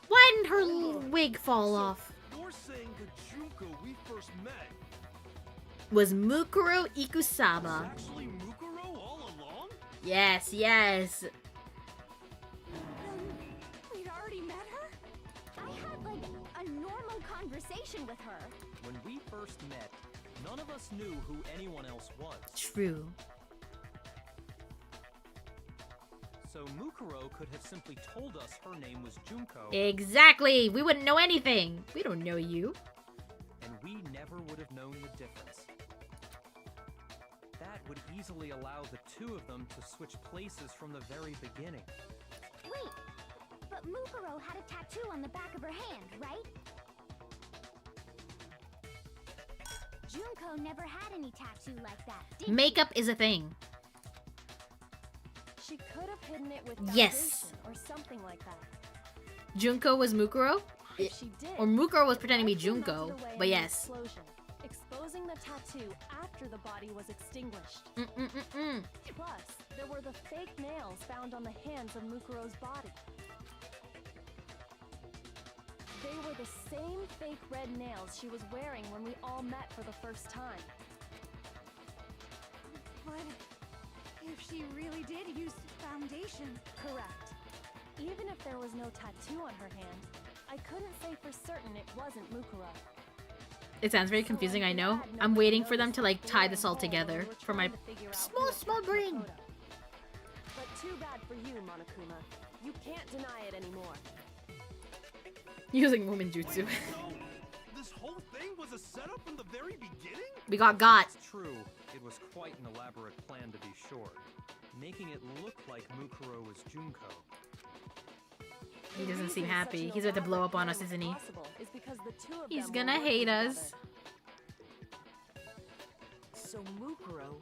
A: Why didn't her wig fall off?
G: You're saying the Junko we first met
A: Was Mukuro
G: was
A: Ikusaba.
G: actually Mukuro all along?
A: Yes, yes.
K: We'd already met her?
H: I had, like, a normal conversation with her.
F: When we first met, none of us knew who anyone else was.
A: True.
F: So Mukuro could have simply told us her name was Junko,
A: Exactly. We wouldn't know anything. We don't know you.
F: and we never would have known the difference. That would easily allow the two of them to switch places from the very beginning.
H: Wait, but Mukuro had a tattoo on the back of her hand, right? Junko never had any tattoo like that, did she?
A: Makeup is a thing.
D: She could have hidden it with
A: Yes.
D: foundation or something like that.
A: Junko was Mukuro?
D: If she did,
A: Or Mukuro was pretending to be
D: why she melted
A: Junko.
D: away in
A: But
D: the
A: yes.
D: explosion, exposing the tattoo after the body was extinguished. Plus, there were the fake nails found on the hands of Mukuro's body. They were the same fake red nails she was wearing when we all met for the first time.
K: But if she really did use foundation,
D: Correct. Even if there was no tattoo on her hand, I couldn't say for certain it wasn't Mukuro.
A: It sounds very confusing, I know. I'm waiting for them to, like, tie this all together for my small brain.
D: But too bad for you, Monokuma. You can't deny it anymore.
A: Using woman jutsu.
G: So, this whole thing was a setup from the very beginning?
A: We got.
F: It's true, it was quite an elaborate plan to be sure, making it look like Mukuro was Junko.
A: He doesn't seem happy. He's about to blow up on us, isn't he? He's
D: He's
A: gonna hate us.
J: So Mukuro,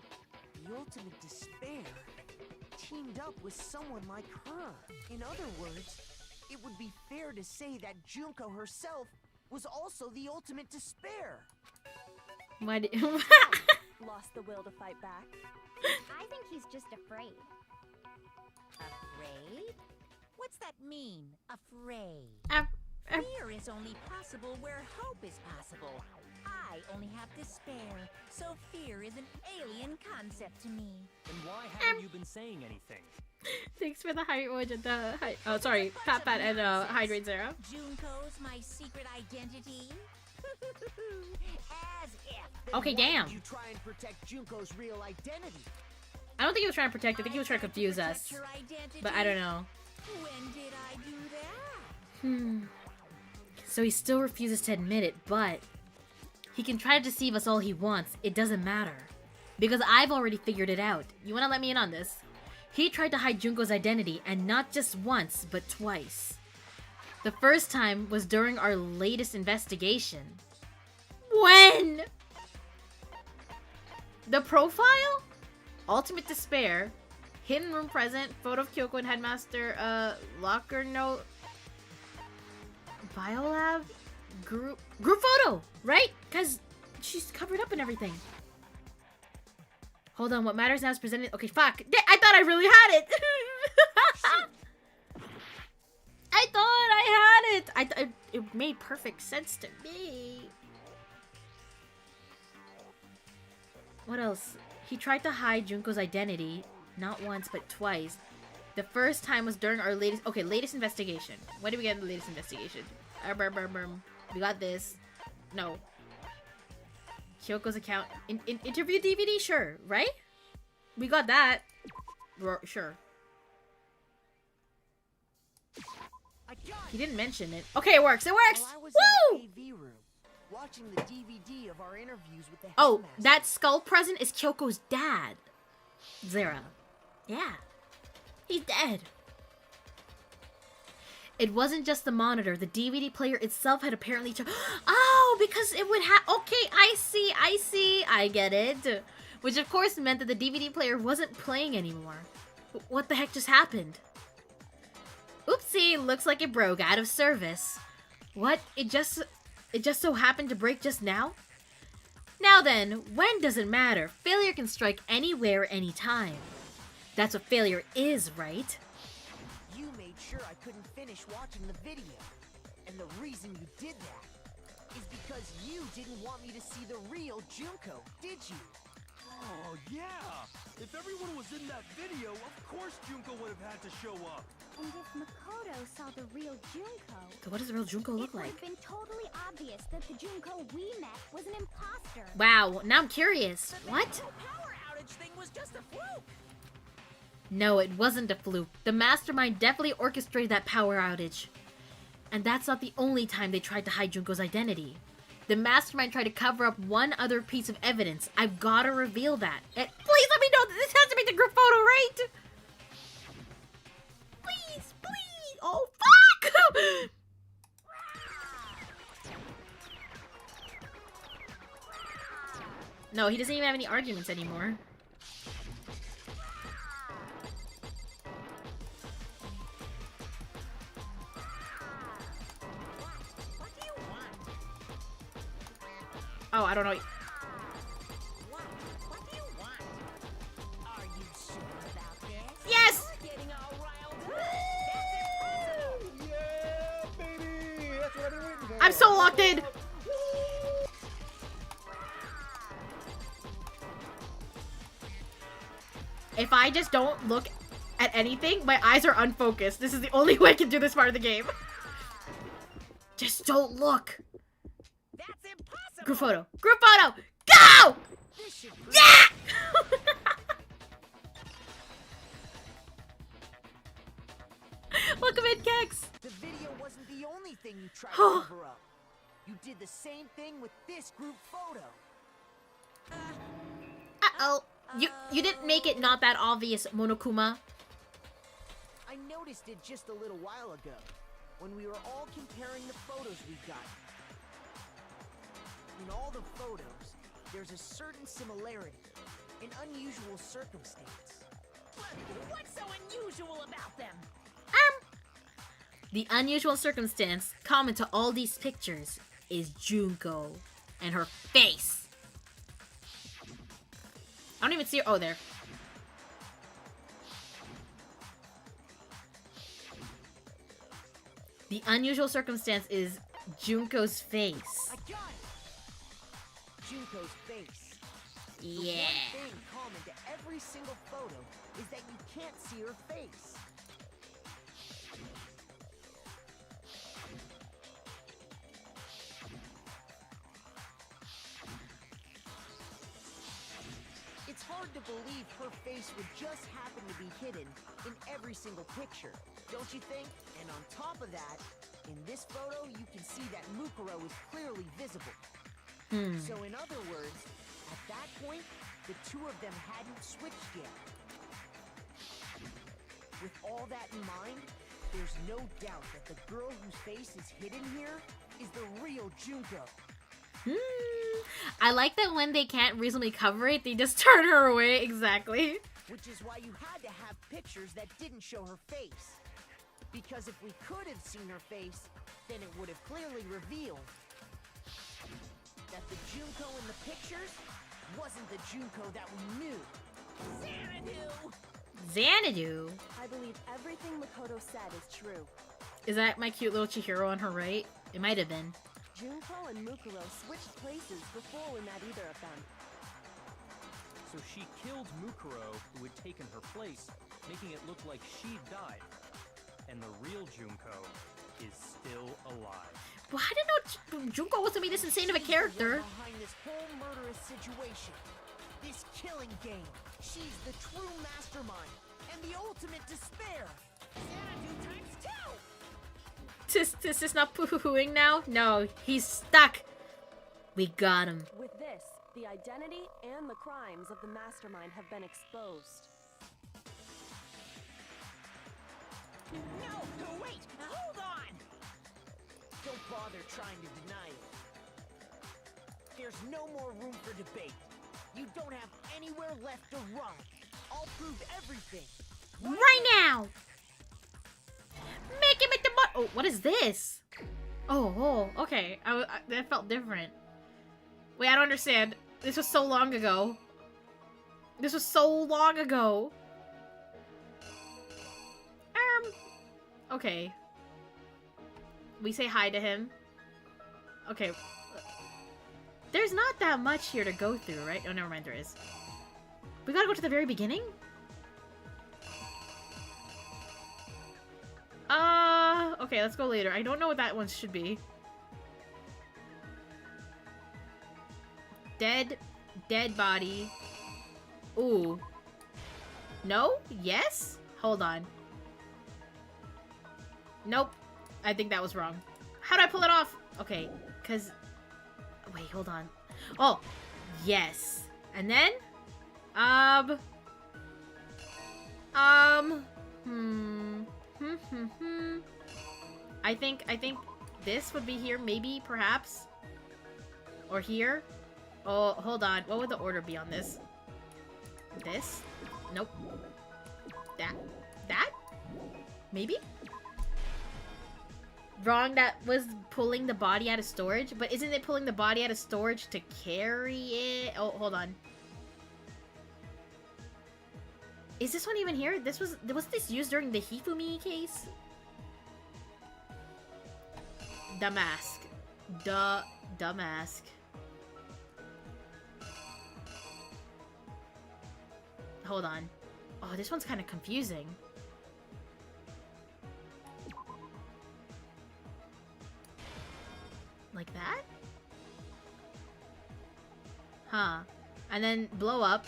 J: the ultimate despair, teamed up with someone like her. In other words, it would be fair to say that Junko herself was also the ultimate despair.
A: Why did...
D: Lost the will to fight back.
H: I think he's just afraid.
B: Afraid? What's that mean, afraid?
A: Af-
B: Fear is only possible where hope is possible. I only have despair, so fear is an alien concept to me.
F: Then why haven't you been saying anything?
A: Thanks for the hydrate and oh, sorry, Pat and hydrate Zara.
B: Junko's my secret identity? As if.
A: Okay, damn.
J: You try and protect Junko's real identity.
A: I don't think he was trying to protect. I think he was trying to confuse us.
B: Her identity?
A: But I don't know.
B: When did I do that?
A: So he still refuses to admit it, but he can try to deceive us all he wants. It doesn't matter. Because I've already figured it out. You wanna let me in on this? He tried to hide Junko's identity, and not just once, but twice. The first time was during our latest investigation. When? The profile? Ultimate despair. Hidden room present. Photo of Kyoko and Headmaster. Locker note. Biolab. Group photo, right? Because she's covered up and everything. Hold on, what matters now is presented. Okay, fuck. I thought I really had it. I thought I had it. It made perfect sense to me. What else? He tried to hide Junko's identity, not once but twice. The first time was during our latest investigation. When did we get in the latest investigation? We got this. No. Kyoko's account. Interview DVD? Sure, right? We got that. Sure. He didn't mention it. Okay, it works. It works.
J: While I was
A: Woo!
J: in the AV room, watching the DVD of our interviews with the
A: Oh,
J: headmaster.
A: that skull present is Kyoko's dad. Zera. Yeah. He's dead. It wasn't just the monitor. The DVD player itself had apparently... Oh, because it would have... Okay, I see. I get it. Which, of course, meant that the DVD player wasn't playing anymore. What the heck just happened? Oopsie, looks like it broke out of service. What? It just so happened to break just now? Now then, when doesn't matter. Failure can strike anywhere, anytime. That's what failure is, right?
J: You made sure I couldn't finish watching the video. And the reason you did that is because you didn't want me to see the real Junko, did you?
G: Oh, yeah! If everyone was in that video, of course Junko would have had to show up.
H: And if Makoto saw the real Junko...
A: So what does the real Junko look
H: it would
A: like?
H: have been totally obvious that the Junko we met was an imposter.
A: Wow, now I'm curious. What?
B: The power outage thing was just a fluke.
A: No, it wasn't a fluke. The mastermind definitely orchestrated that power outage. And that's not the only time they tried to hide Junko's identity. The mastermind tried to cover up one other piece of evidence. I've gotta reveal that. Please let me know that this has to be the group photo, right? Please. Oh, fuck! No, he doesn't even have any arguments anymore. Oh, I don't know.
B: What do you want? Are you sure about this?
A: Yes!
B: We're getting all riled up.
L: Yeah, baby! That's what I've been waiting for.
A: I'm so locked in! If I just don't look at anything, my eyes are unfocused. This is the only way I can do this part of the game. Just don't look.
B: That's impossible.
A: Group photo. Group photo! Go! Yeah! Welcome in, Kex.
J: The video wasn't the only thing you tried to cover up. You did the same thing with this group photo.
A: Uh-oh. You didn't make it not that obvious, Monokuma.
J: I noticed it just a little while ago, when we were all comparing the photos we got. In all the photos, there's a certain similarity, an unusual circumstance.
B: What's so unusual about them?
A: The unusual circumstance common to all these pictures is Junko and her face. I don't even see her. Oh, there. The unusual circumstance is Junko's face.
J: I got it! Junko's face.
A: Yeah.
J: The one thing common to every single photo is that you can't see her face. It's hard to believe her face would just happen to be hidden in every single picture, don't you think? And on top of that, in this photo, you can see that Mukuro is clearly visible. So in other words, at that point, the two of them hadn't switched yet. With all that in mind, there's no doubt that the girl whose face is hidden here is the real Junko.
A: I like that when they can't reasonably cover it, they just turn her away. Exactly.
J: Which is why you had to have pictures that didn't show her face. Because if we could have seen her face, then it would have clearly revealed that the Junko in the pictures wasn't the Junko that we knew.
A: Xanadu?
D: I believe everything Makoto said is true.
A: Is that my cute little Chihiro on her right? It might have been.
D: Junko and Mukuro switched places before we met either of them.
F: So she killed Mukuro, who had taken her place, making it look like she died. And the real Junko is still alive.
A: Well, I didn't know Junko was gonna be this insane of a character.
J: Behind this whole murderous situation, this killing game, she's the true mastermind and the ultimate despair. Xanadu times 2.
A: Tis is not poo-hooing now? No, he's stuck. We got him.
D: With this, the identity and the crimes of the mastermind have been exposed.
B: No, wait, hold on!
J: Don't bother trying to deny it. There's no more room for debate. You don't have anywhere left to run. I'll prove everything.
A: Right now! Make him at the oh, what is this? Oh, okay. That felt different. Wait, I don't understand. This was so long ago. This was so long ago. Okay. We say hi to him. Okay. There's not that much here to go through, right? Oh, never mind, there is. We gotta go to the very beginning? Okay, let's go later. I don't know what that one should be. Dead body. Ooh. No? Yes? Hold on. Nope. I think that was wrong. How do I pull it off? Okay, because... Wait, hold on. Oh, yes. And then? I think this would be here, maybe, perhaps. Or here. Oh, hold on. What would the order be on this? This? Nope. That? Maybe? Wrong, that was pulling the body out of storage. But isn't it pulling the body out of storage to carry it? Oh, hold on. Is this one even here? Was this used during the Hifumi case? The mask. The mask. Hold on. Oh, this one's kind of confusing. Like that? Huh. And then blow up.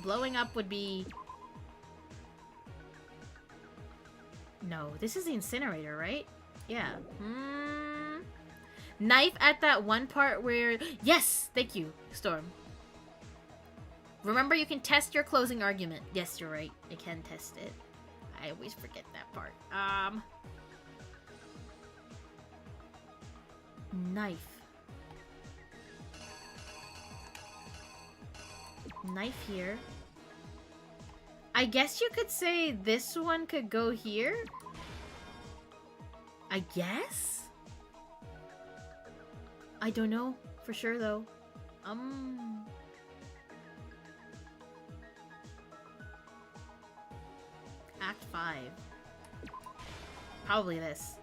A: Blowing up would be... No, this is the incinerator, right? Yeah. Knife at that one part where... Yes! Thank you, Storm. Remember, you can test your closing argument. Yes, you're right. I can test it. I always forget that part. Knife. Knife here. I guess you could say this one could go here? I guess? I don't know for sure though. Act 5. Probably this.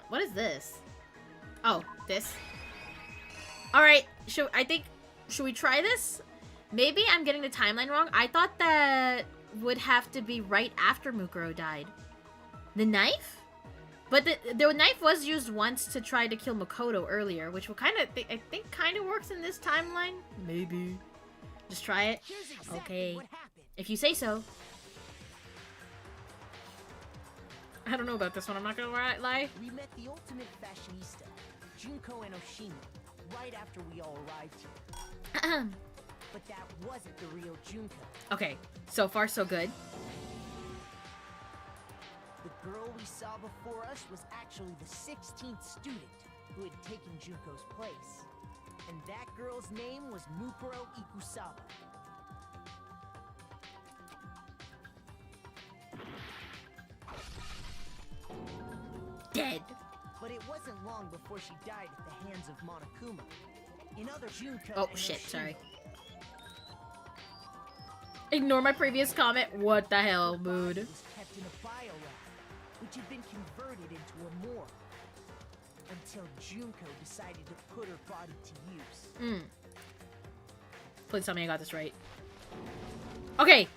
A: What is this? Oh, this. Alright, should we try this? Maybe I'm getting the timeline wrong. I thought that would have to be right after Mukuro died. The knife? But the knife was used once to try to kill Makoto earlier, which will I think kind of works in this timeline. Maybe. Just try it. Okay. If you say so. I don't know about this one, I'm not gonna lie.
J: We met the ultimate fashionista, Junko Enoshima, right after we all arrived here. But that wasn't the real Junko.
A: Okay, so far so good.
J: The girl we saw before us was actually the 16th student who had taken Junko's place. And that girl's name was Mukuro Ikusaba.
A: Dead.
J: But it wasn't long before she died at the hands of Monokuma. In other Junko.
A: Oh shit, sorry. Ignore my previous comment. What the hell, mood?
J: Was kept in a biolab, which had been converted into a morgue. Until Junko decided to put her body to use.
A: Please tell me I got this right. Okay.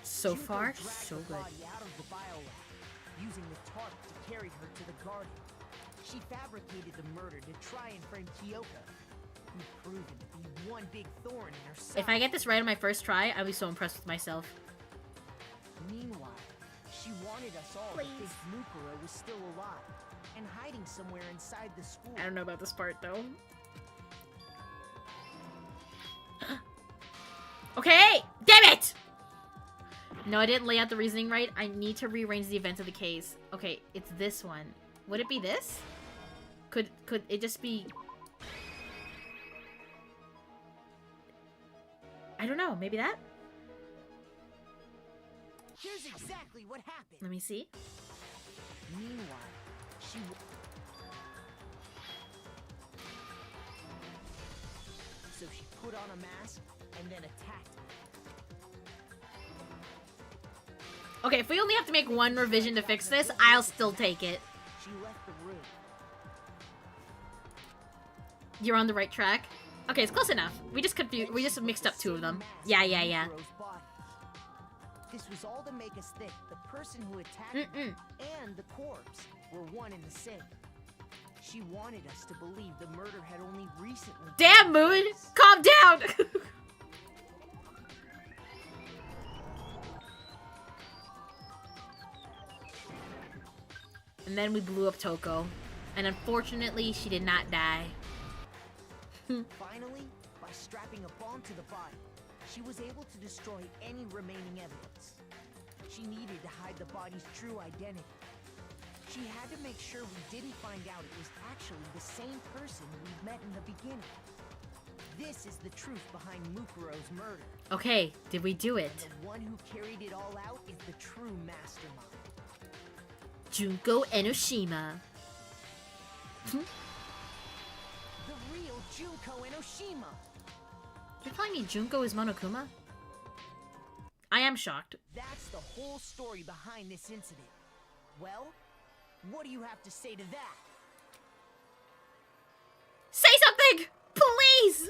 A: So
J: Junko
A: far,
J: dragged
A: so
J: the
A: good.
J: body out of the biolab, using the tarp to carry her to the garden. She fabricated the murder to try and frame Kyoka, who'd proven to be one big thorn in her side.
A: If I get this right on my first try, I'll be so impressed with myself.
J: Meanwhile, she wanted us all to think Mukuro was still alive and hiding somewhere inside the school.
A: I don't know about this part, though. Okay! Damn it! No, I didn't lay out the reasoning right. I need to rearrange the events of the case. Okay, it's this one. Would it be this? Could it just be... I don't know. Maybe that?
J: Here's exactly what happened.
A: Let me see.
J: Meanwhile, she... So she put on a mask and then attacked me.
A: Okay, if we only have to make one revision to fix this, I'll still take it.
J: She left the room.
A: You're on the right track. Okay, it's close enough. We just mixed up two of them. Yeah.
J: This was all to make us think the person who attacked me and the corpse were one and the same. She wanted us to believe the murder had only recently...
A: Damn, Moon! Calm down! And then we blew up Toko. And unfortunately, she did not die.
J: Finally, by strapping a bomb to the body, she was able to destroy any remaining evidence. She needed to hide the body's true identity. She had to make sure we didn't find out it was actually the same person we'd met in the beginning. This is the truth behind Mukuro's murder.
A: Okay, did we do it?
J: And the one who carried it all out is the true mastermind.
A: Junko Enoshima.
J: The real Junko Enoshima.
A: You're telling me Junko is Monokuma? I am shocked.
J: That's the whole story behind this incident. Well, what do you have to say to that?
A: Say something! Please!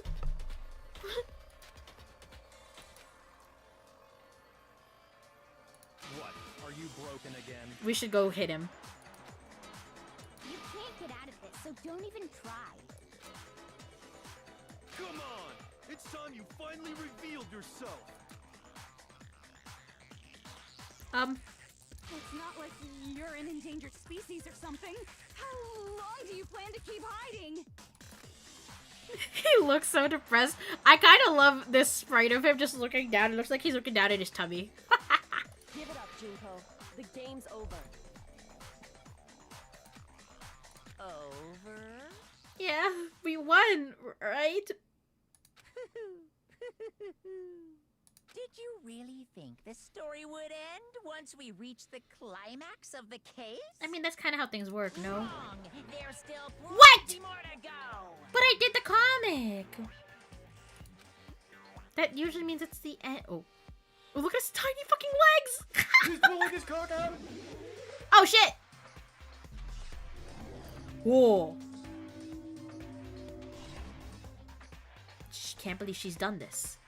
F: What? Are you broken again?
A: We should go hit him.
H: You can't get out of this, so don't even try.
G: Come on! It's time you finally revealed yourself!
K: It's not like you're an endangered species or something. How long do you plan to keep hiding?
A: He looks so depressed. I kind of love this sprite of him just looking down. It looks like he's looking down at his tummy.
D: Give it up, Junko. The game's over.
B: Over?
A: Yeah, we won, right?
B: Did you really think the story would end once we reached the climax of the case?
A: I mean, that's kind of how things work, no?
B: Wrong. There's still
A: What?
B: plenty more to go.
A: But I did the comic! That usually means it's the end. Oh. Oh, look at his tiny fucking legs!
L: He's pulling his cock out!
A: Oh, shit! Whoa. She can't believe she's done this.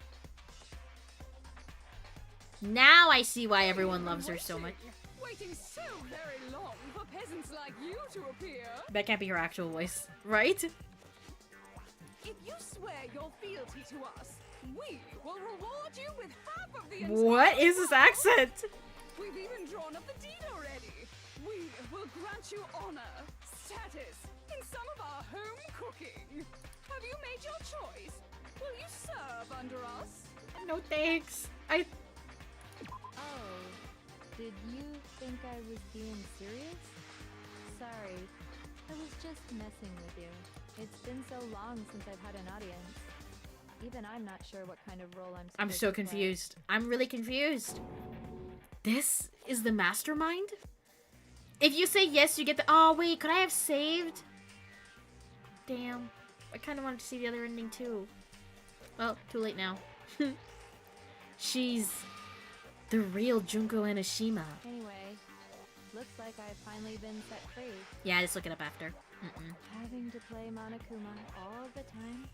A: Now I see why everyone loves her so much.
K: Waiting so very long for peasants like you to appear.
A: That can't be her actual voice, right?
K: If you swear your fealty to us, we will reward you with half of the
A: What is this accent?
K: We've even drawn up the deed already. We will grant you honor, status, in some of our home cooking. Have you made your choice? Will you serve under us?
A: No thanks.
M: Oh, did you think I was being serious? Sorry, I was just messing with you. It's been so long since I've had an audience. Even I'm not sure what kind of role I'm
A: so
M: to play.
A: confused. I'm really confused. This is the mastermind? If you say yes, you get the... Oh, wait, could I have saved? Damn. I kind of wanted to see the other ending, too. Well, too late now. She's the real Junko Enoshima.
M: Anyway, look looks like I've finally been set free.
A: Yeah, just look it up after.
M: Having to play Monokuma all the time,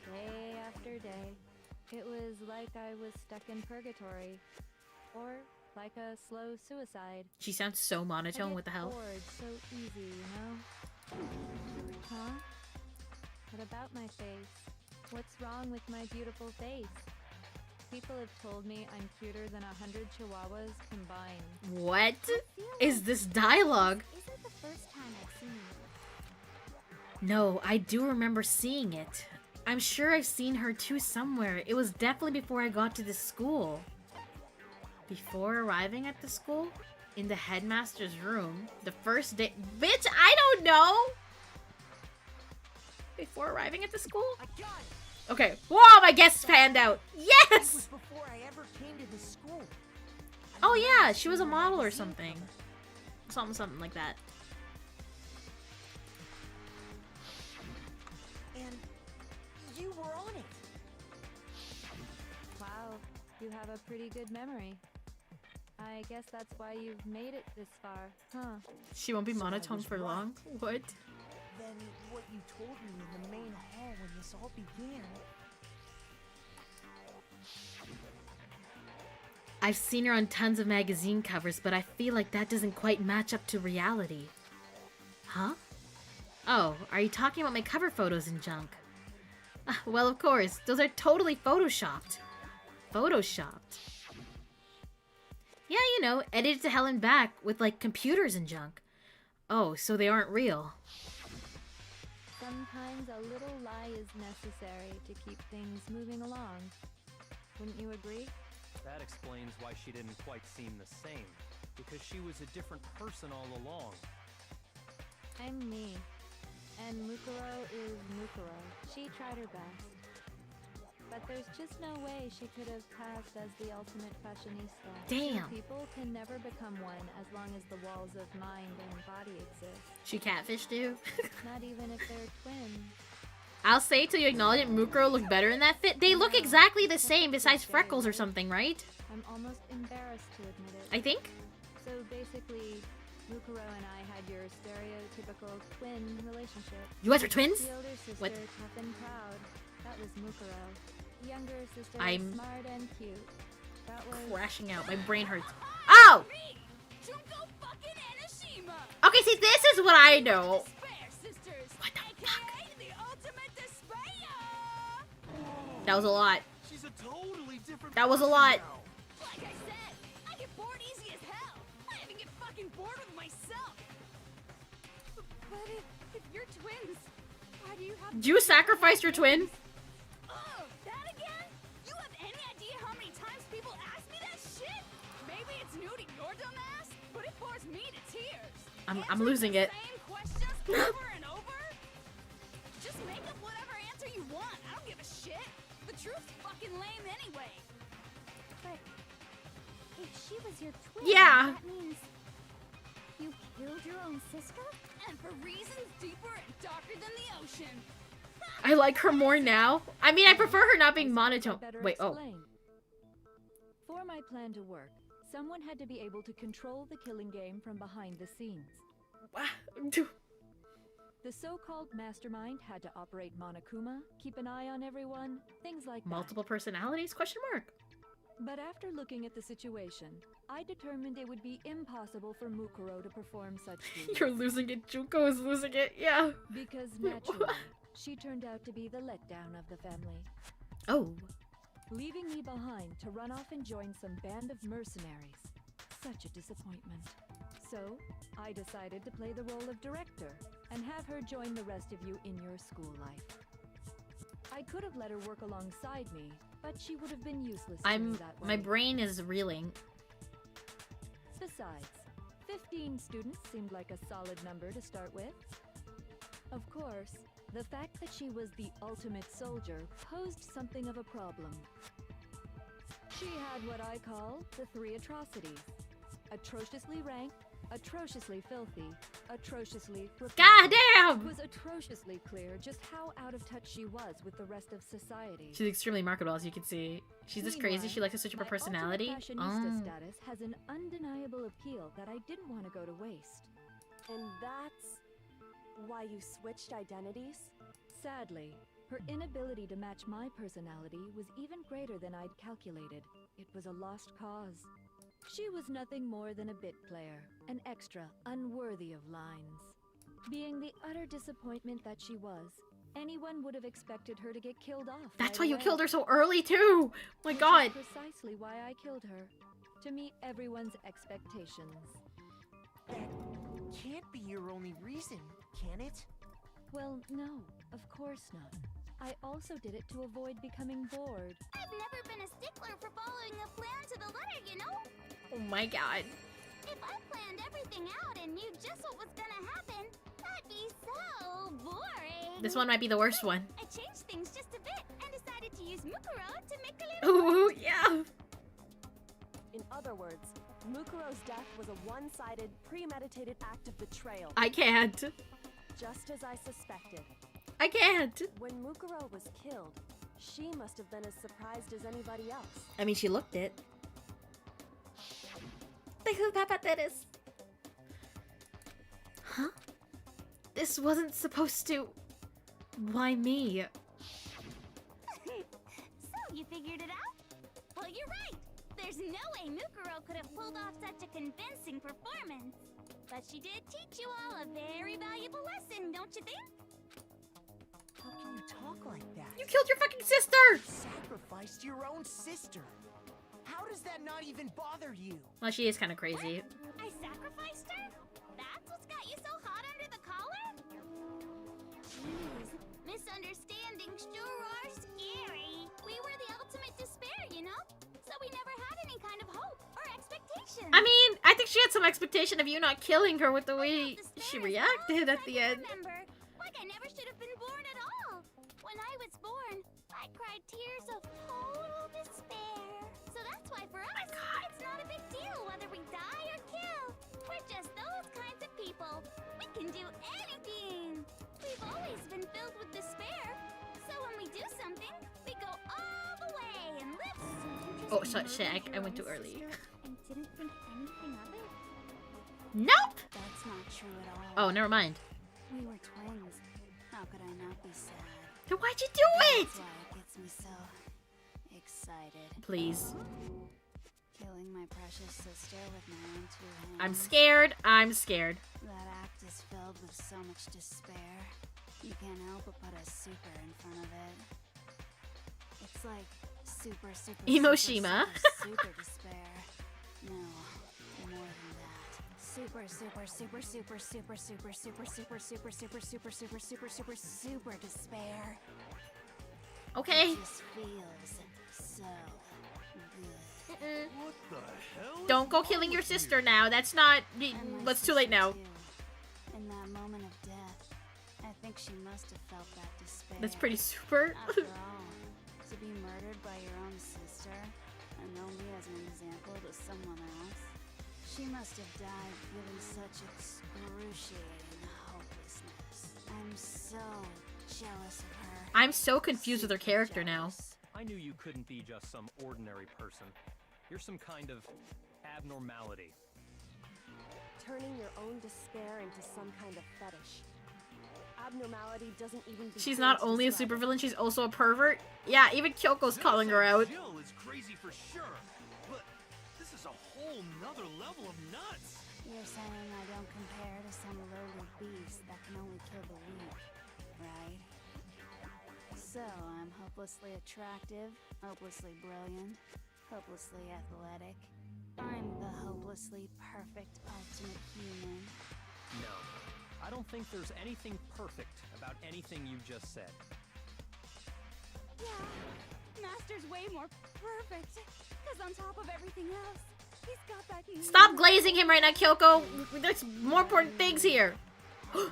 M: day after day. It was like I was stuck in purgatory. Or like a slow suicide.
A: She sounds so monotone. What the hell?
M: Bored so easy, you know? Huh? What about my face? What's wrong with my beautiful face? People have told me I'm cuter than 100 chihuahuas combined.
A: What is this dialogue?
H: Isn't the first time I've seen you.
A: No, I do remember seeing it. I'm sure I've seen her too somewhere. It was definitely before I got to this school. Before arriving at the school? In the headmaster's room. The first day. Bitch, I don't know! Before arriving at the school? Okay. Whoa, my guess panned out. Yes!
J: It was before I ever came to this school.
A: Oh yeah, she was a model or something. Something like that.
J: And you were on it.
M: Wow, you have a pretty good memory. I guess that's why you've made it this far, huh?
A: She won't be monotone for long? What?
J: Then what you told me in the main hall when this all began.
A: I've seen her on tons of magazine covers, but I feel like that doesn't quite match up to reality. Huh? Oh, are you talking about my cover photos and junk? Well, of course. Those are totally photoshopped. Photoshopped. Yeah, you know, edited to hell and back with, like, computers and junk. Oh, so they aren't real.
M: Sometimes a little lie is necessary to keep things moving along. Wouldn't you agree?
F: That explains why she didn't quite seem the same. Because she was a different person all along.
M: I'm me. And Mukuro is Mukuro. She tried her best. But there's just no way she could have passed as the ultimate fashionista.
A: Damn.
M: Two people can never become one as long as the walls of mind and body exist.
A: She catfished you?
M: Not even if they're twins.
A: I'll say till you acknowledge it, Mukuro looked better in that fit. They look exactly the same besides freckles or something, right?
M: I'm almost embarrassed to admit it.
A: I think?
M: So basically, Mukuro and I had your stereotypical twin relationship.
A: You guys are twins?
M: The older sister,
A: What?
M: tough and proud. That was Mukuro. The younger sister,
A: I'm
M: smart and cute. That was...
A: crashing out. My brain hurts. Oh! Okay, see, this is what I know. What the fuck? That was a lot.
G: She's a totally different
A: That was a lot.
K: Like I said, I get bored easy as hell. I even get fucking bored with myself. But if you're twins, why do you have...
A: Did you sacrifice your twin?
K: Oh, that again? You have any idea how many times people ask me that shit? Maybe it's new to your dumb ass, but it bores me to tears.
A: I'm losing it.
K: Same questions over and over? Just make up whatever answer you want. I don't give a shit. The truth's fucking lame anyway.
H: But if she was your twin,
A: Yeah.
H: that means you killed your own sister?
K: And for reasons deeper and darker than the ocean.
A: I like her more now. I mean, I prefer her not being monotone.
M: Better
A: Wait, oh.
M: explain. For my plan to work, someone had to be able to control the killing game from behind the scenes. The so-called mastermind had to operate Monokuma, keep an eye on everyone, things like
A: Multiple personalities? Question mark.
M: that. But after looking at the situation, I determined it would be impossible for Mukuro to perform such duties.
A: You're losing it. Junko is losing it. Yeah.
M: Because naturally, she turned out to be the letdown of the family.
A: Oh.
M: Leaving me behind to run off and join some band of mercenaries. Such a disappointment. So, I decided to play the role of director and have her join the rest of you in your school life. I could have let her work alongside me, but she would have been useless to me that way.
A: My brain is reeling.
M: Besides, 15 students seemed like a solid number to start with. Of course, the fact that she was the ultimate soldier posed something of a problem. She had what I call the three atrocities. Atrociously ranked, Atrociously filthy, atrociously
A: God
M: It
A: damn!
M: was atrociously clear just how out of touch she was with the rest of society.
A: She's extremely marketable, as you can see. She's this crazy. She likes to switch up her personality.
M: My ultimate fashionista status has an undeniable appeal that I didn't want to go to waste.
D: And that's why you switched identities?
M: Sadly, her inability to match my personality was even greater than I'd calculated. It was a lost cause. She was nothing more than a bit player, an extra unworthy of lines. Being the utter disappointment that she was, anyone would have expected her to get killed off.
A: That's
M: right
A: why you
M: away.
A: killed her so early too! My
M: Which is
A: god!
M: precisely why I killed her. To meet everyone's expectations.
J: That can't be your only reason, can it?
M: Well, no, of course not. I also did it to avoid becoming bored.
H: I've never been a stickler for following a plan to the letter, you know?
A: Oh my god.
H: If I planned everything out and knew just what was gonna happen, that'd be so boring.
A: This one might be the worst one.
H: I changed things just a bit and decided to use Mukuro to make a little...
A: Ooh, yeah!
D: In other words, Mukuro's death was a one-sided, premeditated act of betrayal.
A: I can't.
D: Just as I suspected.
A: I can't.
D: When Mukuro was killed, she must have been as surprised as anybody else.
A: I mean, she looked it. Huh? This wasn't supposed to... Why me?
H: So, you figured it out? Well, you're right. There's no way Mukuro could have pulled off such a convincing performance. But she did teach you all a very valuable lesson, don't you think?
J: How can you talk like that?
A: You killed your fucking sister!
J: Sacrificed your own sister. How does that not even bother you?
A: Well, she is kind of crazy.
H: I sacrificed her? That's what's got you so hot under the collar? Jeez, misunderstandings sure are scary. We were the ultimate despair, you know? So we never had any kind of hope or expectation.
A: I mean, I think she had some expectation of you not killing her with the way she reacted at the end.
H: Remember, like I never should have been born at all. When I was born, I cried tears of total despair. So that's why for us, it's not a big deal whether we die or kill. We're just those kinds of people. We can do anything. We've always been filled with despair. So when we do something, we go all the way and live.
A: Oh, shit, I went too early.
H: And didn't think anything of it?
A: Nope!
H: That's not true at all.
A: Oh, never mind.
H: We were twins. How could I not be sad?
A: Then why'd you do it?
H: That's why it gets me so excited.
A: Please.
H: Killing my precious sister with my own two hands.
A: I'm scared. I'm scared.
H: That act is filled with so much despair. You can't help but put a super in front of it. It's like super
A: Emoshima.
H: super despair. No, more than that. Super despair.
A: Okay.
H: It just feels so good.
G: What the hell?
A: Don't go killing your sister now. That's not... It's too late now.
H: In that moment of death, I think she must have felt that despair.
A: That's pretty super.
H: After all, to be murdered by your own sister and only as an example to someone else, she must have died feeling such excruciating hopelessness. I'm so jealous of her.
A: I'm so confused with her character now.
F: I knew you couldn't be just some ordinary person. You're some kind of abnormality.
D: Turning your own despair into some kind of fetish. Abnormality doesn't even begin
A: She's not
D: to
A: only a
D: describe it.
A: supervillain, she's also a pervert. Yeah, even Kyoko's calling her out.
G: Jill is crazy for sure, but this is a whole nother level of nuts.
H: You're saying I don't compare to some lowly beast that can only kill the weak, right? So, I'm hopelessly attractive, hopelessly brilliant, hopelessly athletic. I'm the hopelessly perfect ultimate human.
F: No, I don't think there's anything perfect about anything you just said.
K: Yeah, Master's way more perfect. Because on top of everything else, he's got that...
A: Stop glazing him right now, Kyoko. There's more important things here.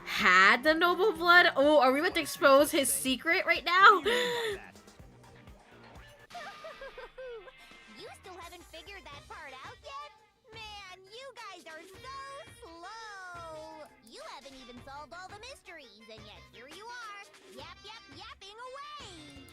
A: Had the noble blood? Oh, are we about to expose his secret right now?
H: You still haven't figured that part out yet? Man, you guys are so solved all the mysteries, and yet here you are, yapping away.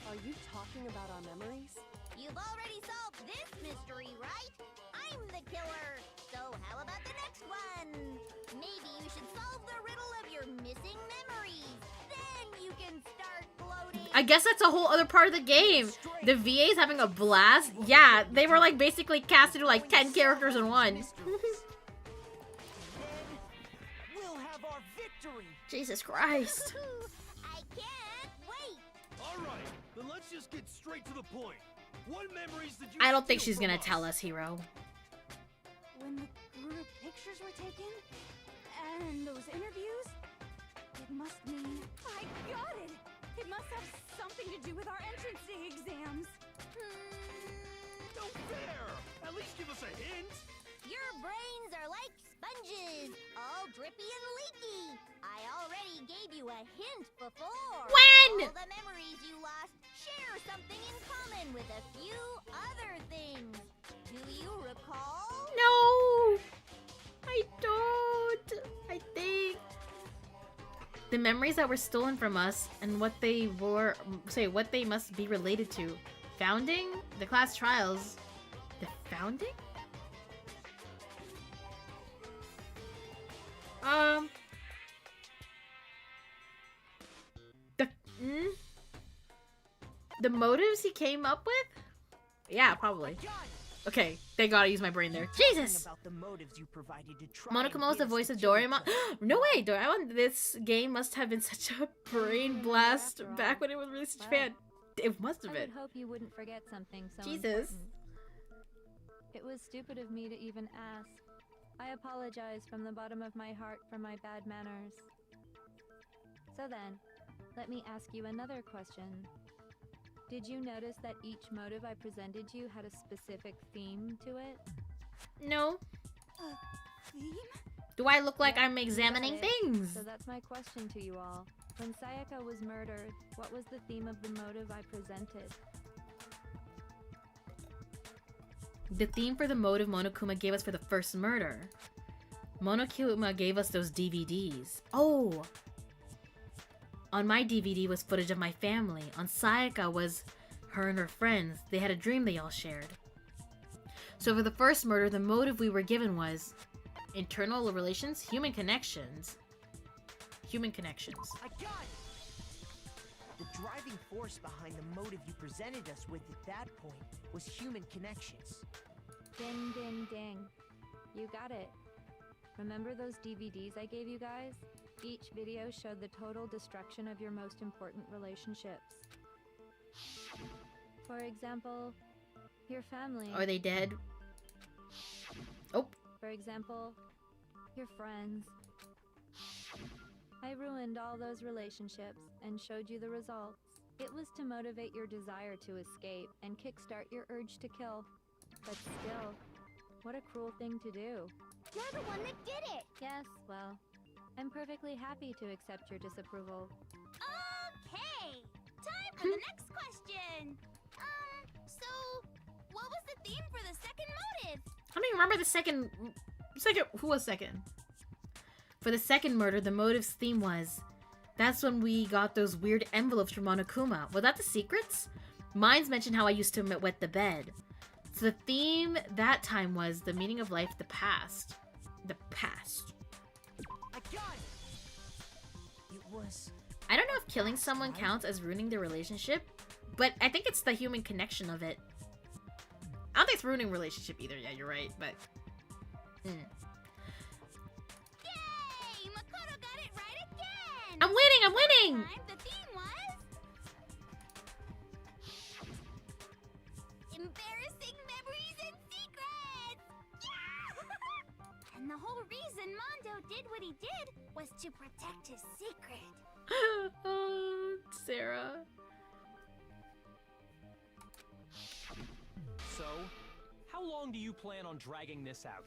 D: Are you talking about our memories?
H: You've already solved this mystery, right? I'm the killer. So how about the next one? Maybe you should solve the riddle of your missing memories. Then you can start gloating.
A: I guess that's a whole other part of the game. The VA's having a blast. Yeah, they were like basically casted to like 10 characters in one.
J: We'll have our victory.
A: Jesus Christ.
H: I can't wait.
G: All right, then let's just get straight to the point. What memories did you
A: I don't think
G: steal
A: she's
G: from
A: gonna
G: us?
A: tell us, Hero.
K: When the group pictures were taken, and those interviews, it must mean I got it. It must have something to do with our entrance exams.
G: No fair! At least give us a hint!
H: Your brains are like sponges, all drippy and leaky. I already gave you a hint before.
A: When?
H: All the memories you lost share something in common with a few other things. Do you recall?
A: No! I don't. I think the memories that were stolen from us and what they were, what they must be related to. Founding? The class trials. The founding? The motives he came up with? Yeah, probably. Okay, they gotta use my brain there. Jesus!
J: About the motives you provided to try
A: Monokuma was the voice of Doraemon. No way, Doraemon! This game must have been such a brain blast back when it was released in Japan. It must have
M: I
A: been.
M: would hope you wouldn't forget something so
A: Jesus.
M: important. It was stupid of me to even ask. I apologize from the bottom of my heart for my bad manners. So then, let me ask you another question. Did you notice that each motive I presented you had a specific theme to it?
A: No.
K: Theme?
A: Do I look like
M: Yeah,
A: I'm
M: you
A: examining
M: got it.
A: things?
M: So that's my question to you all. When Sayaka was murdered, what was the theme of the motive I presented?
A: The theme for the motive Monokuma gave us for the first murder. Monokuma gave us those DVDs. Oh! On my DVD was footage of my family. On Sayaka was her and her friends. They had a dream they all shared. So for the first murder, the motive we were given was internal relations, human connections. Human connections.
J: I got it! The driving force behind the motive you presented us with at that point was human connections.
M: Ding, ding, ding. You got it. Remember those DVDs I gave you guys? Each video showed the total destruction of your most important relationships. For example, your family.
A: Are they dead? Oh.
M: For example, your friends. I ruined all those relationships and showed you the results. It was to motivate your desire to escape and kickstart your urge to kill. But still, what a cruel thing to do.
H: You're the one that did it.
M: Yes, well, I'm perfectly happy to accept your disapproval.
H: Okay, time for the next question. So what was the theme for the second motive?
A: I don't even remember the second. Who was second? For the second murder, the motive's theme was. That's when we got those weird envelopes from Monokuma. Was that the secrets? Mine's mentioned how I used to wet the bed. So the theme that time was the meaning of life, the past. The past.
J: I got it! It was...
A: I don't know if killing someone counts as ruining their relationship, but I think it's the human connection of it. I don't think it's ruining a relationship either. Yeah, you're right, but...
H: Yay! Makoto got it right again!
A: I'm winning! I'm winning!
H: This time, the theme was... embarrassing memories and secrets! Yeah! And the whole reason Mondo did what he did was to protect his secret.
A: Oh, Sarah.
F: So, how long do you plan on dragging this out?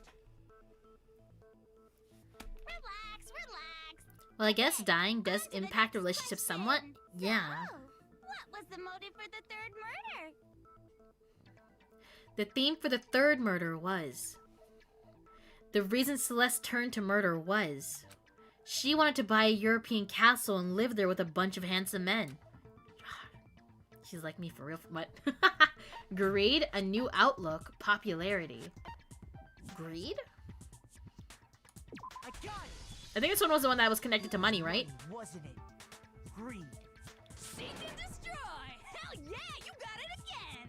H: Relax, relax.
A: Well, I guess dying does impact a relationship somewhat. Yeah.
H: So, what was the motive for the third murder?
A: The theme for the third murder was... The reason Celeste turned to murder was... She wanted to buy a European castle and live there with a bunch of handsome men. She's like me for real. What? Greed, a new outlook, popularity. Greed?
J: I got it.
A: I think this one was the one that was connected to money, right?
J: Wasn't it? Greed.
K: Seek and destroy! Hell yeah, you got it again!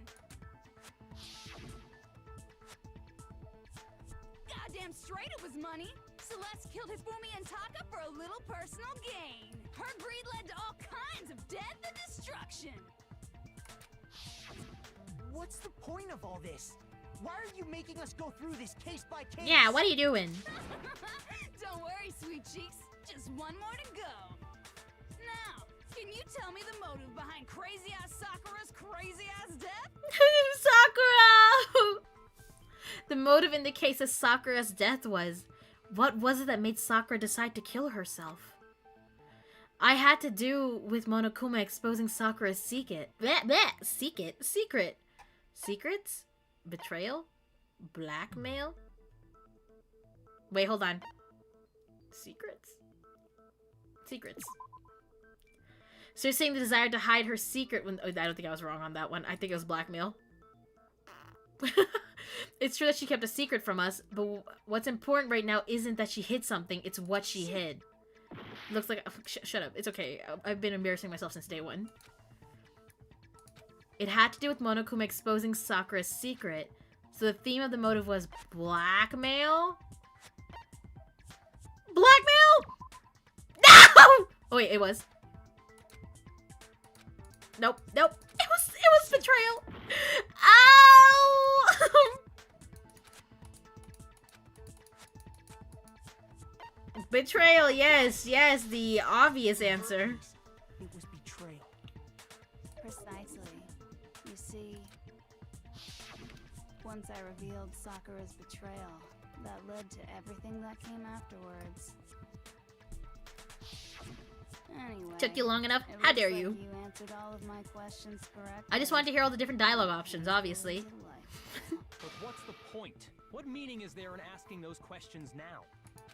K: Goddamn straight it was money! Celeste killed Hifumi and Taka for a little personal gain. Her greed led to all kinds of death and destruction.
J: What's the point of all this? Why are you making us go through this case by case?
A: Yeah, what are you doing?
K: Don't worry, sweet cheeks. Just one more to go. Now, can you tell me the motive behind crazy-ass Sakura's crazy-ass death?
A: Sakura! The motive in the case of Sakura's death was... What was it that made Sakura decide to kill herself? I had to do with Monokuma exposing Sakura's secret. Bleh, bleh, secret. Secrets? Betrayal? Blackmail? Wait, hold on. Secrets? So you're saying the desire to hide her secret when... Oh, I don't think I was wrong on that one. I think it was blackmail. It's true that she kept a secret from us, but what's important right now isn't that she hid something, it's what she hid. Looks like... shut up. It's okay. I've been embarrassing myself since day one. It had to do with Monokuma exposing Sakura's secret. So the theme of the motive was blackmail? Blackmail? No! Oh wait, it was. Nope. It was betrayal. Ow! Betrayal, yes, the obvious answer.
J: It was betrayal.
K: Precisely. You see, once I revealed Sakura's betrayal, that led to everything that came afterwards. Anyway,
A: Took you long enough?
K: it
A: How
K: looks
A: dare
K: like
A: you?
K: You answered all of my questions correctly.
A: I just wanted to hear all the different dialogue options, obviously.
F: But what's the point? What meaning is there in asking those questions now?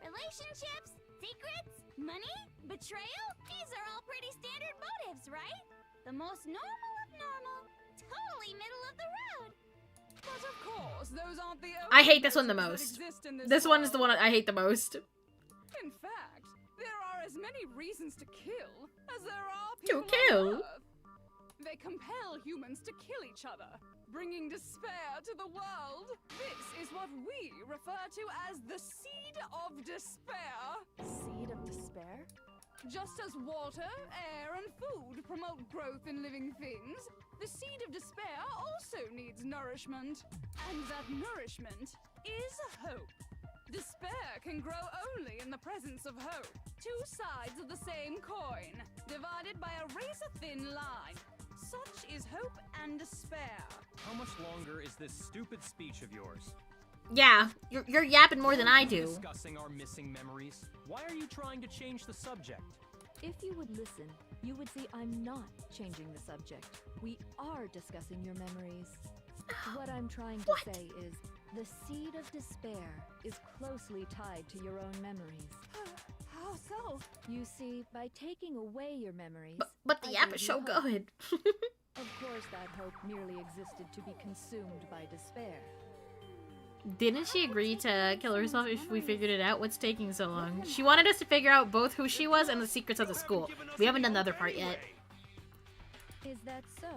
H: Relationships? Secrets? Money? Betrayal? These are all pretty standard motives, right? The most normal of normal. Totally middle of the road.
K: But of course, those aren't the only
A: I hate this one the
K: motives that
A: most.
K: exist in
A: This one is the one I hate the most.
K: In fact, there are as many reasons to kill as there are
A: To
K: people on
A: kill?
K: Earth. They compel humans to kill each other, bringing despair to the world. This is what we refer to as the seed of despair.
D: Seed of despair?
K: Just as water, air, and food promote growth in living things, the seed of despair also needs nourishment. And that nourishment is hope. Despair can grow only in the presence of hope. Two sides of the same coin, divided by a razor-thin line. Such is hope and despair.
F: How much longer is this stupid speech of yours?
A: Yeah, you're yapping more than I do.
F: Discussing our missing memories. Why are you trying to change the subject?
M: If you would listen, you would see I'm not changing the subject. We are discussing your memories. What I'm trying to say is, the seed of despair is closely tied to your own memories.
K: How so?
M: You see, by taking away your memories...
A: But the
M: I
A: yap
M: gave
A: is
M: you
A: so
M: hope.
A: good.
M: Of course, that hope merely existed to be consumed by despair.
A: Didn't she agree to kill herself if we figured it out? What's taking so long? She wanted us to figure out both who she was and the secrets of the school. We haven't done the other part yet.
M: Is that so?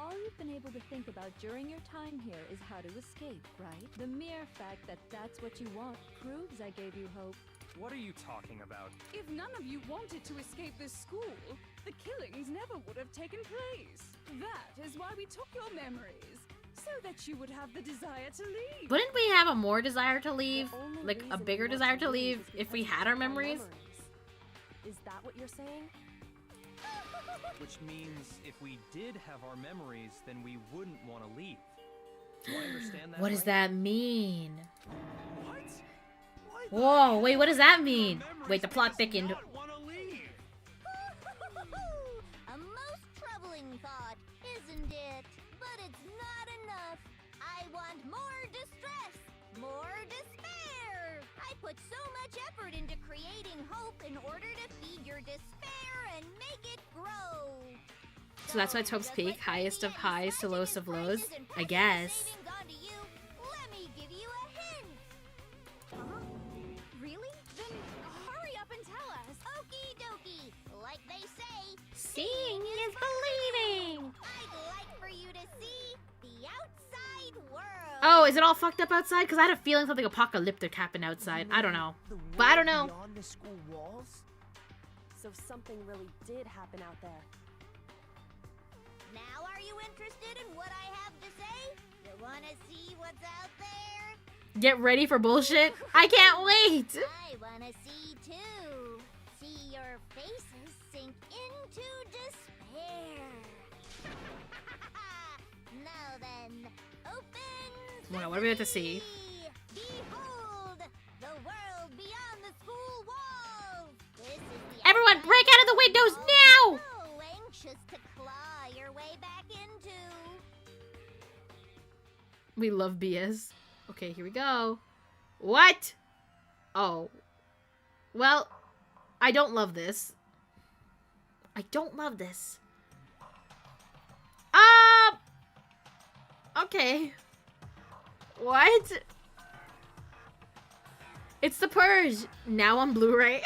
M: All you've been able to think about during your time here is how to escape, right? The mere fact that that's what you want proves I gave you hope.
F: What are you talking about?
K: If none of you wanted to escape this school, the killings never would have taken place. That is why we took your memories, so that you would have the desire to leave.
A: Wouldn't we have a more desire to leave?
D: The only
A: Like, a
D: reason
A: bigger
D: we want
A: desire
D: to
A: to leave
D: is
A: if we
D: because
A: had
D: we
A: our
D: have
A: memories?
D: Is that what you're saying?
F: Which means if we did have our memories, then we wouldn't want to leave. Do I understand that
A: What does
F: right?
A: that mean?
G: What? Why the
A: Whoa, wait, what does that
G: Our
A: mean?
G: memories
A: Wait, the
G: make
A: plot
G: us
A: thickened.
G: not wanna leave.
H: A most troubling thought, isn't it? But it's not enough. I want more distress, more despair. I put put so much effort into creating hope in order to feed your despair and make it grow.
A: So that's why it's Hope's Peak, highest of highs to lowest of lows? I guess.
H: Let me give you a hint.
K: Really? Then hurry up and tell us.
H: Okie dokie. Like they say,
A: Seeing is believing!
H: I'd like for you to see the outside world.
A: Oh, is it all fucked up outside? Because I had a feeling something apocalyptic happened outside. I don't know. But I don't know.
J: Beyond the school walls?
D: So something really did happen out there.
H: Now are you interested in what I have to say? You wanna see what's out there?
A: Get ready for bullshit. I can't wait!
H: I wanna see too. See your faces sink into despair. Now then, open.
A: Well, what are we about to see?
H: Behold, the world beyond the school walls. This is the
A: Everyone, break out of the windows now!
H: so anxious to claw your way back into.
A: We love BS. Okay, here we go. What? Oh. Well, I don't love this. I don't love this. Okay. What? It's The Purge. Now on Blu-ray.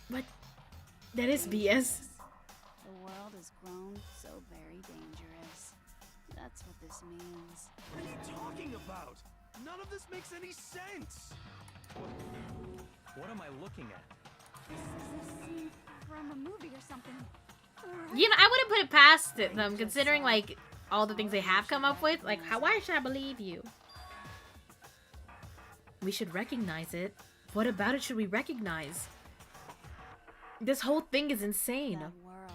A: What? That is BS.
K: The world has grown so very dangerous. That's what this means.
G: What are you talking about? None of this makes any sense.
F: What am I looking at?
K: This is a scene from a movie or something.
A: You know, I wouldn't put it past them, considering, like, all the things they have come up with. Like, why should I believe you? We should recognize it. What about it should we recognize? This whole thing is insane.
K: That world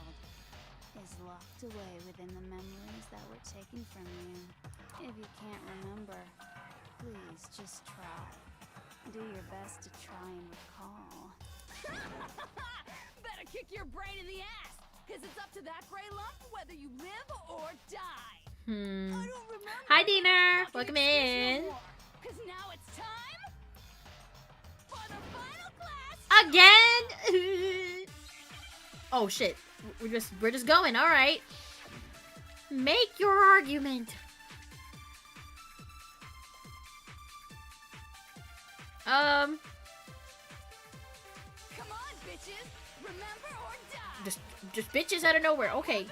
K: is locked away within the memories that were taken from you. If you can't remember, please just try. Do your best to try and recall.
D: Better kick your brain in the ass, because it's up to that gray lump whether you live or die. I don't remember.
A: Hi, Diener. Welcome in.
D: Because now it's time for the final class.
A: Again? Oh shit. We're just going. All right. Make your argument.
D: Come on, bitches. Remember or die.
A: Just bitches out of nowhere. Okay.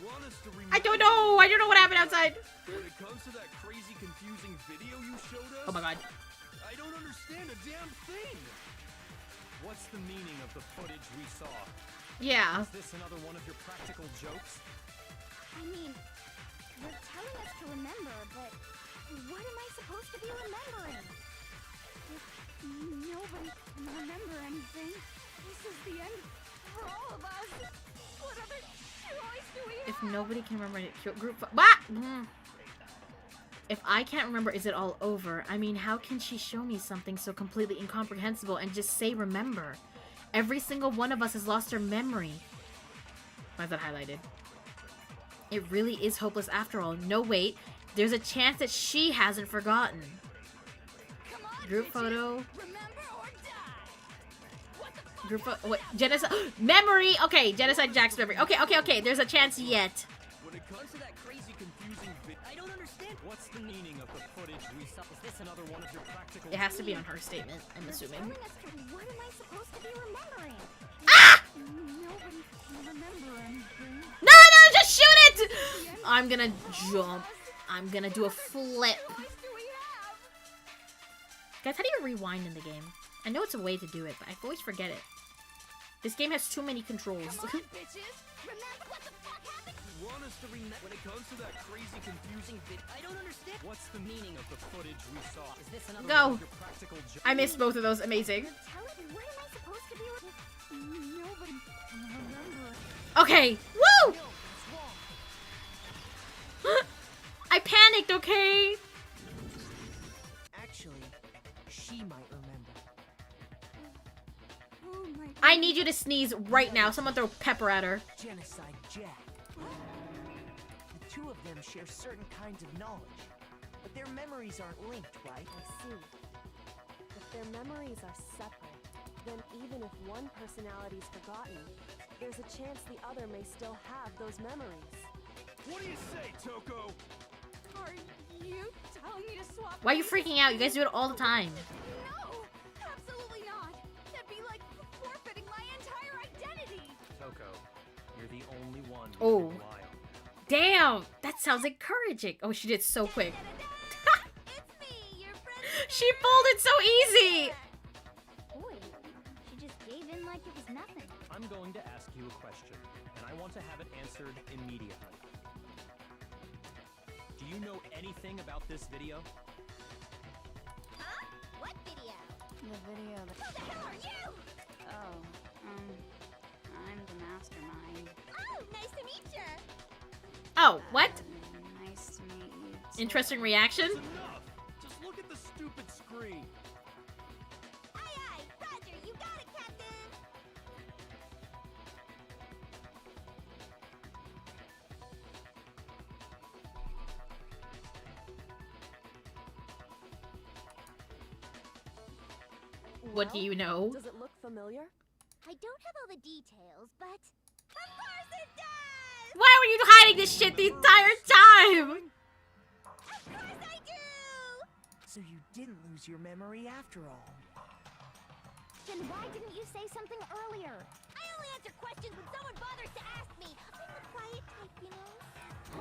G: Want us to
A: I don't know. I don't know what happened outside.
G: When it comes to that crazy, confusing video you showed us,
A: Oh my god.
G: I don't understand a damn thing.
F: What's the meaning of the footage we saw?
A: Yeah.
F: Is this another one of your practical jokes?
K: I mean, you're telling us to remember, but what am I supposed to be remembering? If nobody can remember anything, this is the end for all of us. What other choice do we have?
A: If nobody can remember it, group. If I can't remember, is it all over? I mean, how can she show me something so completely incomprehensible and just say remember? Every single one of us has lost our memory. Why is that highlighted? It really is hopeless after all. No, wait. There's a chance that she hasn't forgotten. Group photo. Group photo. What? Genocide. Memory. Okay, genocide Jack's memory. Okay. There's a chance yet.
F: When it comes to that crazy, confusing I don't understand. What's the meaning of the footage we saw? Is this another one of your practical?
A: It has to be on her statement, I'm assuming.
K: What am I supposed to be remembering?
A: Ah!
K: Nobody can remember anything.
A: No, just shoot it! I'm gonna jump. I'm gonna do a flip. Guys, how do you rewind in the game? I know it's a way to do it, but I always forget it. This game has too many controls.
D: Come on, bitches. Remember what the fuck happened?
G: Want us to remember when it comes to that crazy, confusing video?
F: I don't understand. What's the meaning of the footage we saw? Is this another
A: Go.
F: one of your practical jokes?
A: I missed both of those. Amazing.
K: Tell it, what am I supposed to be nobody can remember.
A: Okay. Woo! I panicked, okay?
J: Actually, she might remember.
K: Oh my God.
A: I need you to sneeze right now. Someone throw pepper at her.
J: Genocide Jack. The two of them share certain kinds of knowledge, but their memories aren't linked, right?
D: I see. If their memories are separate, then even if one personality is forgotten, there's a chance the other may still have those memories.
G: What do you say, Toko?
K: Are you telling me to swap?
A: Why are you freaking out? You guys do it all the time.
K: No, absolutely not. That'd be like forfeiting my entire identity.
F: Toko, you're the only one we
A: Oh.
F: can rely on.
A: Damn, that sounds encouraging. Oh, she did so quick.
H: It's me, your friend.
A: She pulled it so easy.
H: Boy, she just gave in like it was nothing.
F: I'm going to ask you a question, and I want to have it answered immediately. Do you know anything about this video?
H: Huh? What video?
N: The video that...
H: Who the hell are you?
N: Oh, I'm the mastermind.
H: Oh, nice to meet you.
A: Oh, what?
N: Nice to meet you too.
A: Interesting reaction.
G: It's enough! Just look at the stupid screen.
H: Aye, aye, Roger, you got it, Captain.
A: What do you know?
D: Does it look familiar?
H: I don't have all the details, but of course it does.
A: Why were you hiding this shit the entire time?
H: Of course I do.
J: So you didn't lose your memory after all.
H: Then why didn't you say something earlier? I only answer questions when someone bothers to ask me. I'm the quiet type, you know.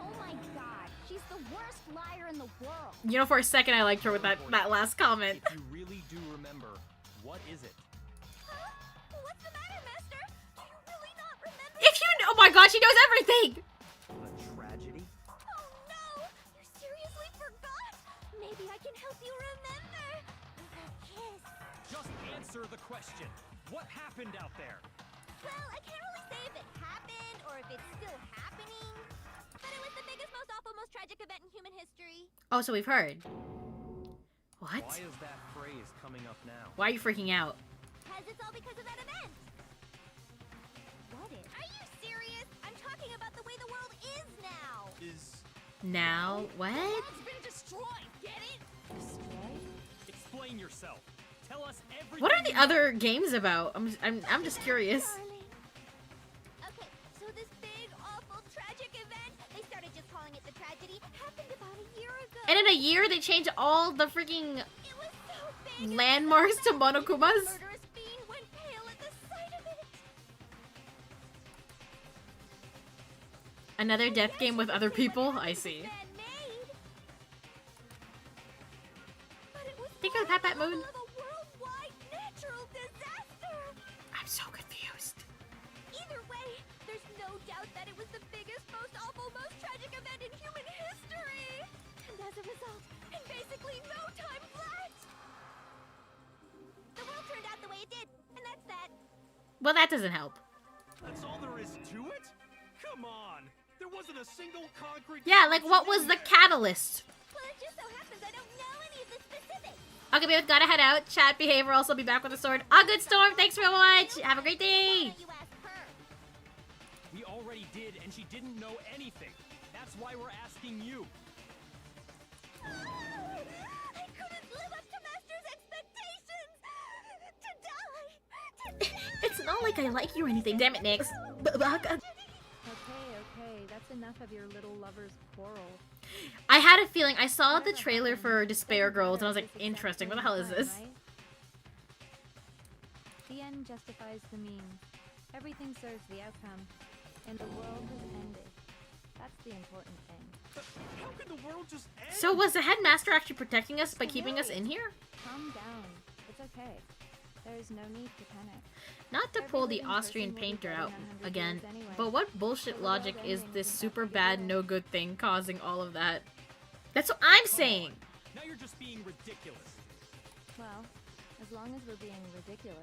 H: Oh my god, she's the worst liar in the world.
A: You know, for a second I liked her with that last comment.
F: If you really do remember, what is it?
H: Huh? What's the matter, Master? Do you really not remember?
A: If you know, oh my god, she knows everything.
F: A tragedy?
H: Oh no! You seriously forgot? Maybe I can help you remember. With a kiss.
F: Just answer the question. What happened out there?
H: Well, I can't really say if it happened or if it's still happening. But it was the biggest, most awful, most tragic event in human history.
A: Oh, so we've heard. What?
F: Why is that phrase coming up now?
A: Why are you freaking out?
H: Because it's all because of that event. What is? Are you serious? I'm talking about the way the world is now.
A: Now, what?
H: It's been destroyed. Get it?
D: Destroyed?
F: Explain yourself. Tell us everything.
A: What are the other games about? I'm just curious.
H: Darling. Okay, so this big, awful, tragic event, they started just calling it the tragedy, happened about a year ago.
A: And in a year, they changed all the freaking
H: It was so big.
A: landmarks to Monokumas.
H: Murderous fiend went pale at the sight of it.
A: Another death game with other people? I see.
H: Man-made. But it was
A: Think of Pat Pat Moon.
H: of a worldwide natural disaster.
A: I'm so confused.
H: Either way, there's no doubt that it was the biggest, most awful, most tragic event in human history. And as a result, in basically no time flat, the world turned out the way it did, and that's that.
A: Well, that doesn't help.
G: That's all there is to it? Come on! There wasn't a single concrete...
A: Yeah, like what was the catalyst?
H: Well, it just so happens I don't know any of the specifics.
A: Okay, we've gotta head out. Chat, behave, or else I'll be back with a sword. A good storm. Thanks very much. Have a great day.
H: You ask her.
F: We already did, and she didn't know anything. That's why we're asking you.
H: I couldn't live up to Master's expectations. To die.
A: It's not like I like you or anything. Damn it, Nix.
M: Okay, that's enough of your little lover's quarrel.
A: I had a feeling. I saw the trailer for Despair Girls, and I was like, interesting. What the hell is this?
M: The end justifies the means. Everything serves the outcome. And the world has ended. That's the important thing.
G: How could the world just end?
A: So was the headmaster actually protecting us by keeping us in here?
M: Calm down. It's okay. There's no need to panic.
A: Not to pull the Austrian painter out again, but what bullshit logic is this super bad, no good thing causing all of that? That's what I'm saying!
F: Now you're just being ridiculous.
M: Well, as long as we're being ridiculous,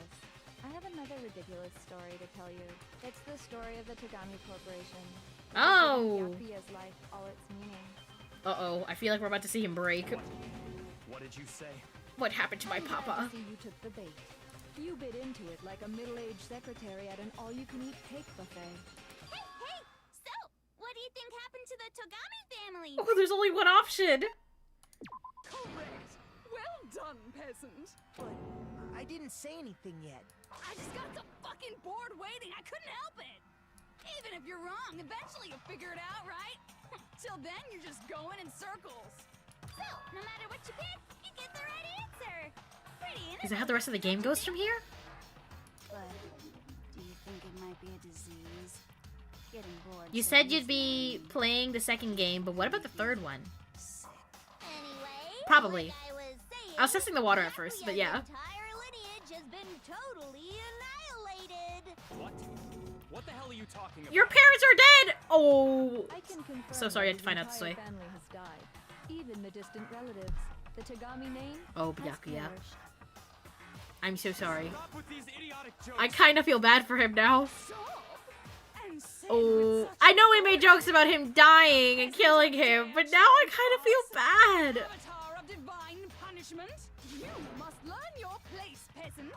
M: I have another ridiculous story to tell you. It's the story of the Tagami Corporation.
A: Oh!
M: Yakuya's life, all its meaning.
A: Uh-oh, I feel like we're about to see him break.
F: What did you say?
A: What happened to my
M: I'm glad
A: papa?
M: to see you took the bait. You bit into it like a middle-aged secretary at an all-you-can-eat cake buffet.
H: Hey! So, what do you think happened to the Togami family?
A: Oh, there's only one option.
K: Correct. Well done, peasant.
J: But I didn't say anything yet.
K: I just got so fucking bored waiting, I couldn't help it. Even if you're wrong, eventually you'll figure it out, right? Till then, you're just going in circles.
H: So, no matter what you pick, you get the right answer. Pretty innocent.
A: Is that how the rest of the game goes from here?
N: But do you think it might be a disease? Getting bored.
A: You
N: so
A: said you'd
N: easily.
A: be playing the second game, but what about the third one?
H: Anyway,
A: Probably.
H: like I was saying,
A: I was testing the water at first, but yeah.
H: The entire lineage has been totally annihilated.
F: What? What the hell are you talking about?
A: Your parents are dead! Oh.
M: I can confirm
A: So sorry I had
M: that
A: to find
M: the
A: out this
M: entire
A: way.
M: family has died. Even the distant relatives. The Togami name
A: Oh,
M: has
A: Byakuya.
M: perished.
A: I'm so sorry.
F: Stop with these idiotic jokes.
A: I kind of feel bad for him now.
K: Stop! And say
A: Oh,
K: with such
A: I know we made jokes about him dying and killing him, but now I kind of feel bad.
K: Avatar of divine punishment. You must learn your place, peasant.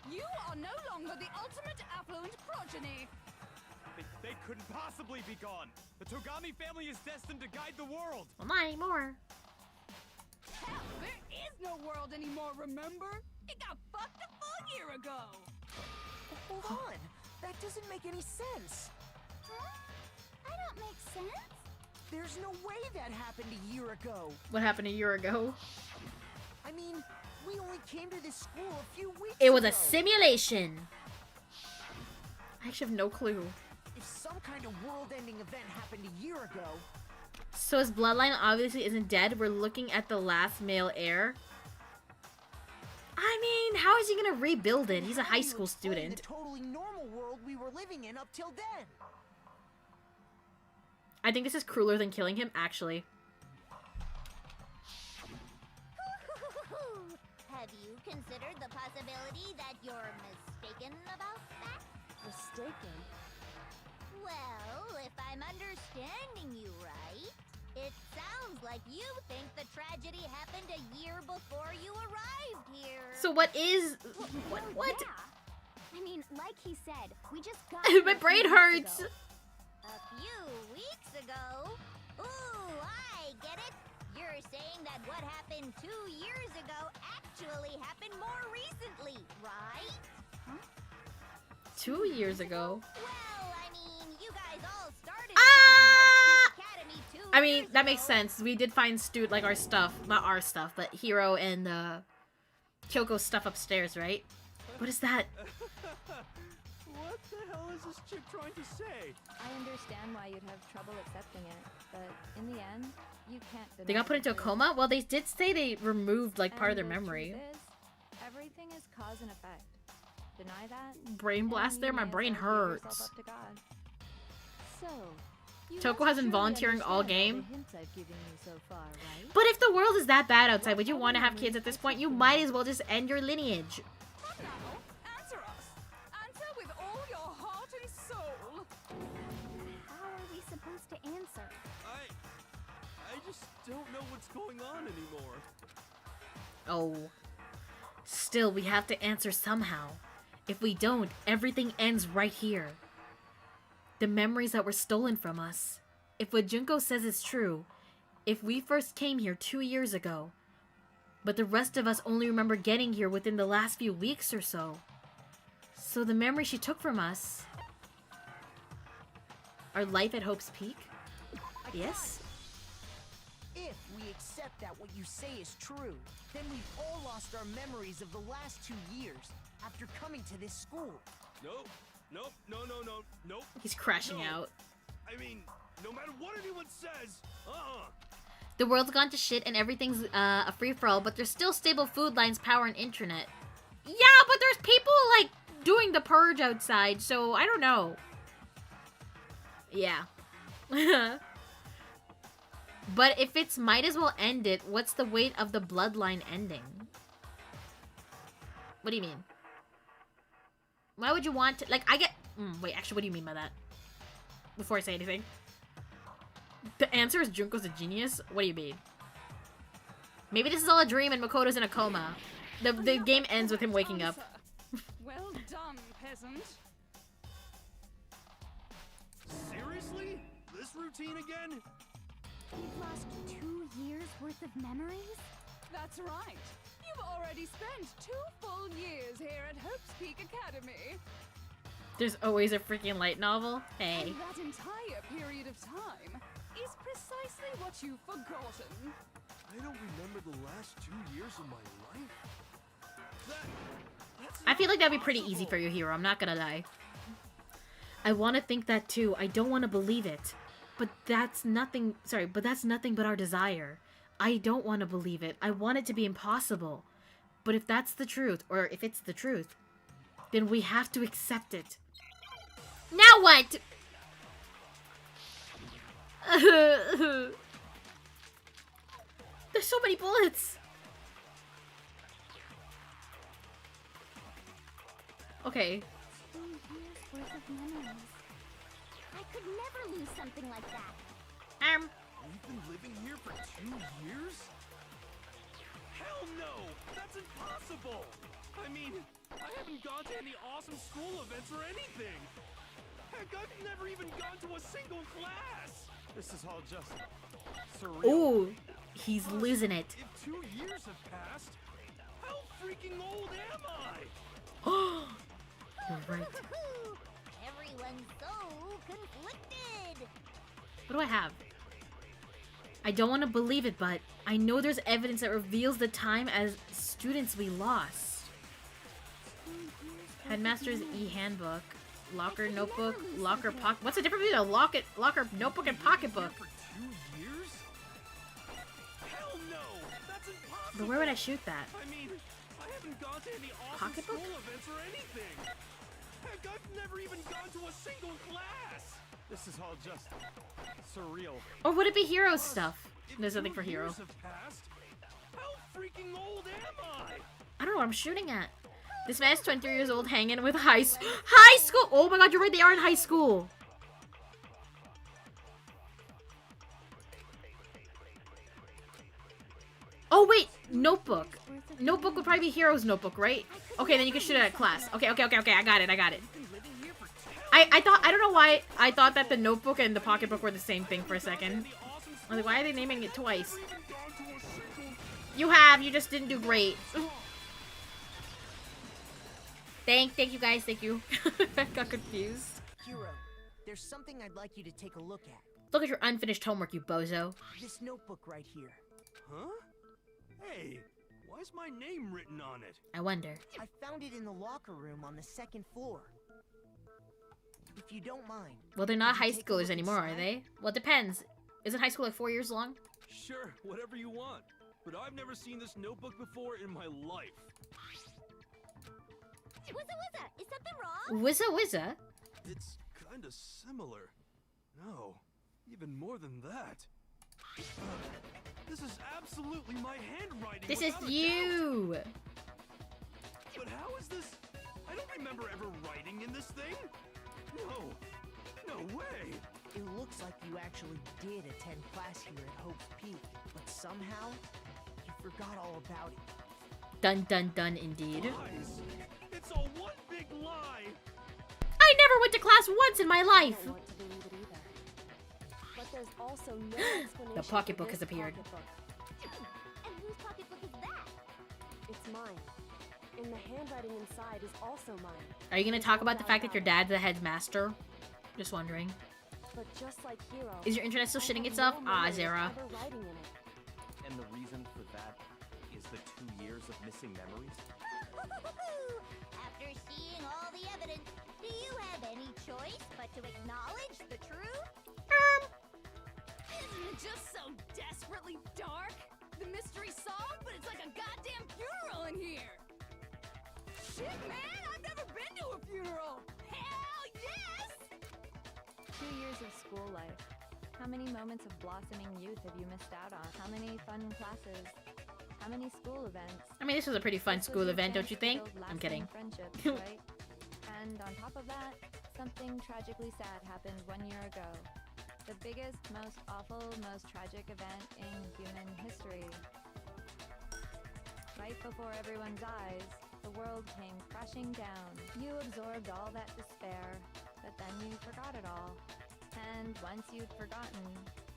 K: You are no longer the ultimate affluent progeny.
F: They couldn't possibly be gone. The Togami family is destined to guide the world.
A: Well, not anymore.
K: Hell, there is no world anymore, remember? It got fucked a full year ago.
J: Hold on. That doesn't make any sense.
H: Huh? I don't make sense.
J: There's no way that happened a year ago.
A: What happened a year ago?
J: I mean, we only came to this school a few weeks
A: It was
J: ago.
A: a simulation. I actually have no clue.
J: If some kind of world-ending event happened a year ago,
A: So his bloodline obviously isn't dead. We're looking at the last male heir. I mean, how is he gonna rebuild it? He's a
J: how
A: high
J: do you
A: school
J: explain
A: student.
J: The totally normal world we were living in up till then.
A: I think this is crueler than killing him, actually.
H: Have you considered the possibility that you're mistaken about that?
D: Mistaken?
H: Well, if I'm understanding you right, it sounds like you think the tragedy happened a year before you arrived here.
A: So what is...
H: Well,
A: What?
H: yeah. I mean, like he said, we just got
A: My
H: here a
A: brain
H: few weeks
A: hurts.
H: ago. A few weeks ago? Ooh, I get it. You're saying that what happened 2 years ago actually happened more recently, right? Huh?
A: 2 years ago.
H: Well, I mean, you guys all started
A: Ah!
H: attending Hope's Academy 2
A: I mean,
H: years
A: that makes
H: ago.
A: sense. We did find like our stuff. Not our stuff, but Hiro and Kyoko's stuff upstairs, right? What is that?
G: What the hell is this chick trying to say?
M: I understand why you'd have trouble accepting it, but in the end, you can't deny
A: They got put
M: the
A: into a
M: truth.
A: coma? Well, they did say they removed like part of
M: And
A: their
M: the
A: memory.
M: truth is, everything is cause and effect. Deny that?
A: Brain blast
M: and
A: there?
M: you
A: My
M: may as
A: brain
M: well give yourself
A: hurts.
M: up to God. So, you
A: Toko
M: must
A: has been
M: surely
A: volunteering all
M: understand
A: game.
M: the hints I've given you so far, right?
A: But if the world is that bad outside, would you want to have kids at this point? You might as well just end your lineage.
K: Come now, answer us. Answer with all your heart and soul.
H: How are we supposed to answer?
G: I just don't know what's going on anymore.
A: Oh. Still, we have to answer somehow. If we don't, everything ends right here. The memories that were stolen from us. If what Junko says is true, if we first came here 2 years ago, but the rest of us only remember getting here within the last few weeks or so. So the memory she took from us... Our life at Hope's Peak? Yes?
J: If we accept that what you say is true, then we've all lost our memories of the last 2 years after coming to this school.
G: Nope. Nope.
A: He's crashing
G: No.
A: out.
G: I mean, no matter what anyone says,
A: The world's gone to shit and everything's a free-for-all, but there's still stable food lines, power, and internet. Yeah, but there's people, like, doing the purge outside, so I don't know. Yeah. But if it's might as well end it, what's the weight of the bloodline ending? What do you mean? Why would you want to, like, I get... wait, actually, what do you mean by that? Before I say anything. The answer is Junko's a genius? What do you mean? Maybe this is all a dream and Makoto's in a coma. The game ends with him waking up.
K: Well done, peasant.
G: Seriously? This routine again?
K: You've lost 2 years worth of memories?
O: That's right. You've already spent 2 full years here at Hope's Peak Academy.
A: There's always a freaking light novel. Hey.
O: And that entire period of time is precisely what you've forgotten.
G: I don't remember the last 2 years of my life.
A: I feel like that'd be pretty easy for you, Hero. I'm not gonna lie. I want to think that too. I don't want to believe it. But that's nothing. Sorry, but that's nothing but our desire. I don't want to believe it. I want it to be impossible. But if that's the truth, or if it's the truth, then we have to accept it. Now what? There's so many bullets. Okay.
H: 2 years worth of memories. I could never lose something like that.
G: We've been living here for 2 years? Hell no! That's impossible! I mean, I haven't gone to any awesome school events or anything! Heck, I've never even gone to a single class! This is all just surreal.
A: Ooh, he's losing it.
G: If 2 years have passed, how freaking old am I?
A: You're right.
H: Everyone's so conflicted.
A: What do I have? I don't want to believe it, but I know there's evidence that reveals the time as students we lost. Headmaster's e-handbook. Locker, notebook, locker, pocket. What's the difference between a locker, notebook, and pocketbook?
G: For 2 years? Hell no! That's impossible!
A: But where would I shoot that?
G: I mean, I haven't gone to any awesome
A: Pocketbook?
G: school events or anything! Heck, I've never even gone to a single class! This is all just surreal.
A: Or would it be Hero stuff?
G: If
A: There's nothing
G: 2
A: for Hero.
G: years have passed, how freaking old am I?
A: I don't know what I'm shooting at. This man's 23 years old hanging with high school. Oh my god, you're right, they are in high school. Oh wait, notebook. Notebook would probably be Hero's notebook, right? Okay, then you can shoot it at class. Okay, I got it. I don't know why I thought that the notebook and the pocketbook were the same thing for a second. I was like, why are they naming it twice? You just didn't do great. Thank you guys, thank you. I got confused.
J: Hero, there's something I'd like you to take a look at.
A: Look at your unfinished homework, you bozo.
J: This notebook right here.
G: Huh? Hey, why's my name written on it?
A: I wonder.
J: I found it in the locker room on the 2nd floor. If you don't mind.
A: Well, they're not
J: could
A: high
J: you take a
A: schoolers
J: look
A: anymore, are
J: inside?
A: they? Well, it depends. Isn't high school like 4 years long?
G: Sure, whatever you want. But I've never seen this notebook before in my life.
H: Wizza, is something wrong?
A: Wizza?
G: It's kinda similar. No, even more than that. This is absolutely my handwriting.
A: This is
G: without a
A: you!
G: doubt. But how is this? I don't remember ever writing in this thing. No way.
J: It looks like you actually did attend class here at Hope's Peak, but somehow you forgot all about it.
A: Dun dun dun indeed.
G: Lies. It's all one big lie.
A: I never went to class once in my life!
D: I don't want to believe it either. But there's also no explanation.
A: The pocketbook
D: for
A: has
D: this
A: appeared.
D: pocketbook.
H: And whose pocketbook is that?
D: It's mine. And the handwriting inside is also mine.
A: Are you gonna talk about the fact that your dad's the headmaster? Just wondering.
D: But just like Hero,
A: Is your internet still
D: I
A: shitting
D: have
A: itself?
D: no
A: Ah,
D: memory of
A: Zara.
D: ever writing in it.
F: And the reason for that is the 2 years of missing memories?
H: After seeing all the evidence, do you have any choice but to acknowledge the truth?
O: Isn't it just so desperately dark? The mystery solved, but it's like a goddamn funeral in here. Shit, man, I've never been to a funeral. Hell yes!
M: 2 years of school life. How many moments of blossoming youth have you missed out on? How many fun classes? How many school events?
A: I mean, this was a pretty fun
M: This was
A: school
M: your
A: event, don't
M: chance
A: you
M: to
A: think?
M: build
A: I'm
M: lasting
A: kidding.
M: friendships, right? And on top of that, something tragically sad happened 1 year ago. The biggest, most awful, most tragic event in human history. Right before everyone's eyes, the world came crashing down. You absorbed all that despair, but then you forgot it all. And once you'd forgotten,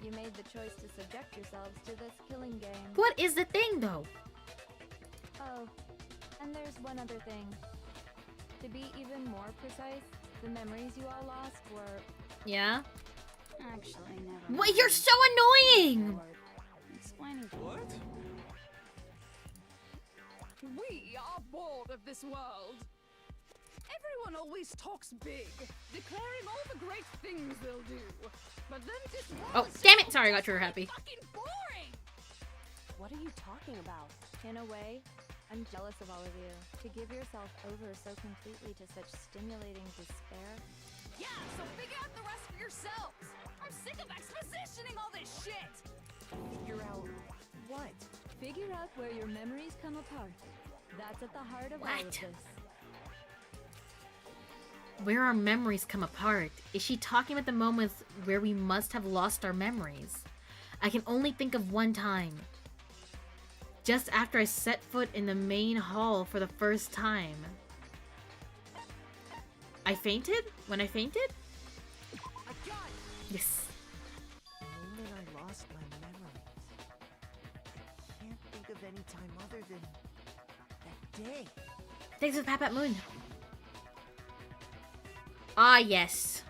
M: you made the choice to subject yourselves to this killing game.
A: What is the thing, though?
M: Oh, and there's one other thing. To be even more precise, the memories you all lost were...
A: Yeah?
N: Actually, never.
A: What? You're so annoying!
N: Explaining.
G: What?
O: We are bored of this world. Everyone always talks big, declaring all the great things they'll do. But then this world
A: Oh, damn it! Sorry, I got trigger happy.
O: fucking boring.
D: What are you talking about?
M: In a way, I'm jealous of all of you. To give yourself over so completely to such stimulating despair.
O: Yeah, so figure out the rest for yourselves. I'm sick of expositioning all this shit.
J: Figure out what?
M: Figure out where your memories come apart. That's at the heart of all of this.
A: Where our memories come apart. Is she talking about the moments where we must have lost our memories? I can only think of one time. Just after I set foot in the main hall for the first time. I fainted? When I fainted?
J: I got it!
A: Yes.
J: The moment I lost my memories. I can't think of any time other than that day.
A: Thanks for the Pat Moon. Ah, yes.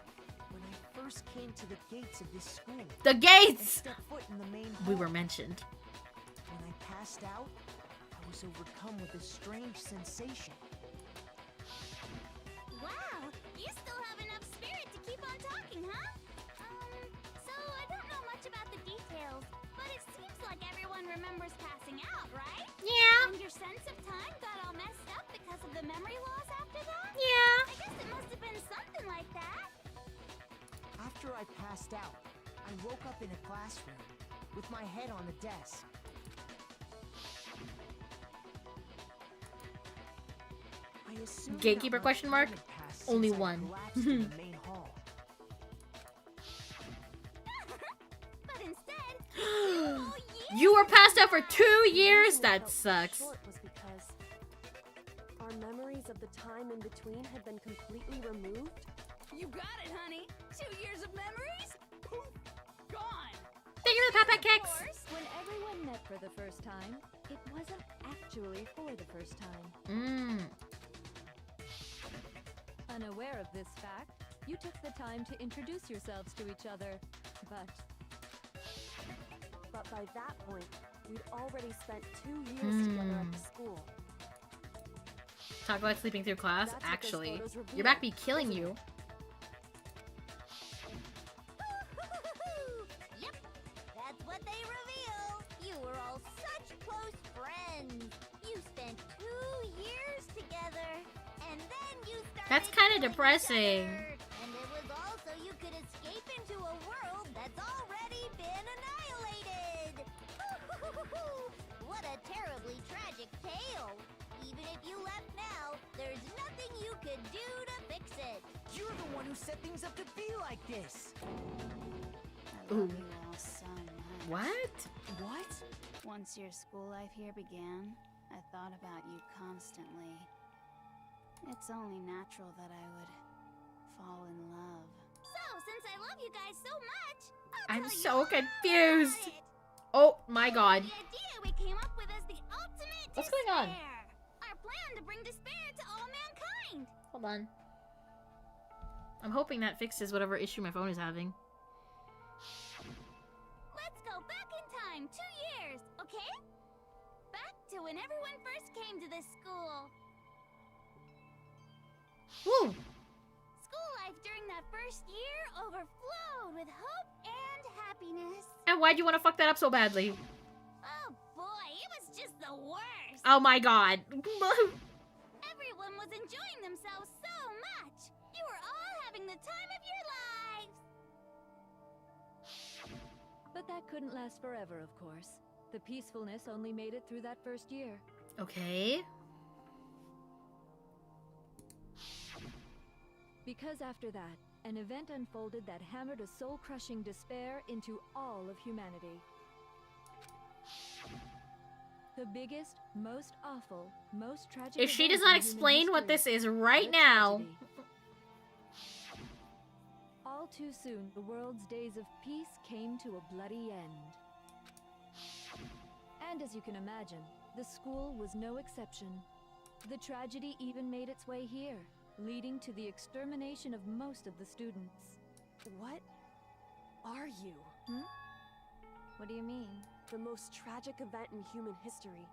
J: When I first came to the gates of this school.
A: The gates!
J: And stepped foot in the main
A: We
J: hall.
A: were mentioned.
J: When I passed out, I was overcome with a strange sensation.
H: Wow, you still have enough spirit to keep on talking, huh? So I don't know much about the details, but it seems like everyone remembers passing out, right?
A: Yeah.
H: And your sense of time got all messed up because of the memory loss after that?
A: Yeah.
H: I guess it must have been something like that.
J: After I passed out, I woke up in a classroom with my head on the desk. I assumed
A: Gatekeeper
J: that my
A: question mark?
J: time had passed
A: Only
J: since I
A: one.
J: collapsed in the main hall.
H: But instead,
A: You were passed out for 2 years? That sucks.
D: Short was because our memories of the time in between had been completely removed.
O: You got it, honey. 2 years of memories? Poof, gone.
A: Thank you for the Pat Pat Kicks.
M: When everyone met for the first time, it wasn't actually for the first time.
A: Mmm.
M: Unaware of this fact, you took the time to introduce yourselves to each other.
D: But by that point, we'd already spent 2 years together at the school.
A: Talk about sleeping through class?
D: That's what those
A: Actually,
D: photos reveal,
A: your back be killing you.
H: Yep, that's what they reveal. You were all such close friends. You spent 2 years together, and then you started.
A: That's kind of
H: killing each
A: depressing.
H: other. And it was also you could escape into a world that's already been annihilated. What a terribly tragic tale. Even if you left now, there's nothing you could do to fix it.
J: You're the one who set things up to be like this.
N: I love you all so much.
A: What?
J: What?
N: Once your school life here began, I thought about you constantly. It's only natural that I would fall in love.
H: So, since I love you guys so much,
A: I'm
H: tell you
A: so
H: all about
A: confused.
H: it.
A: Oh my god.
H: The idea we came up with is the ultimate
A: What's going on?
H: despair. Our plan to bring despair to all mankind.
A: Hold on. I'm hoping that fixes whatever issue my phone is having.
H: Let's go back in time 2 years, okay? Back to when everyone first came to this school.
A: Woo!
H: School life during that first year overflowed with hope and happiness.
A: And why'd you want to fuck that up so badly?
H: Oh boy, it was just the worst.
A: Oh my god.
H: Everyone was enjoying themselves so much. You were all having the time of your lives.
M: But that couldn't last forever, of course. The peacefulness only made it through that first year.
A: Okay.
M: Because after that, an event unfolded that hammered a soul-crushing despair into all of humanity. The biggest, most awful, most tragic.
A: If she does
M: event
A: not
M: in human
A: explain what
M: history,
A: this is right
M: the
A: now.
M: tragedy. All too soon, the world's days of peace came to a bloody end. And as you can imagine, the school was no exception. The tragedy even made its way here, leading to the extermination of most of the students.
D: What are you?
M: What do you mean?
D: The most tragic event in human history.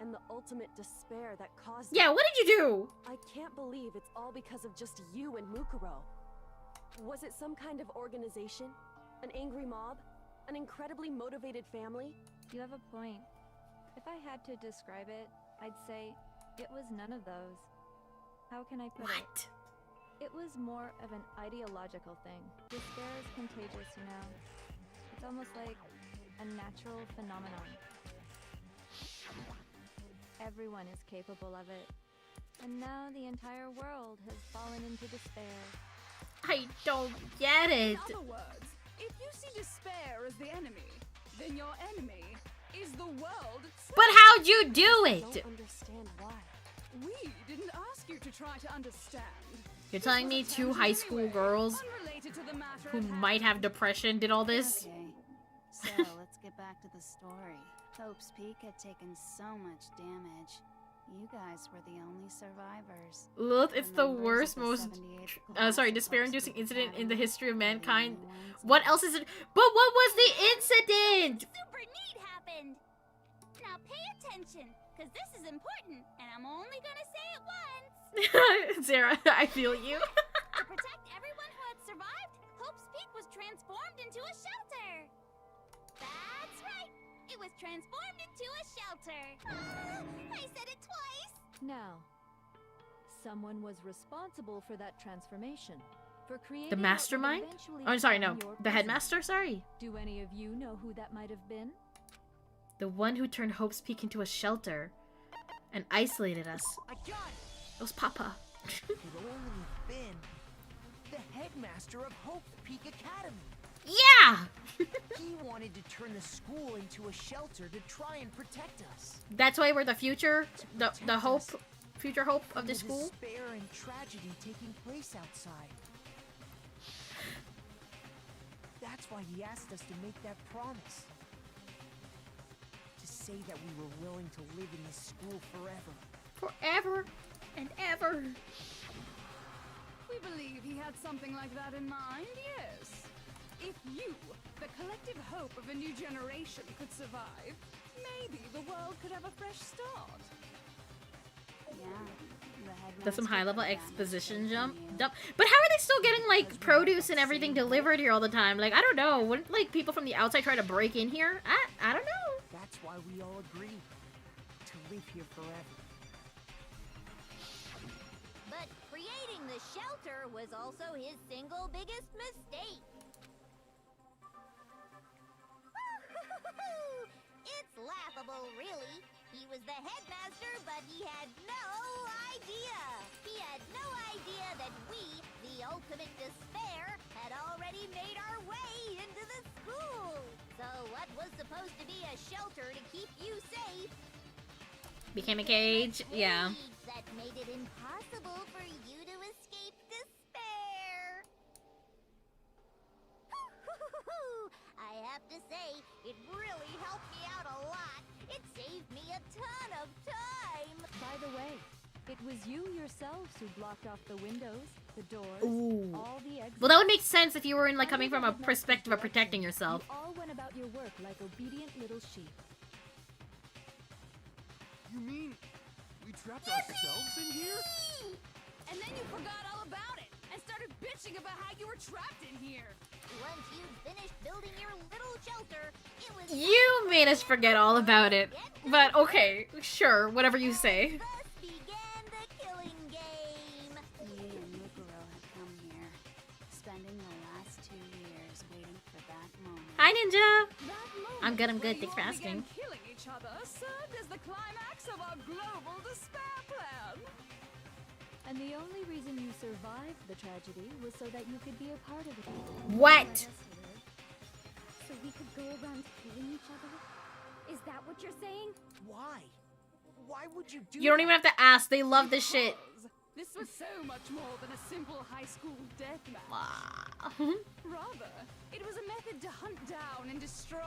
D: And the ultimate despair that caused
A: Yeah,
D: it.
A: what did you do?
D: I can't believe it's all because of just you and Mukuro. Was it some kind of organization? An angry mob? An incredibly motivated family?
M: You have a point. If I had to describe it, I'd say it was none of those. How can I put it? It was more of an ideological thing. Despair is contagious, you know. It's almost like a natural phenomenon. Everyone is capable of it. And now the entire world has fallen into despair.
A: I don't get it.
O: In other words, if you see despair as the enemy, then your enemy is the world itself.
A: But how'd you do
D: I
A: it?
D: don't understand why.
O: We didn't ask you to try to understand.
A: You're telling me two high school girls
O: Unrelated to the matter
A: who
O: at hand.
A: might have depression did all this?
N: Okay, so let's get back to the story. Hope's Peak had taken so much damage. You guys were the only survivors.
A: Lilith, it's the worst, most despair-inducing incident in the history of mankind. What else is it? But what was the incident?
H: Super neat happened. Now pay attention, because this is important, and I'm only gonna say it once.
A: Sarah, I feel you.
H: To protect everyone who had survived, Hope's Peak was transformed into a shelter. That's right. It was transformed into a shelter. I said it twice.
M: Now, someone was responsible for that transformation. For creating
A: The
M: what would
A: mastermind?
M: eventually
A: Oh, sorry, no.
M: become your
A: The
M: prison.
A: headmaster? Sorry.
M: Do any of you know who that might have been?
A: The one who turned Hope's Peak into a shelter and isolated us.
J: I got it!
A: It was Papa.
J: It only been the headmaster of Hope Peak Academy.
A: Yeah!
J: He wanted to turn the school into a shelter to try and protect us.
A: That's why we're the future, the hope, future hope of the school.
J: Despair and tragedy taking place outside. That's why he asked us to make that promise. To say that we were willing to live in this school forever.
A: Forever and ever.
O: We believe he had something like that in mind, yes. If you, the collective hope of a new generation, could survive, maybe the world could have a fresh start.
N: Yeah.
A: That's some high-level exposition dump. But how are they still getting, like, produce and everything delivered here all the time? Like, I don't know. Wouldn't, like, people from the outside try to break in here? I don't know.
J: That's why we all agreed to live here forever.
H: But creating the shelter was also his single biggest mistake. It's laughable, really. He was the headmaster, but he had no idea. He had no idea that we, the ultimate despair, had already made our way into the school. So what was supposed to be a shelter to keep you safe
A: Became a cage? Yeah.
H: that made it impossible for you to escape despair. I have to say, it really helped me out a lot. It saved me a ton of time.
M: By the way, it was you yourselves who blocked off the windows, the doors,
A: Ooh.
M: all the exits.
A: Well, that would make sense if you were in, like, coming from a perspective of protecting yourself.
M: You all went about your work like obedient little sheep.
G: You mean we trapped ourselves in here?
O: And then you forgot all about it and started bitching about how you were trapped in here.
H: Once you'd finished building your little shelter, it was
A: You made us forget all about it. But okay, sure, whatever you say.
H: thus began the killing game.
N: You and Mukuro have come here, spending the last 2 years waiting for that moment.
A: Hi, Ninja.
O: That moment
A: I'm good, I'm
O: where
A: good.
O: you
A: Thanks for
O: all
A: asking.
O: began killing each other served as the climax of our global despair plan.
M: And the only reason you survived the tragedy was so that you could be a part of it.
A: What?
K: So we could go around killing each other? Is that what you're saying?
J: Why? Why would you do
A: You don't even have to ask. They love this shit.
O: This was so much more than a simple high school deathmatch. Rather, it was a method to hunt down and destroy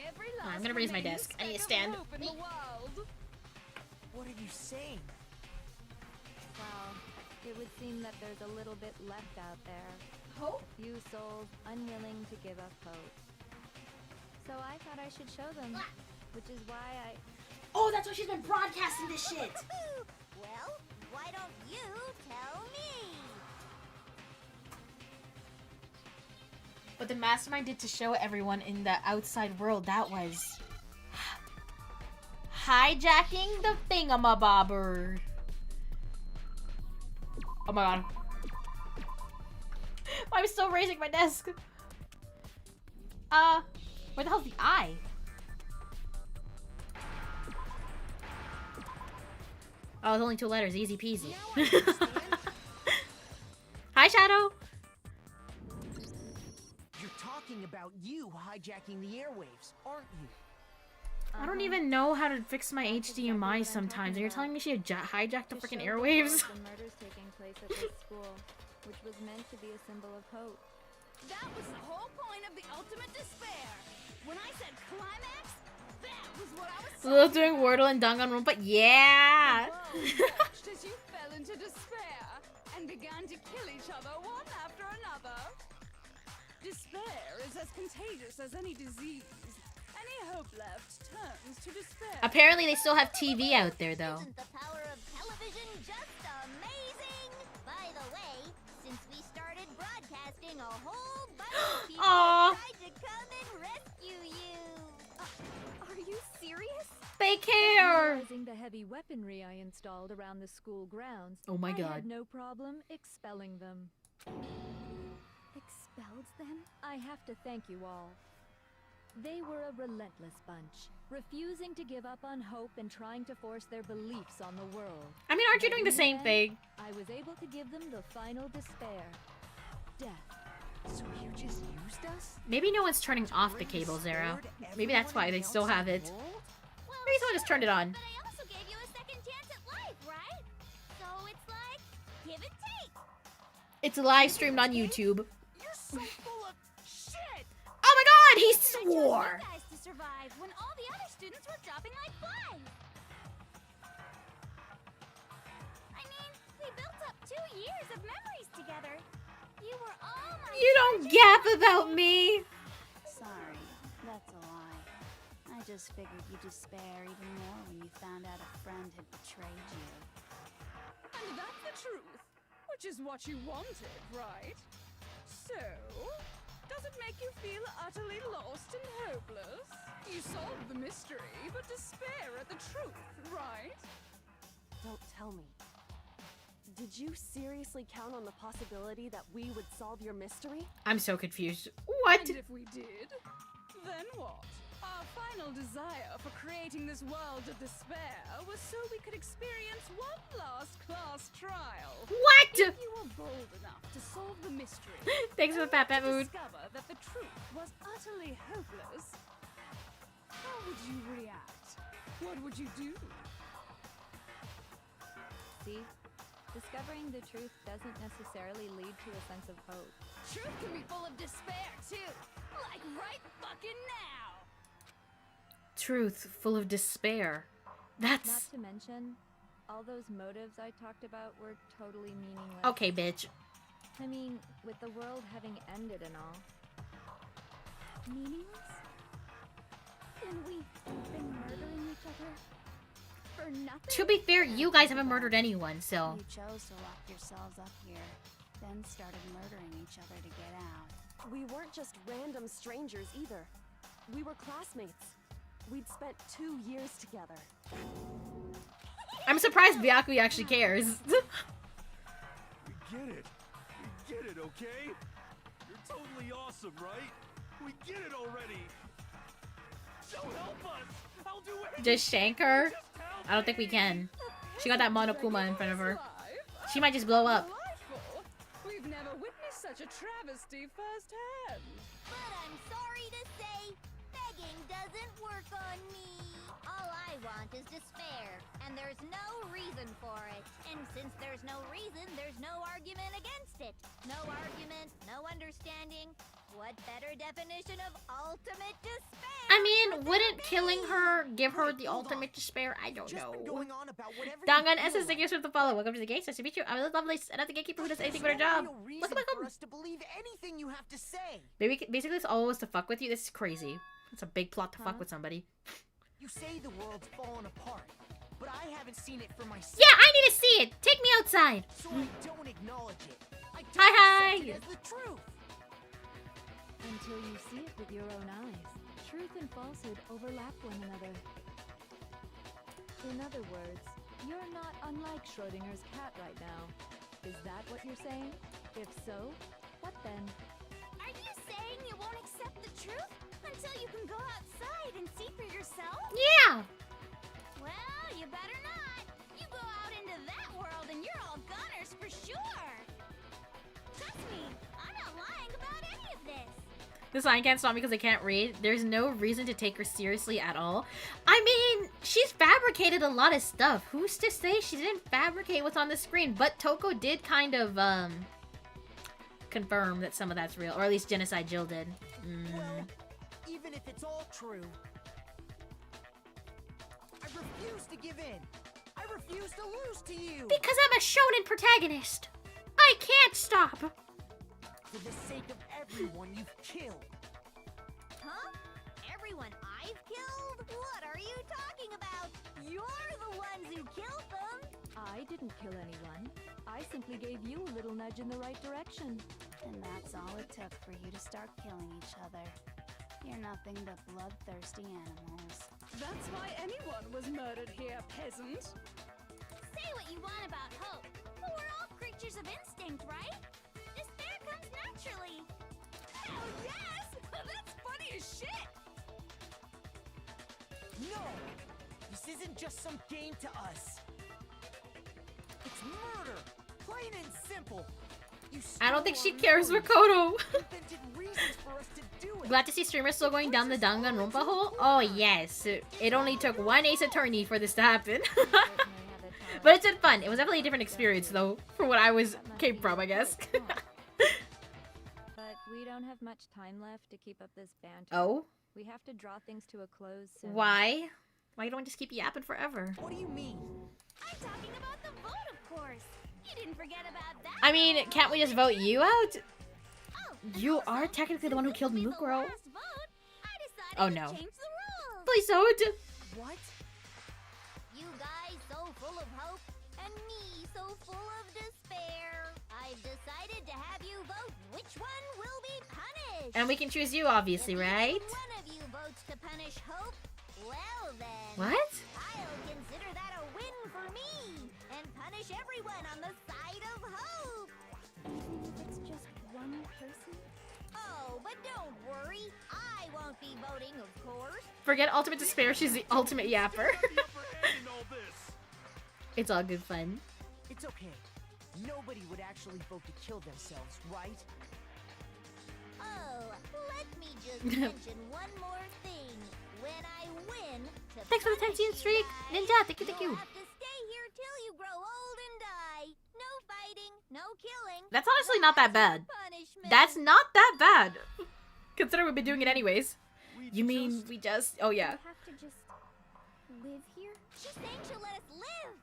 O: every last
A: I'm gonna raise my desk. I need to stand.
O: hope in the world.
J: What are you saying?
M: Well, it would seem that there's a little bit left out there.
A: Hope?
M: Few souls unwilling to give up hope. So I thought I should show them, which is why I...
A: Oh, that's why she's been broadcasting this shit!
H: Well, why don't you tell me?
A: What the mastermind did to show everyone in the outside world, that was... hijacking the thingamabobber. Oh my god. I'm still raising my desk. Where the hell's the eye? Oh, it's only 2 letters. Easy peasy. Hi, Shadow.
J: You're talking about you hijacking the airwaves, aren't you?
A: I don't even know how to fix my HDMI sometimes, and you're telling me she had hijacked the freaking airwaves?
M: The murders taking place at this school, which was meant to be a symbol of hope.
O: That was the whole point of the ultimate despair. When I said climax, that was what I was
A: Lillith doing Wordle and Danganronpa. Yeah!
O: The world watched as you fell into despair and began to kill each other one after another. Despair is as contagious as any disease. Any hope left turns to despair.
A: Apparently they still have TV out there, though.
H: Isn't the power of television just amazing? By the way, since we started broadcasting, a whole bunch of people have tried to come and rescue you.
D: Are you serious?
A: They care!
M: Realizing the heavy weaponry I installed around the school grounds,
A: Oh my
M: I
A: god.
M: had no problem expelling them.
D: Expelled them?
M: I have to thank you all. They were a relentless bunch, refusing to give up on hope and trying to force their beliefs on the world.
A: I mean, aren't you
M: But
A: doing the
M: in
A: same
M: end,
A: thing?
M: I was able to give them the final despair. Death.
J: So you just used us?
A: Maybe no one's turning off the cable, Zero. Maybe that's why they still have it. Maybe someone just turned it on.
H: But I also gave you a second chance at life, right? So it's like, give and take.
A: It's live streamed on YouTube.
O: You're so full of shit!
A: Oh my god, he
H: I chose
A: swore!
H: you guys to survive when all the other students were dropping like flies. I mean, we built up 2 years of memories together. You were all my
A: You don't gap about me!
N: Sorry, that's a lie. I just figured you'd despair even more when you found out a friend had betrayed you.
O: And that's the truth, which is what you wanted, right? So, does it make you feel utterly lost and hopeless? You solved the mystery, but despair at the truth, right?
K: Don't tell me. Did you seriously count on the possibility that we would solve your mystery?
A: I'm so confused. What?
O: And if we did, then what? Our final desire for creating this world of despair was so we could experience one last class trial.
A: What?
O: If you were bold enough to solve the mystery,
A: Thanks for the pat pat
O: only to
A: mood.
O: discover that the truth was utterly hopeless, how would you react? What would you do?
M: See? Discovering the truth doesn't necessarily lead to a sense of hope.
O: Truth can be full of despair, too. Like right fucking now.
A: Truth full of despair.
M: Not
A: That's...
M: to mention, all those motives I talked about were totally meaningless.
A: Okay, bitch.
M: I mean, with the world having ended and all.
D: Meaningless? Then we've been murdering each other for nothing?
A: To be fair, you guys haven't murdered anyone, so...
N: You chose to lock yourselves up here, then started murdering each other to get out.
K: We weren't just random strangers either. We were classmates. We'd spent 2 years together.
A: I'm surprised Byaku actually cares.
G: We get it. We get it, okay? You're totally awesome, right? We get it already. Don't help us. I'll do anything.
A: Just shank her? I don't think we can. She got that Monokuma in front of her. She might just blow up.
O: Delightful. We've never witnessed such a travesty firsthand.
H: But I'm sorry to say, begging doesn't work on me. All I want want is despair, and there's no reason for it. And since there's no reason, there's no argument against it. No argument, no understanding. What better definition of ultimate despair?
A: I mean, wouldn't killing her give her the ultimate despair? I don't know. Dangan SS, thank you for the follow. Welcome to the gang. Nice to meet you. I'm the lovely and I'm the gatekeeper who does anything for her job. Welcome.
J: For us to believe anything you have to say.
A: Basically, it's always to fuck with you. This is crazy. It's a big plot to fuck with somebody.
J: You say the world's fallen apart, but I haven't seen it for myself.
A: Yeah, I need to see it. Take me outside.
J: So I don't acknowledge it. I don't
A: Hi.
J: accept it as the truth.
M: Until you see it with your own eyes. Truth and falsehood overlap one another. In other words, you're not unlike Schrodinger's cat right now. Is that what you're saying? If so, what then?
H: Are you saying you won't accept the truth until you can go outside and see for yourself?
A: Yeah.
H: Well, you better not. You go out into that world and you're all gunners for sure. Trust me, I'm not lying about any of this.
A: This line can't stop me because I can't read. There's no reason to take her seriously at all. I mean, she's fabricated a lot of stuff. Who's to say she didn't fabricate what's on the screen? But Toko did kind of, confirm that some of that's real. Or at least Genocide Jill did.
J: Well, even if it's all true, I refuse to give in. I refuse to lose to you.
A: Because I'm a shonen protagonist. I can't stop.
J: For the sake of everyone you've killed.
H: Huh? Everyone I've killed? What are you talking about? You're the ones who killed them.
M: I didn't kill anyone. I simply gave you a little nudge in the right direction.
N: And that's all it took for you to start killing each other. You're nothing but bloodthirsty animals.
O: That's why anyone was murdered here, peasant.
H: Say what you want about hope, but we're all creatures of instinct, right? Despair comes naturally.
O: Hell yes! That's funny as shit!
J: No! This isn't just some game to us. It's murder! Plain and simple.
A: I don't think she cares for Kodo.
J: Invented reasons for us to do it.
A: Glad to see streamers still going down the Danganronpa hole. Oh yes, it only took one Ace Attorney for this to happen. But it's been fun. It was definitely a different experience though, from what I came from, I guess.
M: But we don't have much time left to keep up this banter.
A: Oh?
M: We have to draw things to a close soon.
A: Why? Why don't we just keep yapping forever?
J: What do you mean?
H: I'm talking about the vote, of course. You didn't forget about that.
A: I mean, can't we just vote you out?
H: Oh,
A: You are technically the one who killed Mukuro. Oh no.
H: change the rules.
A: Please don't.
J: What?
H: You guys so full of hope, and me so full of despair. I've decided to have you vote which one will be punished.
A: And we can choose you, obviously,
H: If
A: right?
H: even one of you votes to punish hope, well then.
A: What?
H: I'll consider that a win for me, and punish everyone on the side of hope.
D: Even if it's just one person?
H: Oh, but don't worry. I won't be voting, of course.
A: Forget Ultimate Despair, she's the ultimate yapper. It's all good fun.
J: It's okay. Nobody would actually vote to kill themselves, right?
H: Oh, let me just mention one more thing. When I win, to
A: Thanks for the 10
H: punish
A: streak.
H: you guys,
A: Ninja, thank you, thank you.
H: you'll have to stay here till you grow old and die. No fighting, no killing.
A: That's honestly not that bad.
H: Punishment.
A: That's not that bad. Considering we've been doing it anyways. You mean we just... Oh yeah.
K: We have to just live here?
H: She's saying she'll let us live.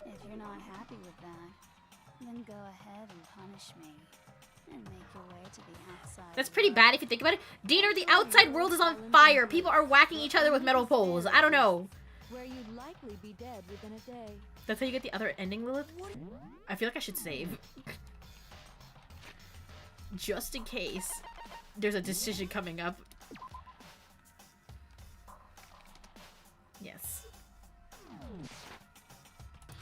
N: If you're not happy with that, then go ahead and punish me. And make your way to the outside.
A: That's pretty bad if you think about it. Diener, the outside world is on fire. People are whacking each other with metal poles. I don't know.
M: Where you'd likely be dead within a day.
A: That's how you get the other ending, Lilith? I feel like I should save. Just in case there's a decision coming up. Yes.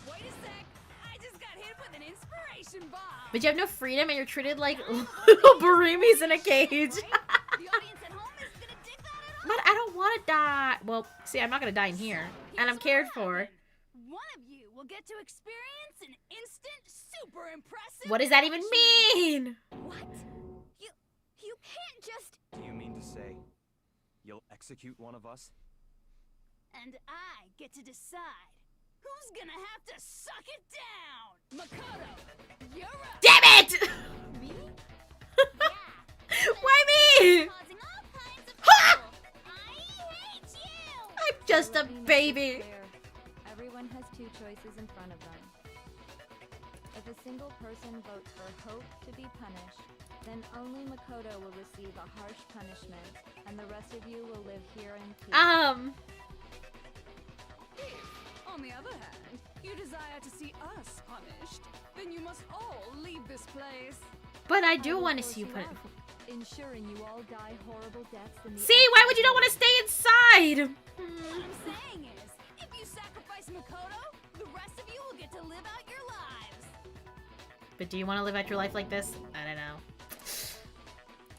O: Wait a sec. I just got hit with an inspiration bomb.
A: But you have no freedom and you're treated like little burimis in a cage.
O: The audience at home is gonna dig that at all.
A: But I don't want to die. Well, see, I'm not going to die in here. And I'm cared for.
O: One of you will get to experience an instant, super impressive.
A: What does that even mean?
O: What? You can't just.
F: Do you mean to say you'll execute one of us?
O: And I get to decide who's gonna have to suck it down. Makoto, you're up.
A: Damn it!
O: Me?
A: Why me?
H: Causing all kinds of
A: Ha!
H: trouble. I hate you!
A: I'm just a baby.
M: Everyone has two choices in front of them. If a single person votes for Hope to be punished, then only Makoto will receive a harsh punishment, and the rest of you will live here in peace.
O: If, on the other hand, you desire to see us punished, then you must all leave this place.
A: But I do want to see you put.
M: Ensuring you all die horrible deaths in the
A: See, why would you not want to stay inside?
O: What I'm saying is, if you sacrifice Makoto, the rest of you will get to live out your lives.
A: But do you want to live out your life like this? I don't know.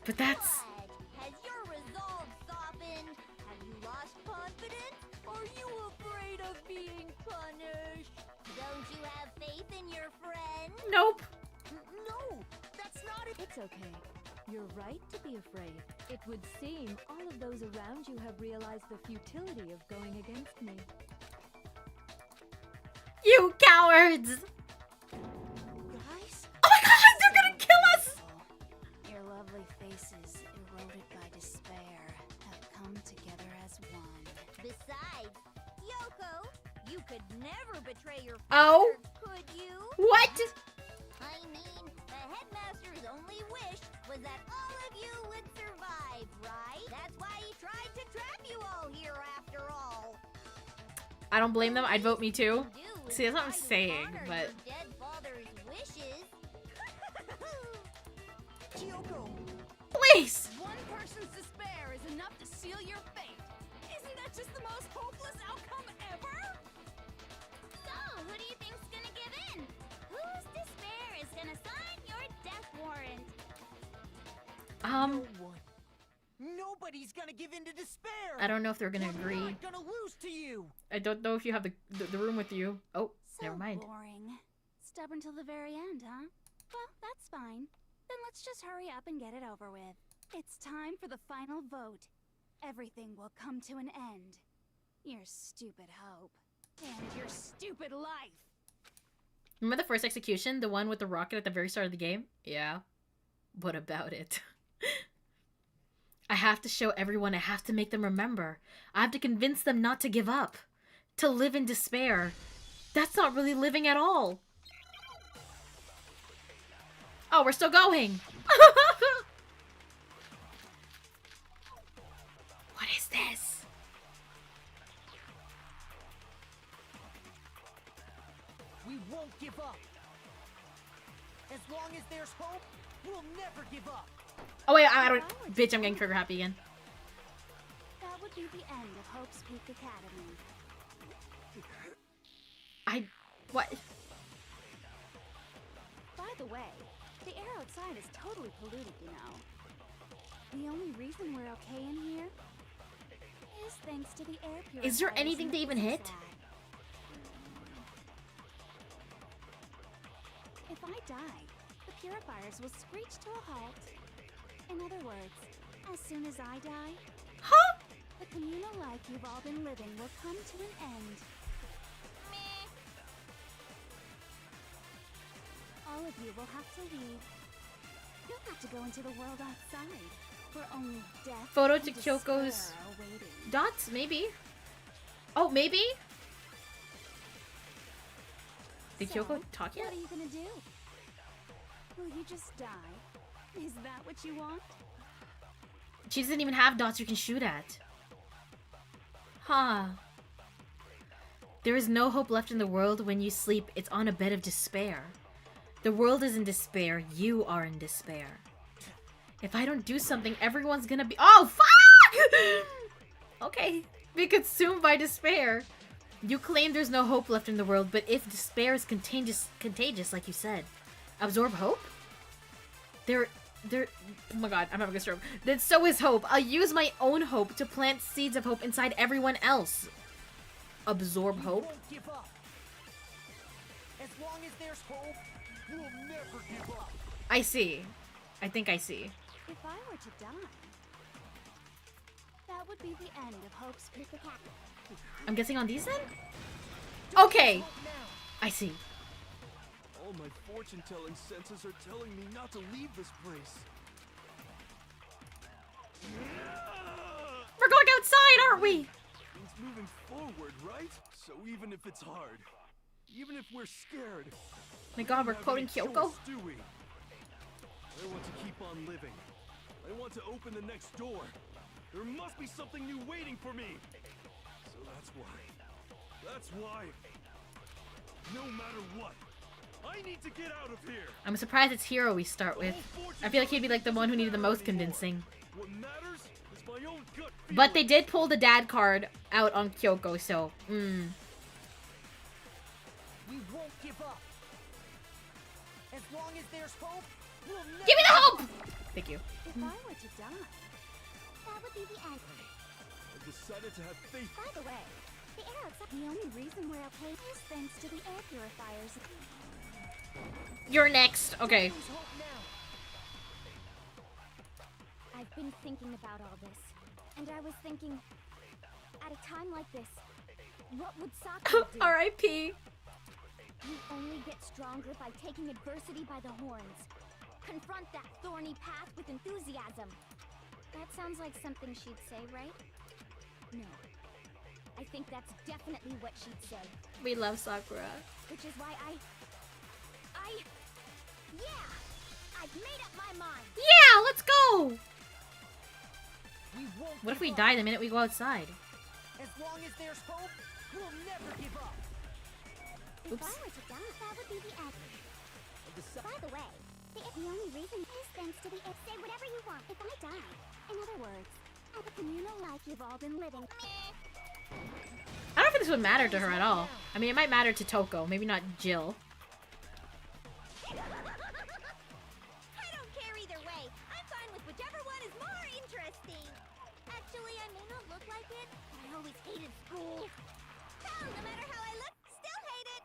A: But that's.
H: What? Has your resolve softened? Have you lost confidence? Are you afraid of being punished? Don't you have faith in your friend?
A: Nope.
J: No, that's not it.
M: It's okay. You're right to be afraid. It would seem all of those around you have realized the futility of going against me.
A: You cowards!
J: Guys?
A: Oh my god, they're gonna kill us!
N: Your lovely faces, eroded by despair, have come together as one.
H: Besides, Yoko, you could never betray your
A: Oh?
H: father, could you?
A: What?
H: I mean, the headmaster's only wish was that all of you would survive, right? That's why he tried to trap you all here after all.
A: I don't blame them. I'd vote me too.
H: Do
A: See, that's what I'm
H: is try to
A: saying,
H: honor
A: but.
H: your dead father's wishes.
J: Kyoko!
A: Please!
O: One person's despair is enough to seal your fate. Isn't that just the most hopeless outcome ever?
H: So, who do you think's gonna give in? Whose despair is gonna sign your death warrant?
J: No one. Nobody's gonna give in to despair.
A: I don't know if they're gonna agree.
J: I'm not gonna lose to you.
A: I don't know if you have the room with you. Oh,
N: So
A: never mind.
N: boring. Stubborn till the very end, huh? Well, that's fine. Then let's just hurry up and get it over with. It's time for the final vote. Everything will come to an end. Your stupid hope.
O: And your stupid life.
A: Remember the first execution? The one with the rocket at the very start of the game? Yeah. What about it? I have to show everyone. I have to make them remember. I have to convince them not to give up. To live in despair. That's not really living at all. Oh, we're still going. What is this?
J: We won't give up. As long as there's hope, we'll never give up.
A: Oh wait, I don't. Bitch, I'm getting trigger happy again.
N: That would be the end of Hope's Peak Academy.
A: What?
N: By the way, the air outside is totally polluted, you know. The only reason we're okay in here is thanks to the air purifiers.
A: Is there anything to even hit?
N: If I die, the purifiers will screech to a halt. In other words, as soon as I die,
A: huh?
N: The communal life you've all been living will come to an end.
H: Meh.
N: All of you will have to leave. You'll have to go into the world outside, where only death
A: Photo
N: and
A: to
N: despair
A: Kyoko's
N: are awaiting.
A: dots, maybe? Oh, maybe? Did
N: So,
A: Kyoko talk yet?
N: What are you gonna do? Will you just die? Is that what you want?
A: She doesn't even have dots you can shoot at. Huh. There is no hope left in the world. When you sleep, it's on a bed of despair. The world is in despair. You are in despair. If I don't do something, everyone's gonna be— Oh, fuck! Okay. Be consumed by despair. You claim there's no hope left in the world, but if despair is contagious, like you said, absorb hope? Oh my god, I'm having a stroke. Then so is hope. I'll use my own hope to plant seeds of hope inside everyone else. Absorb hope?
J: Won't give up. As long as there's hope, we'll never give up.
A: I see. I think I see.
N: If I were to die, That would be the end of Hope's Pizza Cat.
A: I'm guessing on these then? Okay. I see.
G: All my fortune-telling senses are telling me not to leave this place.
A: We're going outside, aren't we?
G: Means moving forward, right? So even if it's hard, even if we're scared.
A: My god, we're quoting Kyoko?
G: Do we? I want to keep on living. I want to open the next door. There must be something new waiting for me. So that's why. That's why. No matter what, I need to get out of here.
A: I'm surprised it's Hero we start with. I feel like he'd be like the one who needed the most convincing.
G: What matters is my own gut feeling.
A: But they did pull the dad card out on Kyoko, so
J: We won't give up. As long as there's hope, we'll never
A: Give me the hope! Thank you.
N: If I were to die, that would be the end.
G: I decided to have faith.
N: By the way, the air outside. The only reason we're okay is thanks to the air purifiers.
A: You're next. Okay.
J: There's hope now.
H: I've been thinking about all this, and I was thinking, at a time like this, what would Sakura do?
A: R.I.P.
H: You only get stronger by taking adversity by the horns. Confront that thorny path with enthusiasm. That sounds like something she'd say, right? No. I think that's definitely what she'd say.
A: We love Sakura.
H: Which is why yeah! I've made up my mind!
A: Yeah, let's go!
J: We won't
A: What if
J: give
A: we
J: up.
A: die the minute we go outside?
J: As long as there's hope, we'll never give up.
H: If I were to die, that would be the end. By the way, the only reason is thanks to the say whatever you want if I die. In other words, the communal life you've all been living.
A: I don't think this would matter to her at all. I mean, it might matter to Toko, maybe not Jill.
H: I don't care either way. I'm fine with whichever one is more interesting. Actually, I may not look like it, but I always hated school. Hell, no matter how I look, still hate it.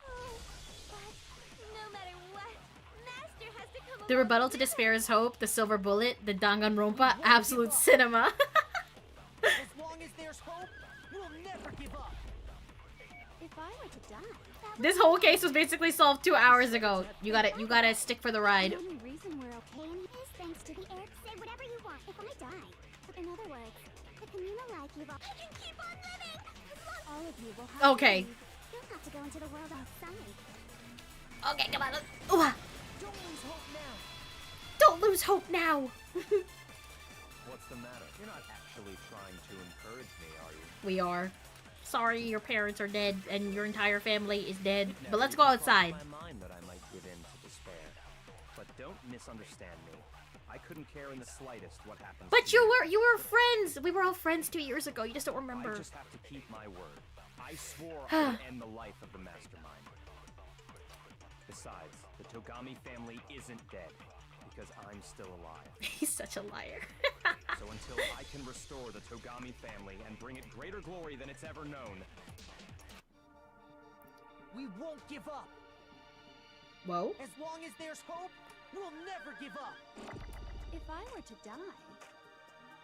H: Oh, but no matter what, Master has to come.
A: The rebuttal to despair is hope, the silver bullet, the Danganronpa, absolute cinema.
J: As long as there's hope, we'll never give up.
N: If I were to die,
A: This whole case was basically solved 2 hours ago. You gotta stick for the ride.
H: the only reason we're okay is thanks to the air. Say whatever you want if I die. In other words, the communal life you've all. I can keep on living. All of you will have.
A: Okay.
H: To leave. You'll have to go into the world outside.
A: Okay, come on. Ooh,
J: Don't lose hope now.
A: don't lose hope now.
F: What's the matter? You're not actually trying to encourage me, are you?
A: We are. Sorry, your parents are dead and your entire family is dead. But let's go outside.
F: My mind that I might give in to despair. But don't misunderstand me. I couldn't care in the slightest what happens.
A: But
F: to
A: you were friends. We were all friends 2 years ago. You just don't remember.
F: I just have to keep my word. I swore I would end the life of the mastermind. Besides, the Togami family isn't dead because I'm still alive.
A: He's such a liar.
F: So until I can restore the Togami family and bring it greater glory than it's ever known,
J: We won't give up.
A: Whoa.
J: As long as there's hope, we'll never give up.
N: if I were to die,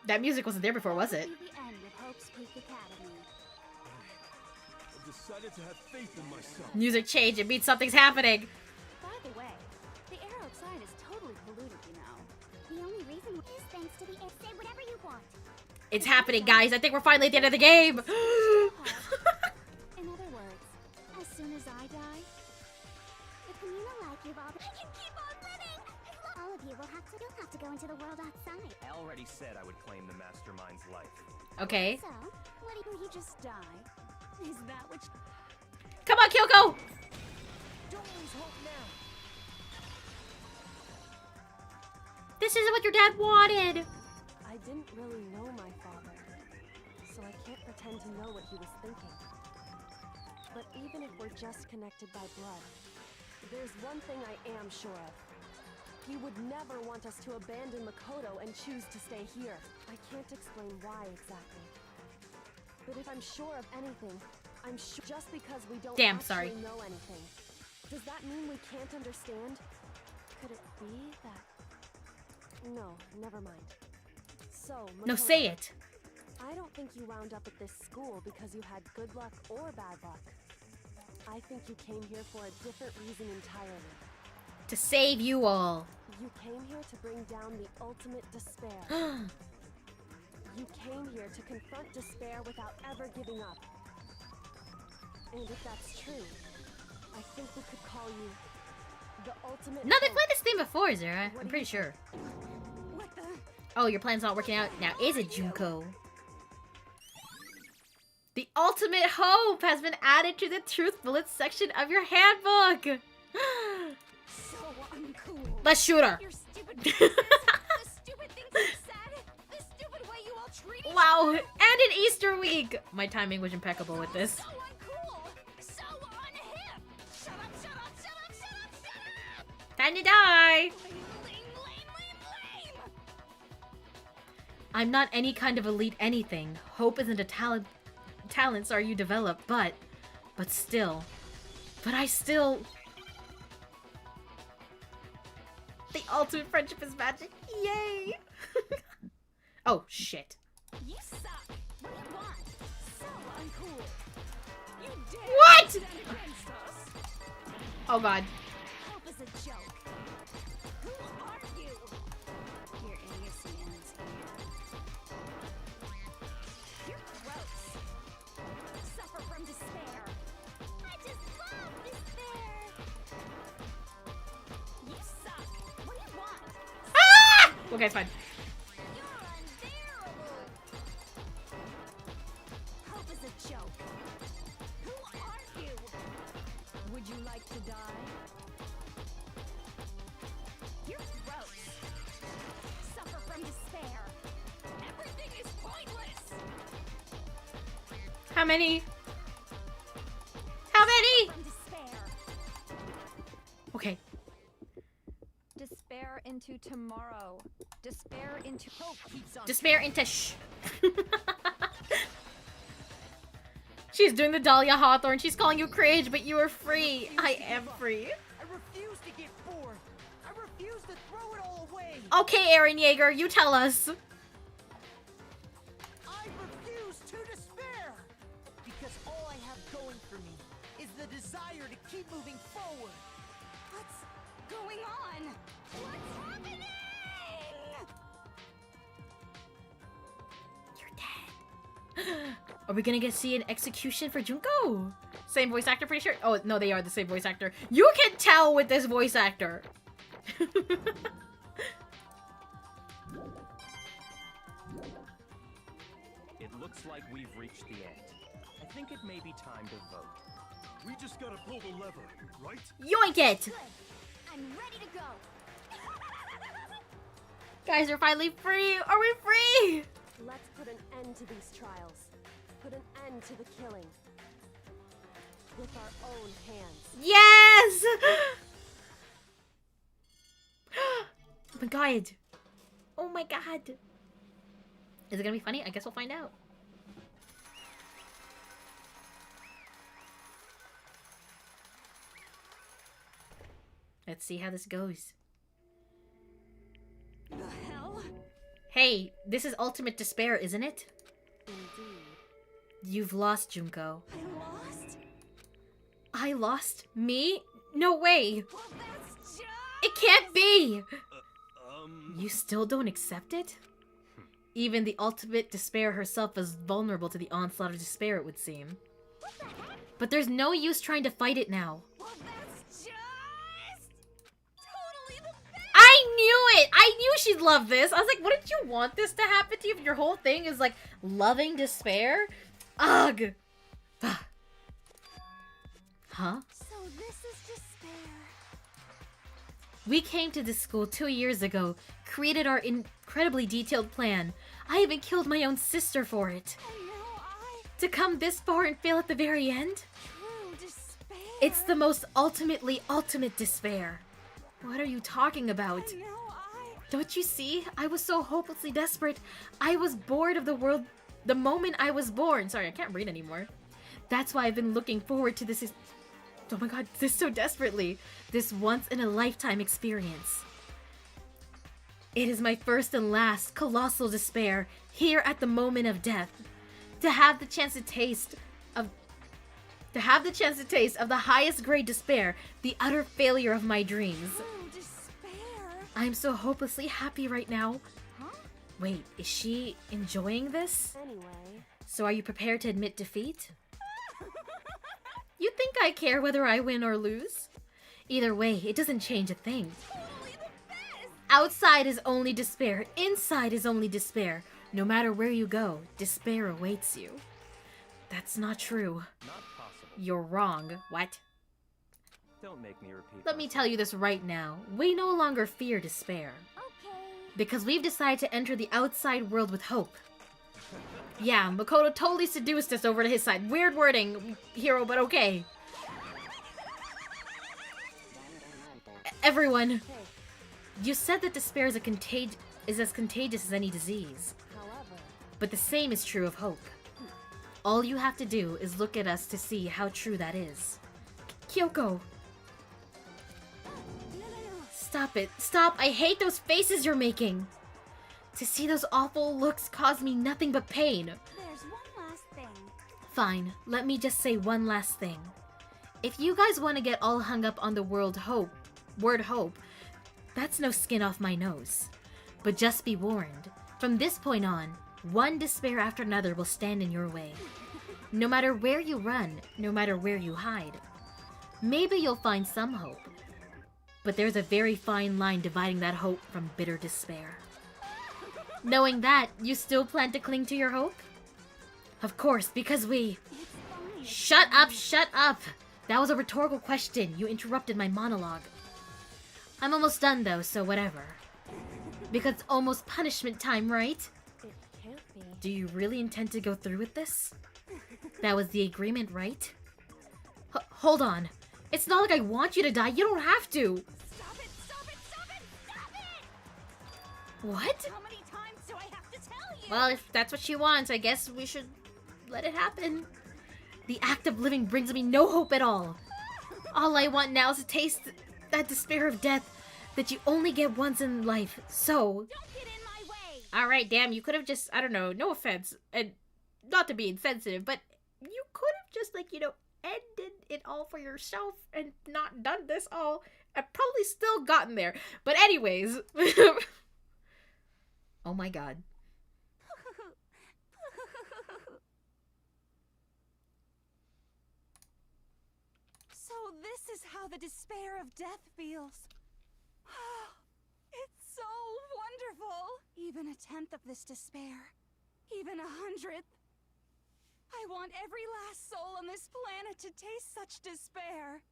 A: That music wasn't there before, was
N: that
A: it?
N: would be the end of Hope's Peak Academy.
G: I decided to have faith in myself.
A: Music changed. It means something's happening.
N: By the way, the air outside is totally polluted, you know.
H: The only reason is thanks to the air. Say whatever you want.
A: It's happening, guys. I think we're finally at the end of the game.
N: In other words,
H: As soon as I die, the communal life you've all. I can keep on living. All of you will have to. You'll have to go into the world outside.
F: I already said I would claim the mastermind's life.
A: Okay.
H: So, what do
N: will you just die? Is that what?
A: Come on, Kyoko.
J: Don't lose hope now.
A: This isn't what your dad wanted.
D: I didn't really know my father, so I can't pretend to know what he was thinking. But even if we're just connected by blood, there's one thing I am sure of. He would never want us to abandon Makoto and choose to stay here. I can't explain why exactly. But if I'm sure of anything, I'm sure just because we don't actually know anything. Does that mean we can't understand? Could it be that... No, never mind. So,
A: No,
D: Makoto,
A: say it.
D: I don't think you wound up at this school because you had good luck or bad luck. I think you came here for a different reason entirely.
A: To save you all.
D: You came here to bring down the ultimate despair. You came here to confront despair without ever giving up. And if that's true, I think we could call you the ultimate.
A: No, they've
D: hope.
A: played this theme before, Zara. I'm pretty sure.
K: What the?
A: Oh, your plan's not working out. Now, is it Junko? The ultimate hope has been added to the truth bullets section of your handbook.
K: So uncool.
A: Let's shoot her.
K: Your stupid faces, the stupid things you said, the stupid way you all treated
A: Wow, and an Easter week. My timing was impeccable with this.
K: So uncool. So unhip. Shut up, shut up, shut up, shut up, shut up.
A: Time to die.
K: Lame.
A: I'm not any kind of elite anything. Hope isn't a talents are you develop, but still. But I still. The ultimate friendship is magic. Yay! Oh, shit.
K: You suck. What do you want? So uncool. You dare
A: What?
K: stand against us.
A: Oh, God.
K: Hope is a joke. Who are you? Your idiocy ends here. You're gross. Suffer from despair.
H: I just love despair.
K: You suck. What do you want?
A: Ah! Okay, it's fine.
H: You're unbearable.
K: Hope is a joke. Who are you?
M: Would you like to die?
K: You're gross. Suffer from despair. Everything is pointless.
A: How many? How many?
K: From despair.
A: Okay.
M: Despair into tomorrow. Despair into hope.
J: Keeps on
A: Despair into shh. She's doing the Dahlia Hawthorne. She's calling you cringe, but you are free. I am free.
J: I refuse to get bored. I refuse to throw it all away.
A: Okay, Aaron Yeager, you tell us.
J: I refuse to despair. Because all I have going for me is the desire to keep moving forward.
K: What's going on? What's happening?
A: You're dead. Are we gonna get see an execution for Junko? Same voice actor, pretty sure. Oh no, they are the same voice actor. You can tell with this voice actor.
F: It looks like we've reached the end. I think it may be time to vote.
G: We just gotta pull the lever, right?
A: Yoink it!
H: Good. I'm ready to go.
A: Guys, we're finally free. Are we free?
D: Let's put an end to these trials. Put an end to the killing. With our own hands.
A: Yes! Oh my god. Oh my god. Is it gonna be funny? I guess we'll find out. Let's see how this goes.
K: The hell?
A: Hey, this is ultimate despair, isn't it?
D: Indeed.
A: You've lost, Junko.
K: I lost?
A: I lost? Me? No way.
K: Well, that's just...
A: It can't be! You still don't accept it? Even the ultimate despair herself is vulnerable to the onslaught of despair, it would seem.
K: What the heck?
A: But there's no use trying to fight it now.
K: Well, that's just... totally the best!
A: I knew it! I knew she'd love this! I was like, wouldn't you want this to happen to you if your whole thing is like loving despair? Ugh! Huh?
K: So this is despair.
A: We came to this school 2 years ago, created our incredibly detailed plan. I even killed my own sister for it.
K: And now I...
A: To come this far and fail at the very end?
K: True despair.
A: It's the most ultimate despair. What are you talking about?
K: And now I...
A: Don't you see? I was so hopelessly desperate. I was bored of the world the moment I was born. Sorry, I can't read anymore. That's why I've been looking forward to this. Oh my god, this so desperately. This once-in-a-lifetime experience. It is my first and last colossal despair here at the moment of death. To have the chance to taste of the highest grade despair, the utter failure of my dreams.
K: Oh, despair.
A: I'm so hopelessly happy right now.
K: Huh?
A: Wait, is she enjoying this?
D: Anyway.
A: So are you prepared to admit defeat? You think I care whether I win or lose? Either way, it doesn't change a thing. Outside is only despair, inside is only despair. No matter where you go, despair awaits you. That's not true.
F: Not possible.
A: You're wrong. What?
F: Don't make me repeat.
A: Let me tell you this right now. We no longer fear despair.
H: Okay.
A: Because we've decided to enter the outside world with hope. Yeah, Makoto totally seduced us over to his side. Weird wording, hero, but okay. Everyone, you said that despair is as contagious as any disease.
D: However,
A: But the same is true of hope. All you have to do is look at us to see how true that is. Kyoko! Stop it. Stop! I hate those faces you're making! To see those awful looks cause me nothing but pain.
H: There's one last thing.
A: Fine, let me just say one last thing. If you guys want to get all hung up on the word hope, that's no skin off my nose. But just be warned, from this point on, one despair after another will stand in your way. No matter where you run, no matter where you hide. Maybe you'll find some hope. But there's a very fine line dividing that hope from bitter despair. Knowing that, you still plan to cling to your hope? Of course, because we... Shut up, shut up! That was a rhetorical question. You interrupted my monologue. I'm almost done though, so whatever. Because it's almost punishment time, right?
D: it can't be.
A: Do you really intend to go through with this? That was the agreement, right? Hold on. It's not like I want you to die. You don't have to.
K: Stop it! Stop it! Stop it! Stop it!
A: What?
K: How many times do I have to tell you?
A: Well, if that's what she wants, I guess we should let it happen. The act of living brings me no hope at all. All I want now is to taste that despair of death that you only get once in life. So...
K: Don't get in my way!
A: Alright, damn, you could have just, I don't know, no offense, and not to be insensitive, but you could have just, like, you know, ended it all for yourself and not done this all. I've probably still gotten there. But anyways. Oh my god.
K: So this is how the despair of death feels. It's so wonderful. Even a tenth of this despair. Even 100th. I want every last soul on this planet to taste such despair.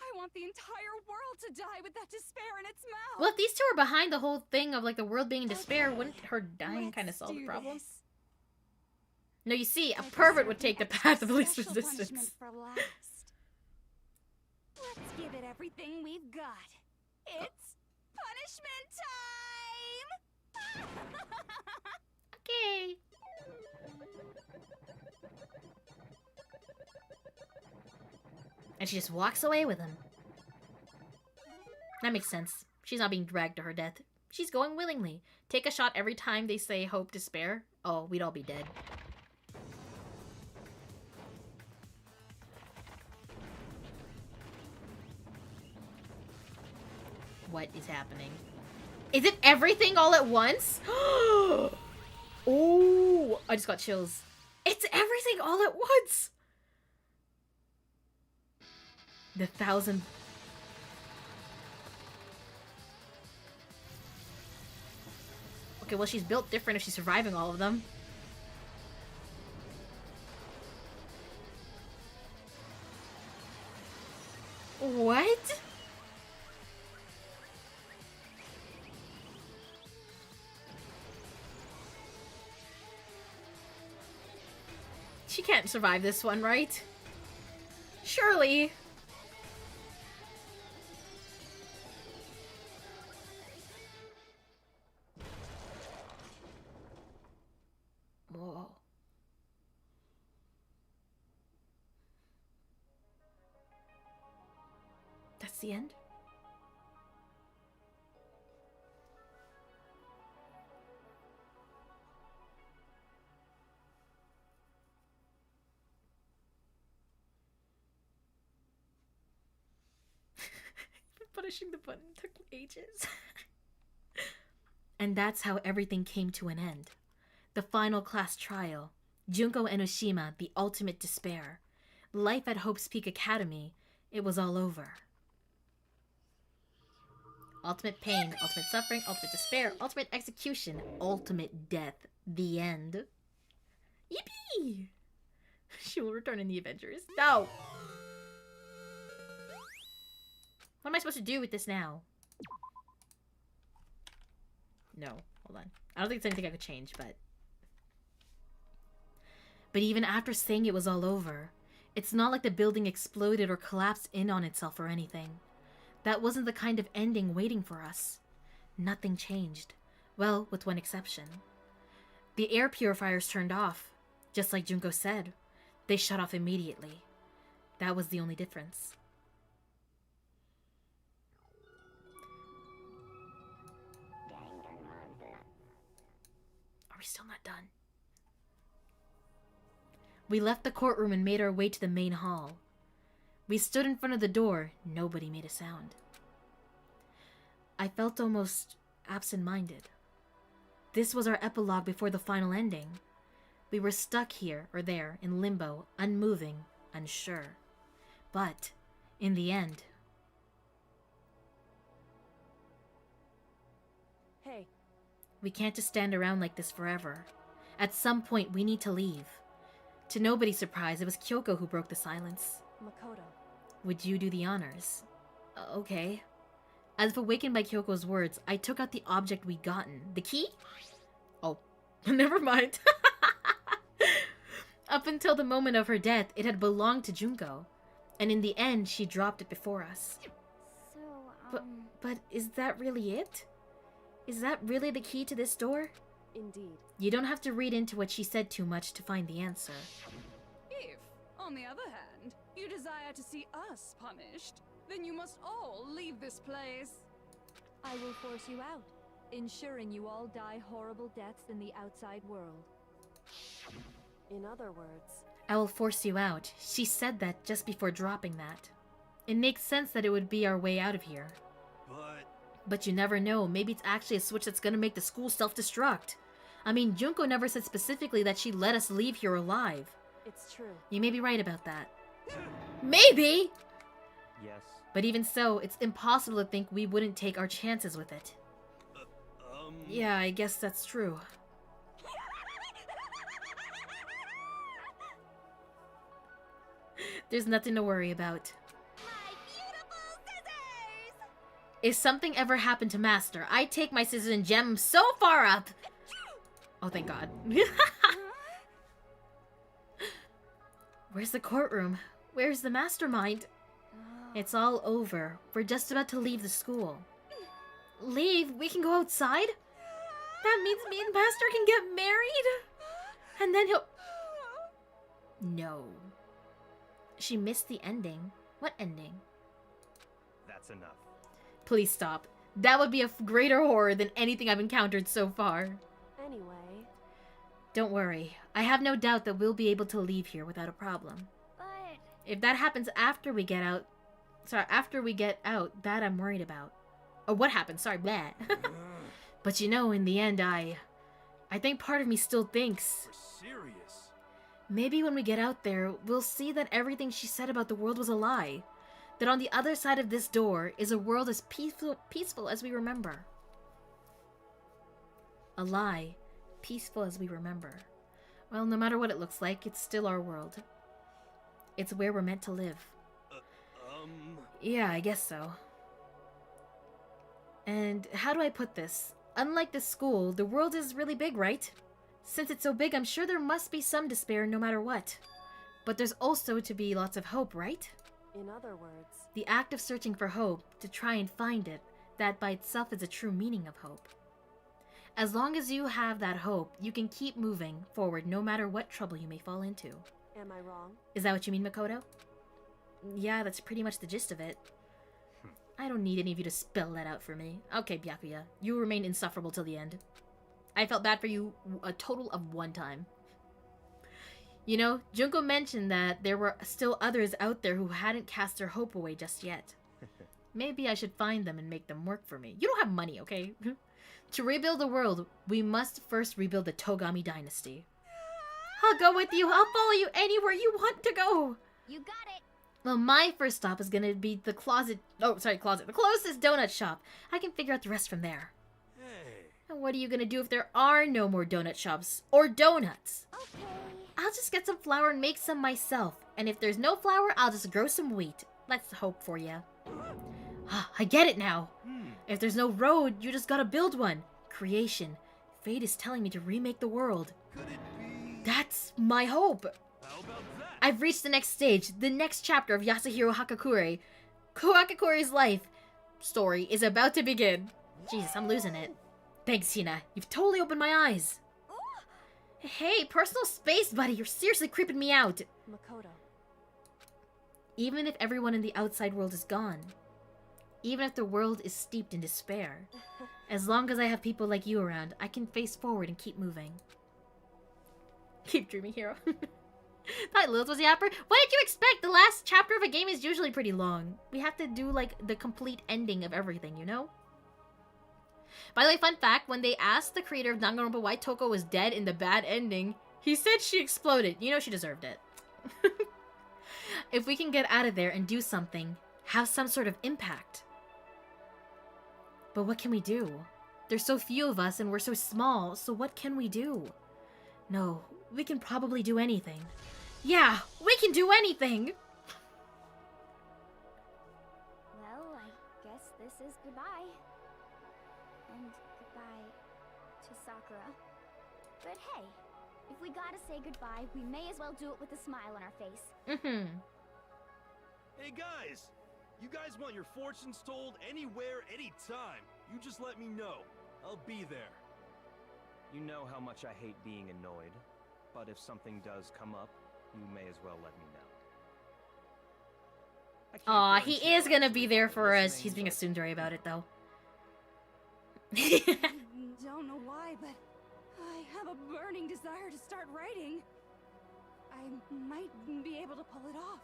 K: I want the entire world to die with that despair in its mouth.
A: Well, if these two are behind the whole thing of, like, the world being in despair, wouldn't her dying kind of solve the problem?
K: This.
A: No, you see, a pervert would take the path of least
K: Special
A: resistance.
K: punishment for last. Let's give it everything we've got. It's punishment time!
A: Okay. And she just walks away with him. That makes sense. She's not being dragged to her death. She's going willingly. Take a shot every time they say hope, despair. Oh, we'd all be dead. What is happening? Is it everything all at once? Oh, I just got chills. It's everything all at once. The 1,000. Okay, well, she's built different if she's surviving all of them. What? She can't survive this one, right? Surely. Whoa. That's the end? Pushing the button took ages. And that's how everything came to an end. The final class trial. Junko Enoshima, the ultimate despair. Life at Hope's Peak Academy. It was all over. Ultimate pain, ultimate suffering, ultimate despair, ultimate execution, ultimate death. The end. Yippee! She will return in the Avengers. No! What am I supposed to do with this now? No, hold on. I don't think it's anything I could change, but... But even after saying it was all over, it's not like the building exploded or collapsed in on itself or anything. That wasn't the kind of ending waiting for us. Nothing changed. Well, with one exception. The air purifiers turned off. Just like Junko said. They shut off immediately. That was the only difference. Are we still not done? We left the courtroom and made our way to the main hall. We stood in front of the door. Nobody made a sound. I felt almost absent-minded. This was our epilogue before the final ending. We were stuck here or there in limbo, unmoving, unsure. But, in the end...
D: Hey.
A: We can't just stand around like this forever. At some point, we need to leave. To nobody's surprise, it was Kyoko who broke the silence.
D: Makoto.
A: Would you do the honors? Okay. As if awakened by Kyoko's words, I took out the object we'd gotten. The key? Oh, never mind. Up until the moment of her death, it had belonged to Junko. And in the end, she dropped it before us.
H: So,
A: But is that really it? Is that really the key to this door?
D: Indeed.
A: You don't have to read into what she said too much to find the answer.
O: If, on the other hand, you desire to see us punished, then you must all leave this place.
M: I will force you out, ensuring you all die horrible deaths in the outside world.
D: In other words...
A: I will force you out. She said that just before dropping that. It makes sense that it would be our way out of here. But you never know. Maybe it's actually a switch that's gonna make the school self-destruct. I mean, Junko never said specifically that she'd let us leave here alive.
D: It's true.
A: You may be right about that. Maybe!
F: Yes.
A: But even so, it's impossible to think we wouldn't take our chances with it. Yeah, I guess that's true. There's nothing to worry about. If something ever happened to Master, I'd take my scissors and jam him so far up. Oh, thank God. Where's the courtroom? Where's the mastermind? It's all over. We're just about to leave the school. Leave? We can go outside? That means me and Master can get married? And then he'll... No. She missed the ending. What ending?
F: That's enough.
A: Please stop. That would be a greater horror than anything I've encountered so far.
D: Anyway...
A: Don't worry. I have no doubt that we'll be able to leave here without a problem.
H: but...
A: If that happens after we get out... Sorry, after we get out, that I'm worried about. Or what happens? Sorry, blah. But you know, in the end, I think part of me still thinks...
G: We're serious.
A: Maybe when we get out there, we'll see that everything she said about the world was a lie. That on the other side of this door is a world as peaceful as we remember. A lie, peaceful as we remember. Well, no matter what it looks like, it's still our world. It's where we're meant to live. Yeah, I guess so. And how do I put this? Unlike the school, the world is really big, right? Since it's so big, I'm sure there must be some despair no matter what. But there's also to be lots of hope, right?
D: In other words...
A: The act of searching for hope, to try and find it, that by itself is a true meaning of hope. As long as you have that hope, you can keep moving forward no matter what trouble you may fall into.
D: Am I wrong?
A: Is that what you mean, Makoto? Yeah, that's pretty much the gist of it. I don't need any of you to spell that out for me. Okay, Byakuya, you remain insufferable till the end. I felt bad for you a total of 1 time. You know, Junko mentioned that there were still others out there who hadn't cast their hope away just yet. Maybe I should find them and make them work for me. You don't have money, okay? To rebuild the world, we must first rebuild the Togami dynasty. I'll go with you. I'll follow you anywhere you want to go.
H: You got it.
A: Well, my first stop is gonna be the closet. Oh, sorry, closet. The closest donut shop. I can figure out the rest from there.
G: Hey.
A: And what are you gonna do if there are no more donut shops or donuts?
H: Okay.
A: I'll just get some flour and make some myself. And if there's no flour, I'll just grow some wheat. Let's hope for you. I get it now. If there's no road, you just gotta build one. Creation. Fate is telling me to remake the world.
G: Could it be?
A: That's my hope.
G: How about that?
A: I've reached the next stage. The next chapter of Yasuhiro Hakakure. Hakakure's life story is about to begin. Jesus, I'm losing it. Thanks, Hina. You've totally opened my eyes. Hey, personal space, buddy. You're seriously creeping me out.
D: Makoto.
A: Even if everyone in the outside world is gone, even if the world is steeped in despair, as long as I have people like you around, I can face forward and keep moving. Keep dreaming, hero. Thought Lillith was the yapper. What did you expect? The last chapter of a game is usually pretty long. We have to do, like, the complete ending of everything, you know? By the way, fun fact, when they asked the creator of Danganronpa why Toko was dead in the bad ending, he said she exploded. You know she deserved it. If we can get out of there and do something, have some sort of impact. But what can we do? There's so few of us and we're so small, so what can we do? No, we can probably do anything. Yeah, we can do anything!
H: Well, I guess this is goodbye. And goodbye to Sakura. But hey, if we gotta say goodbye, we may as well do it with a smile on our face.
G: Hey guys! You guys want your fortunes told anywhere, anytime. You just let me know. I'll be there.
F: You know how much I hate being annoyed, but if something does come up, you may as well let me know.
A: Aw, he is gonna be there for us. He's being a tsundere about it, though.
K: Don't know why, but I have a burning desire to start writing. I might be able to pull it off.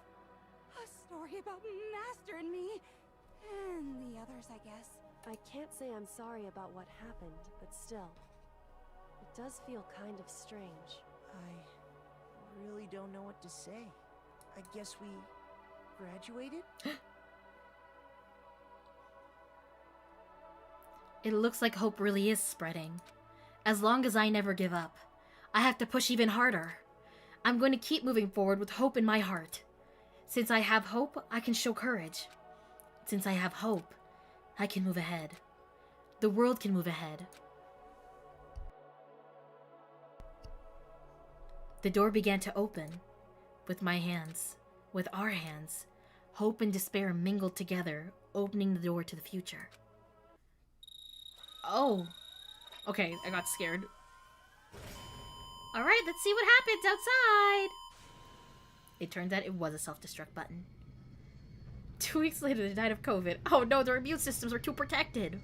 K: A story about Master and me. And the others, I guess.
D: I can't say I'm sorry about what happened, but still. It does feel kind of strange.
J: I really don't know what to say. I guess we graduated?
A: It looks like hope really is spreading. As long as I never give up, I have to push even harder. I'm going to keep moving forward with hope in my heart. Since I have hope, I can show courage. Since I have hope, I can move ahead. The world can move ahead. The door began to open. With my hands, with our hands, hope and despair mingled together, opening the door to the future. Oh. Okay, I got scared. Alright, let's see what happens outside! It turns out it was a self-destruct button. 2 weeks later, they died of COVID. Oh no, their immune systems were too protected.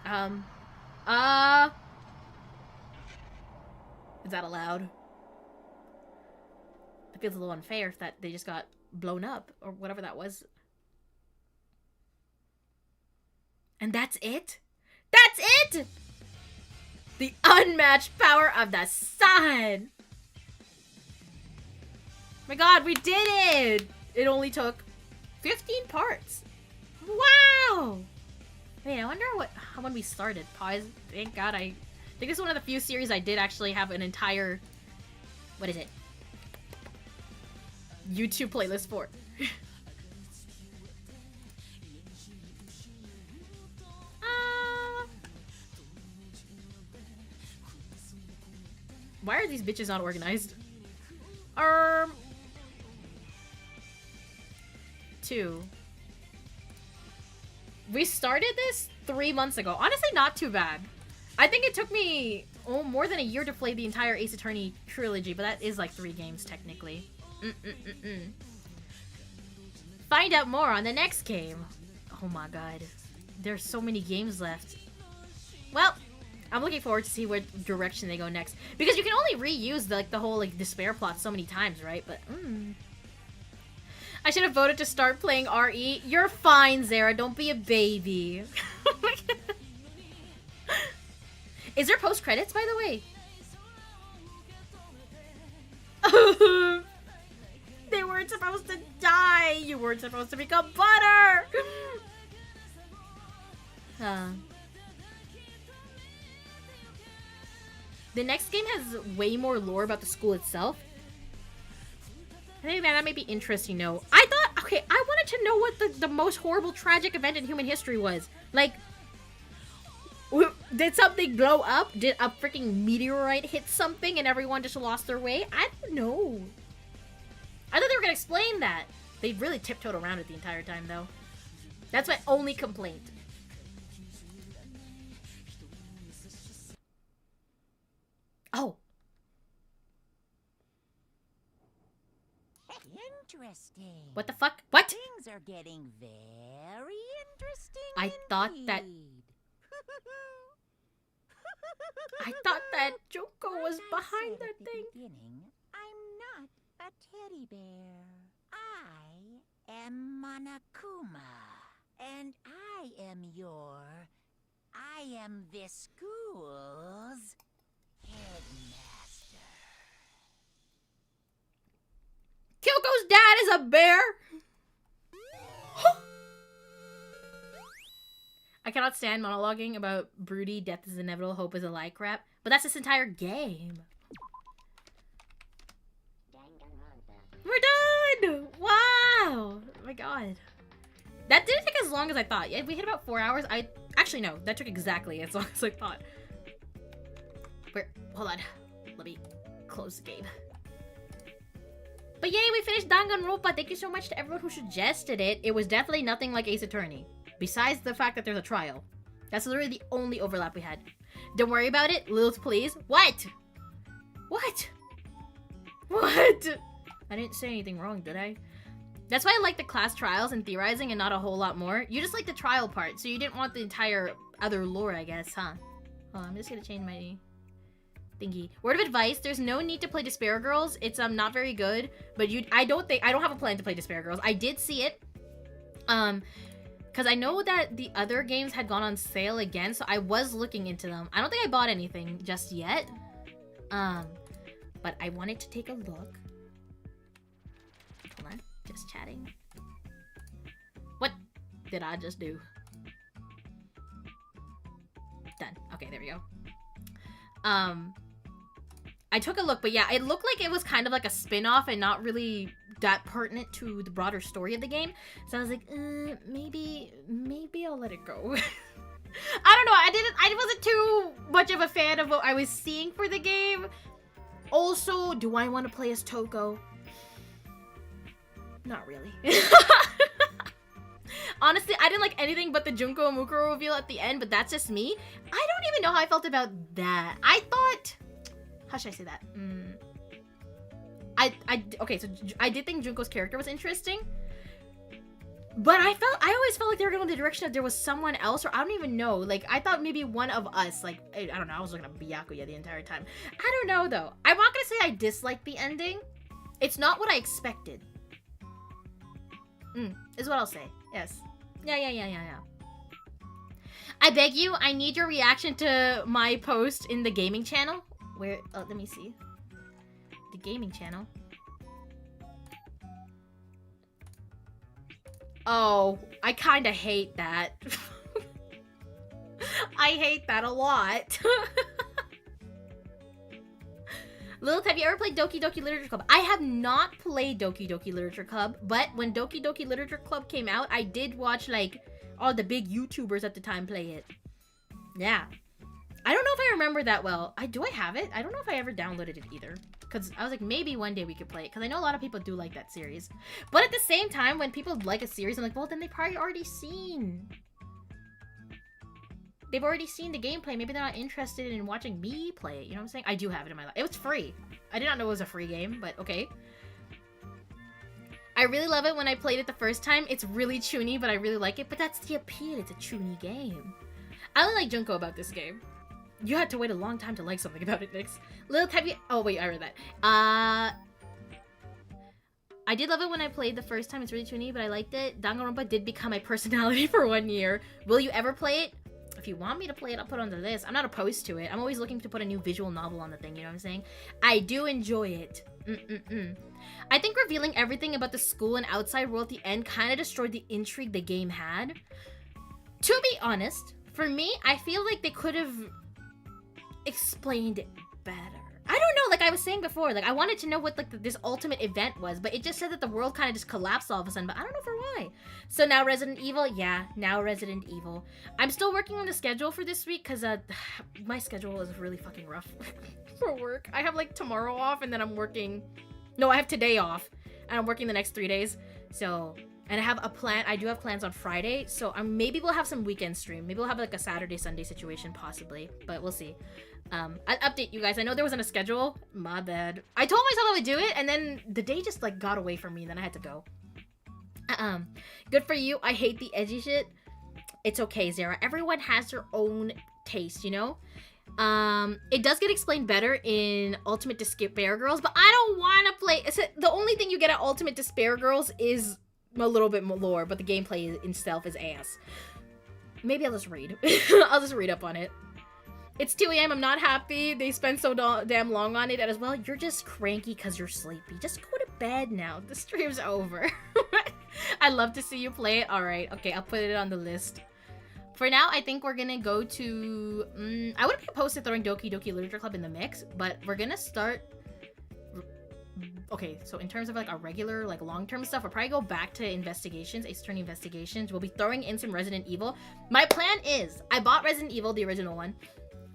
A: Is that allowed? It feels a little unfair that they just got blown up, or whatever that was. And that's it? That's it! The unmatched power of the sun! My god, we did it! It only took 15 parts. Wow! Wait, I wonder how when we started. Pause. Thank god I think this is one of the few series I did actually have an entire... What is it? YouTube playlist for. Why are these bitches not organized? 2. We started this 3 months ago. Honestly, not too bad. I think it took me more than a year to play the entire Ace Attorney trilogy, but that is like 3 games technically. Find out more on the next game. Oh my god. There's so many games left. Well, I'm looking forward to see what direction they go next. Because you can only reuse the whole despair plot so many times, right? But, I should have voted to start playing RE. You're fine, Zara. Don't be a baby. Is there post credits, by the way? They weren't supposed to die. You weren't supposed to become butter. The next game has way more lore about the school itself. I think that might be interesting, though. I thought, okay, I wanted to know what the most horrible, tragic event in human history was. Like, did something blow up? Did a freaking meteorite hit something and everyone just lost their way? I don't know. I thought they were going to explain that. They really tiptoed around it the entire time, though. That's my only complaint. Oh.
B: Interesting.
A: What the fuck? What?
B: Things are getting very interesting.
A: I thought that Junko was behind that thing.
B: Beginning, I'm not a teddy bear. I am Monokuma, and I am this school's headmaster.
A: Kyoko's dad is a bear. I cannot stand monologuing about broody, death is inevitable, hope is a lie crap. But that's this entire game. We're done! Wow! Oh my god. That didn't take as long as I thought. Yeah, we hit about 4 hours. Actually, no. That took exactly as long as I thought. Hold on. Let me close the game. But yay, we finished Danganronpa. Thank you so much to everyone who suggested it. It was definitely nothing like Ace Attorney. Besides the fact that there's a trial. That's literally the only overlap we had. Don't worry about it. Lilith, please. What? What? What? I didn't say anything wrong, did I? That's why I like the class trials and theorizing and not a whole lot more. You just like the trial part, so you didn't want the entire other lore, I guess, huh? Hold on, I'm just gonna change my thingy. Word of advice, there's no need to play Despair Girls. It's not very good, but I don't have a plan to play Despair Girls. I did see it. Because I know that the other games had gone on sale again, so I was looking into them. I don't think I bought anything just yet. But I wanted to take a look. Hold on, just chatting. What did I just do? Done. Okay, there we go. I took a look, but yeah, it looked like it was kind of like a spin-off and not really that pertinent to the broader story of the game. So I was like, maybe I'll let it go. I don't know. I wasn't too much of a fan of what I was seeing for the game. Also, do I want to play as Toko? Not really. Honestly, I didn't like anything but the Junko and Mukuro reveal at the end, but that's just me. I don't even know how I felt about that. I thought... How should I say that? Okay, so I did think Junko's character was interesting. But I always felt like they were going in the direction that there was someone else, or I don't even know. Like, I thought maybe one of us, like, I don't know, I was looking at Byakuya the entire time. I don't know, though. I'm not gonna say I disliked the ending. It's not what I expected. Is what I'll say. Yes. Yeah. I beg you, I need your reaction to my post in the gaming channel. Where, let me see. The gaming channel. Oh, I kinda hate that. I hate that a lot. Lilith, have you ever played Doki Doki Literature Club? I have not played Doki Doki Literature Club, but when Doki Doki Literature Club came out, I did watch, like, all the big YouTubers at the time play it. Yeah. I don't know if I remember that well. Do I have it? I don't know if I ever downloaded it either. Because I was like, maybe one day we could play it. Because I know a lot of people do like that series. But at the same time, when people like a series, I'm like, well, then they've probably already seen. They've already seen the gameplay. Maybe they're not interested in watching me play it. You know what I'm saying? I do have it in my life. It was free. I did not know it was a free game, but okay. I really love it when I played it the first time. It's really chuny, but I really like it. But that's the appeal. It's a chuny game. I only like Junko about this game. You had to wait a long time to like something about it, Nix. Lilith, have you... Oh, wait, I read that. I did love it when I played the first time. It's really toony, but I liked it. Danganronpa did become my personality for 1 year. Will you ever play it? If you want me to play it, I'll put it on the list. I'm not opposed to it. I'm always looking to put a new visual novel on the thing, you know what I'm saying? I do enjoy it. I think revealing everything about the school and outside world at the end kind of destroyed the intrigue the game had. To be honest, for me, I feel like they could have explained it better. I don't know, like I was saying before, like I wanted to know what like this ultimate event was, but it just said that the world kind of just collapsed all of a sudden, but I don't know for why. So now Resident Evil, yeah, now Resident Evil. I'm still working on the schedule for this week because my schedule is really fucking rough for work. I have like tomorrow off and then I'm working, no, I have today off and I'm working the next 3 days. So, and I have a plan, I do have plans on Friday, so maybe we'll have some weekend stream. Maybe we'll have like a Saturday, Sunday situation possibly, but we'll see. I'll update you guys. I know there wasn't a schedule. My bad. I told myself I would do it, and then the day just like got away from me, and then I had to go. Good for you. I hate the edgy shit. It's okay, Zara. Everyone has their own taste, you know? It does get explained better in Ultimate Despair Girls, but I don't want to play... The only thing you get at Ultimate Despair Girls is a little bit more lore, but the gameplay itself is ass. Maybe I'll just read. I'll just read up on it. It's 2 a.m. I'm not happy. They spent so damn long on it. And as well, you're just cranky because you're sleepy. Just go to bed now. The stream's over. I'd love to see you play it. Alright, okay, I'll put it on the list. For now, I think we're gonna go to... I wouldn't be opposed to throwing Doki Doki Literature Club in the mix, but we're gonna start... Okay, so in terms of like our regular, like long-term stuff, we'll probably go back to investigations, Ace Attorney investigations. We'll be throwing in some Resident Evil. My plan is, I bought Resident Evil, the original one.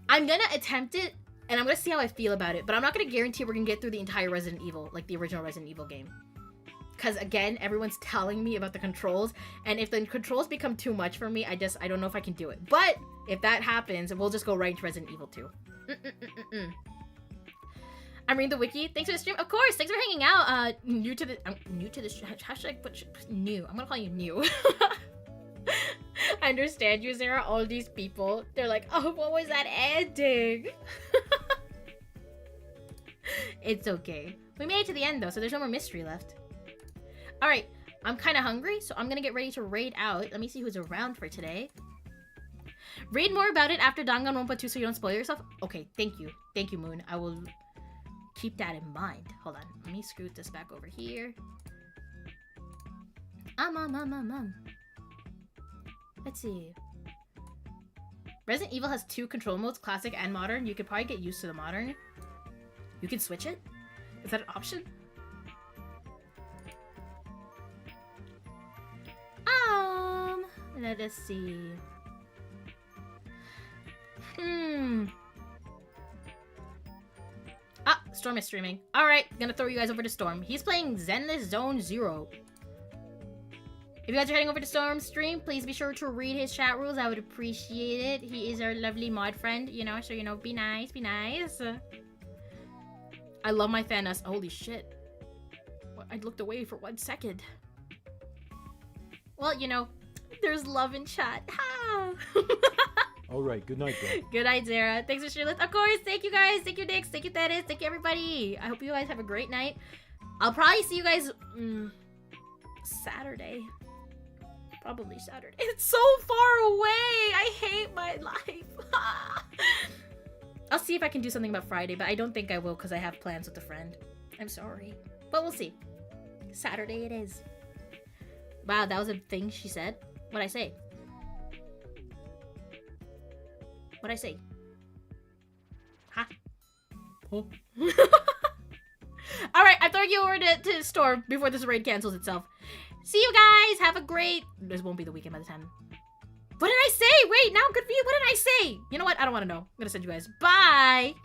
A: I'm gonna attempt it, and I'm gonna see how I feel about it, but I'm not gonna guarantee we're gonna get through the entire Resident Evil, like the original Resident Evil game. Because again, everyone's telling me about the controls, and if the controls become too much for me, I don't know if I can do it. But if that happens, we'll just go right into Resident Evil 2. I'm reading the wiki. Thanks for the stream. Of course, thanks for hanging out. I'm new to this. How should I put new? I'm gonna call you new. I understand you, Sarah. All these people, they're like, oh, what was that ending? It's okay. We made it to the end, though, so there's no more mystery left. Alright, I'm kind of hungry, so I'm gonna get ready to raid out. Let me see who's around for today. Read more about it after Danganronpa 2 so you don't spoil yourself. Okay, thank you. Thank you, Moon. I will keep that in mind. Hold on. Let me scoot this back over here. Let's see. Resident Evil has 2 control modes, classic and modern. You could probably get used to the modern. You can switch it? Is that an option? Let us see. Ah, Storm is streaming. Alright, gonna throw you guys over to Storm. He's playing Zenless Zone Zero. If you guys are heading over to Storm's stream, please be sure to read his chat rules. I would appreciate it. He is our lovely mod friend, you know, so, you know, be nice, be nice. I love my Thanos. Holy shit. I looked away for 1 second. Well, you know, there's love in chat. Ha!
L: Alright, good night, bro.
A: Good night, Zara. Thanks for sharing. Of course, thank you guys. Thank you, Nix. Thank you, Dennis. Thank you, everybody. I hope you guys have a great night. I'll probably see you guys Saturday. Probably Saturday. It's so far away. I hate my life. I'll see if I can do something about Friday, but I don't think I will because I have plans with a friend. I'm sorry. But we'll see. Saturday it is. Wow, that was a thing she said? What'd I say? What'd I say? Huh?
L: Oh.
A: Alright, I'm throwing you over to Storm before this raid cancels itself. See you guys! Have a great... This won't be the weekend by the time. What did I say? Wait, now I'm confused. What did I say? You know what? I don't want to know. I'm gonna send you guys. Bye!